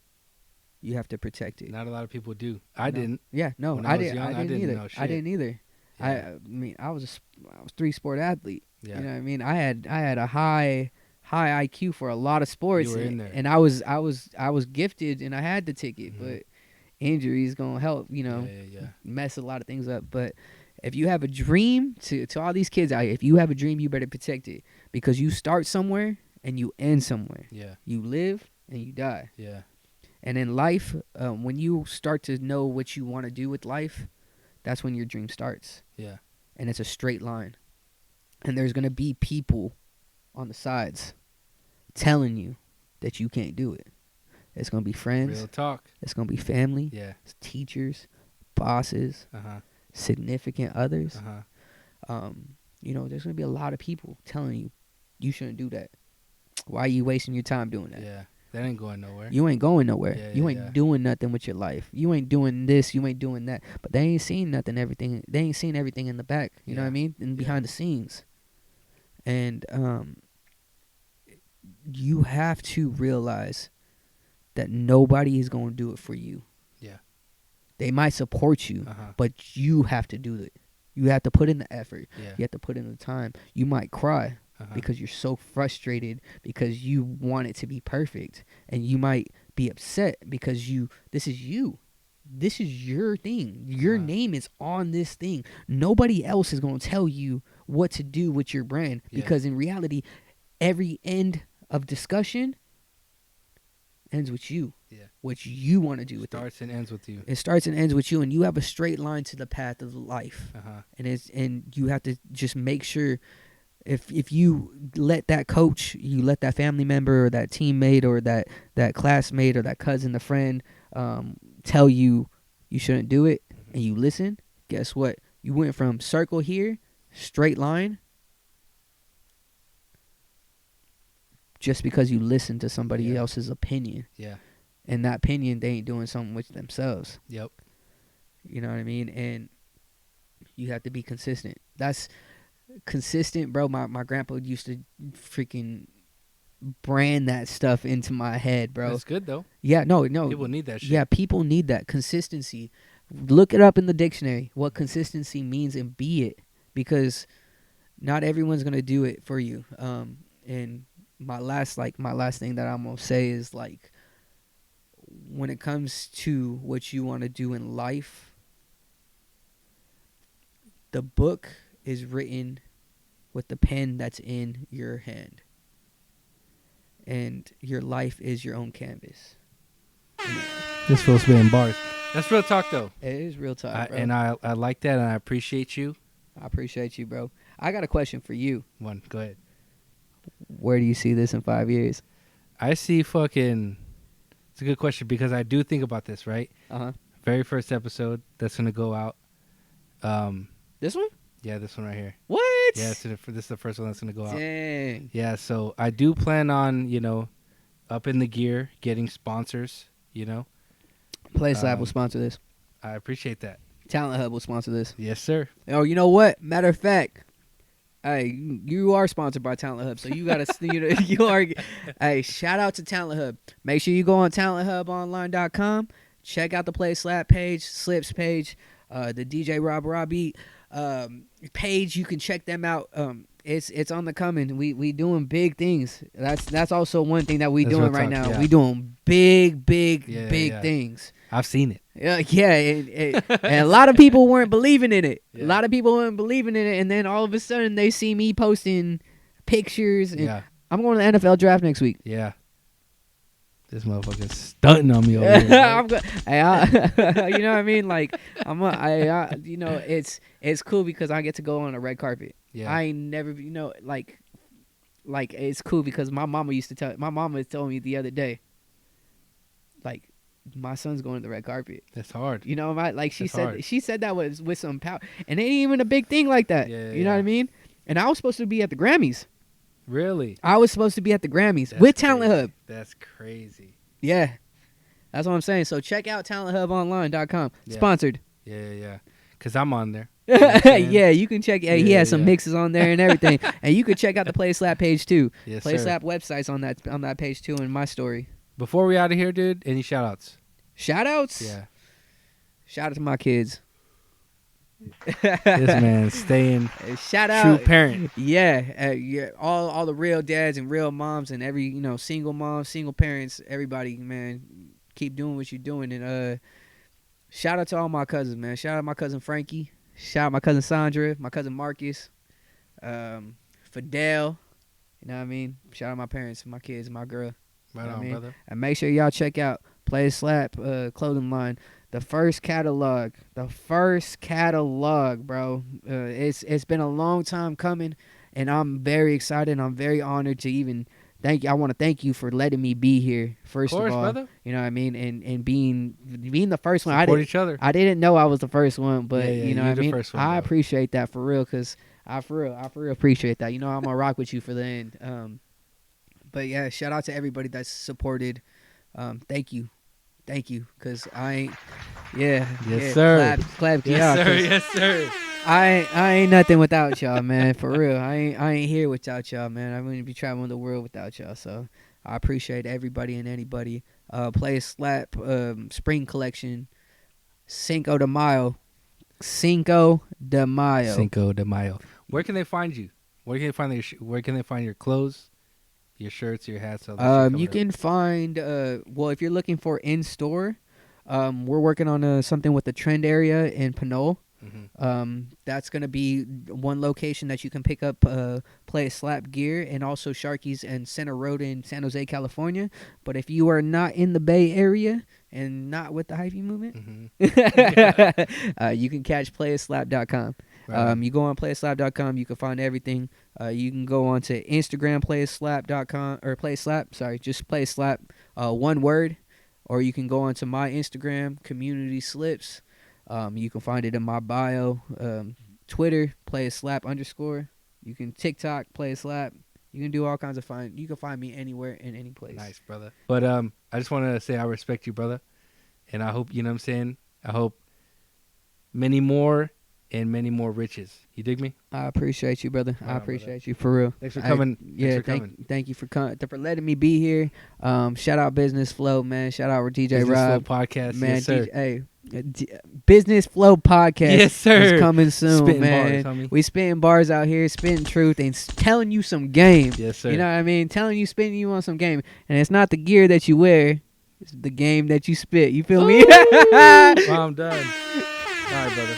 you have to protect it. Not a lot of people do. I didn't. Yeah, no, When I was didn't. young, I didn't either. know shit. I didn't either. Yeah. I mean, I was 3-sport athlete. Yeah. You know what I mean? I had a high IQ for a lot of sports. You were in there. And I was gifted, and I had the ticket, but injuries gonna help. Mess a lot of things up. But if you have a dream, to all these kids out here, if you have a dream, you better protect it, because you start somewhere and you end somewhere. Yeah. You live and you die. Yeah. And in life, when you start to know what you want to do with life, that's when your dream starts. Yeah. And it's a straight line. And there's going to be people on the sides telling you that you can't do it. It's going to be friends. Real talk. It's going to be family. Yeah. Teachers, bosses, significant others. You know, there's going to be a lot of people telling you, you shouldn't do that. Why are you wasting your time doing that? Yeah. That ain't going nowhere. You ain't going nowhere. Yeah, you ain't doing nothing with your life. You ain't doing this. You ain't doing that. But they ain't seen nothing, everything. They ain't seen everything in the back. You know what I mean? And behind the scenes. And you have to realize that nobody is going to do it for you. Yeah. They might support you, but you have to do it. You have to put in the effort. Yeah. You have to put in the time. You might cry because you're so frustrated because you want it to be perfect. And you might be upset because this is you. This is your thing. Your name is on this thing. Nobody else is going to tell you what to do with your brand because in reality, every end of discussion ends with you. Yeah. What you want to do with it. Starts and ends with you. It starts and ends with you, and you have a straight line to the path of life. And you have to just make sure if you let that coach, you let that family member or that teammate or that classmate or that cousin, the friend tell you shouldn't do it, and you listen, guess what? You went from circle here, straight line, just because you listened to somebody else's opinion. Yeah. And that opinion, they ain't doing something with themselves. Yep. You know what I mean? And you have to be consistent. That's consistent, bro. My grandpa used to freaking brand that stuff into my head, bro. That's good, though. Yeah, no. People need that shit. Yeah, people need that. Consistency. Look it up in the dictionary, what consistency means, and be it. Because not everyone's going to do it for you. And my last thing that I'm going to say is, like, when it comes to what you want to do in life, the book is written with the pen that's in your hand. And your life is your own canvas. This feels spitting bars. That's real talk, though. It is real talk, bro. And I like that, and I appreciate you. I appreciate you, bro. I got a question for you. One, go ahead. Where do you see this in 5 years? I see fucking... It's a good question because I do think about this, right? Very first episode that's going to go out. This one? Yeah, this one right here. What? Yeah, this is the first one that's going to go out. Dang. Yeah, so I do plan on, up in the gear, getting sponsors, PlaySlap will sponsor this. I appreciate that. Talent Hub will sponsor this. Yes, sir. Oh, you know what? Matter of fact, hey, you are sponsored by Talent Hub, so you gotta, you are. Hey, shout out to Talent Hub. Make sure you go on talenthubonline.com. Check out the PlaySlap page, Slipz page, the DJ Rob Robbie page. You can check them out. It's on the coming. We doing big things. That's also one thing that we doing right now. Yeah. We doing big things. I've seen it. And a lot of people weren't believing in it. Yeah. A lot of people weren't believing in it, and then all of a sudden they see me posting pictures. And I'm going to the NFL draft next week. Yeah. This motherfucker's stunting on me over here. You know what I mean? Like it's cool because I get to go on a red carpet. Yeah. I ain't never, like it's cool because my mama told me the other day, like, my son's going to the red carpet. That's hard. She said that was with some power, and it ain't even a big thing like that. You know what I mean? And I was supposed to be at the Grammys. Really? I was supposed to be at the Grammys with Talent Hub. That's crazy. Yeah. That's what I'm saying. So check out talenthubonline.com. Yeah. Sponsored. Yeah. Because I'm on there. Yeah, you can check. He has some mixes on there and everything. And you can check out the PlaySlap page too. Yes, PlaySlap website's on that page too in my story. Before we out of here, dude, any shout-outs? Shout-outs? Yeah. Shout out to my kids. This man staying shout out true parent. Yeah, all the real dads and real moms and every single moms, single parents, everybody, man, keep doing what you're doing. And shout out to all my cousins, man. Shout out my cousin Frankie. Shout out my cousin Sandra, my cousin Marcus, Fidel. You know what I mean? Shout out my parents, my kids, my girl. Right on, brother. And make sure y'all check out Play Slap clothing line. The first catalog, bro. It's been a long time coming, and I'm very excited. I'm very honored to even I want to thank you for letting me be here. First of all, brother. you know what I mean, and being the first one. Support each other. I didn't know I was the first one, but Yeah, you know what I mean. First one, I appreciate that for real, cause I for real appreciate that. You know, I'm gonna rock with you for the end. But yeah, shout out to everybody that's supported. Thank you, cause I ain't. Yeah. Yes, sir. Clap yes, y'all. Sir. Yes, sir. I ain't nothing without y'all, man. For real, I ain't here without y'all, man. I wouldn't be traveling the world without y'all. So I appreciate everybody and anybody. Play Slap spring collection, Cinco de Mayo. Where can they find you? Where can they find your clothes, your shirts, your hats? You can find if you're looking for in store, we're working on something with the Trend area in Pinole. That's gonna be one location that you can pick up Play Slap gear, and also Sharky's and Center Road in San Jose, California. But if you are not in the Bay Area and not with the hyphy movement, you can catch PLAYASLAP.com. Right. You go on PLAYASLAP.com, you can find everything. You can go on to Instagram PLAYASLAP.com or PlaySlap. Sorry, just PlaySlap, one word. Or you can go on to my Instagram, Community Slipz. You can find it in my bio. Twitter, PLAYASLAP_. You can TikTok, PLAYASLAP. You can do all kinds of fun. You can find me anywhere in any place. Nice, brother. But I just want to say I respect you, brother. And I hope, you know what I'm saying? I hope many more and many more riches. You dig me? I appreciate you, brother. I appreciate you for real. Thanks for coming. Thank you for letting me be here. Shout out Business Flow, man. Shout out DJ Rob. Business Flow Podcast, man. Yes, sir. Business Flow Podcast. Yes, sir. Is coming soon, spitting man. Bars, homie. We spitting bars out here, spitting truth, and telling you some game. Yes, sir. You know what I mean? Spitting you on some game, and it's not the gear that you wear. It's the game that you spit. You feel me? Well, I'm done. All right, brother.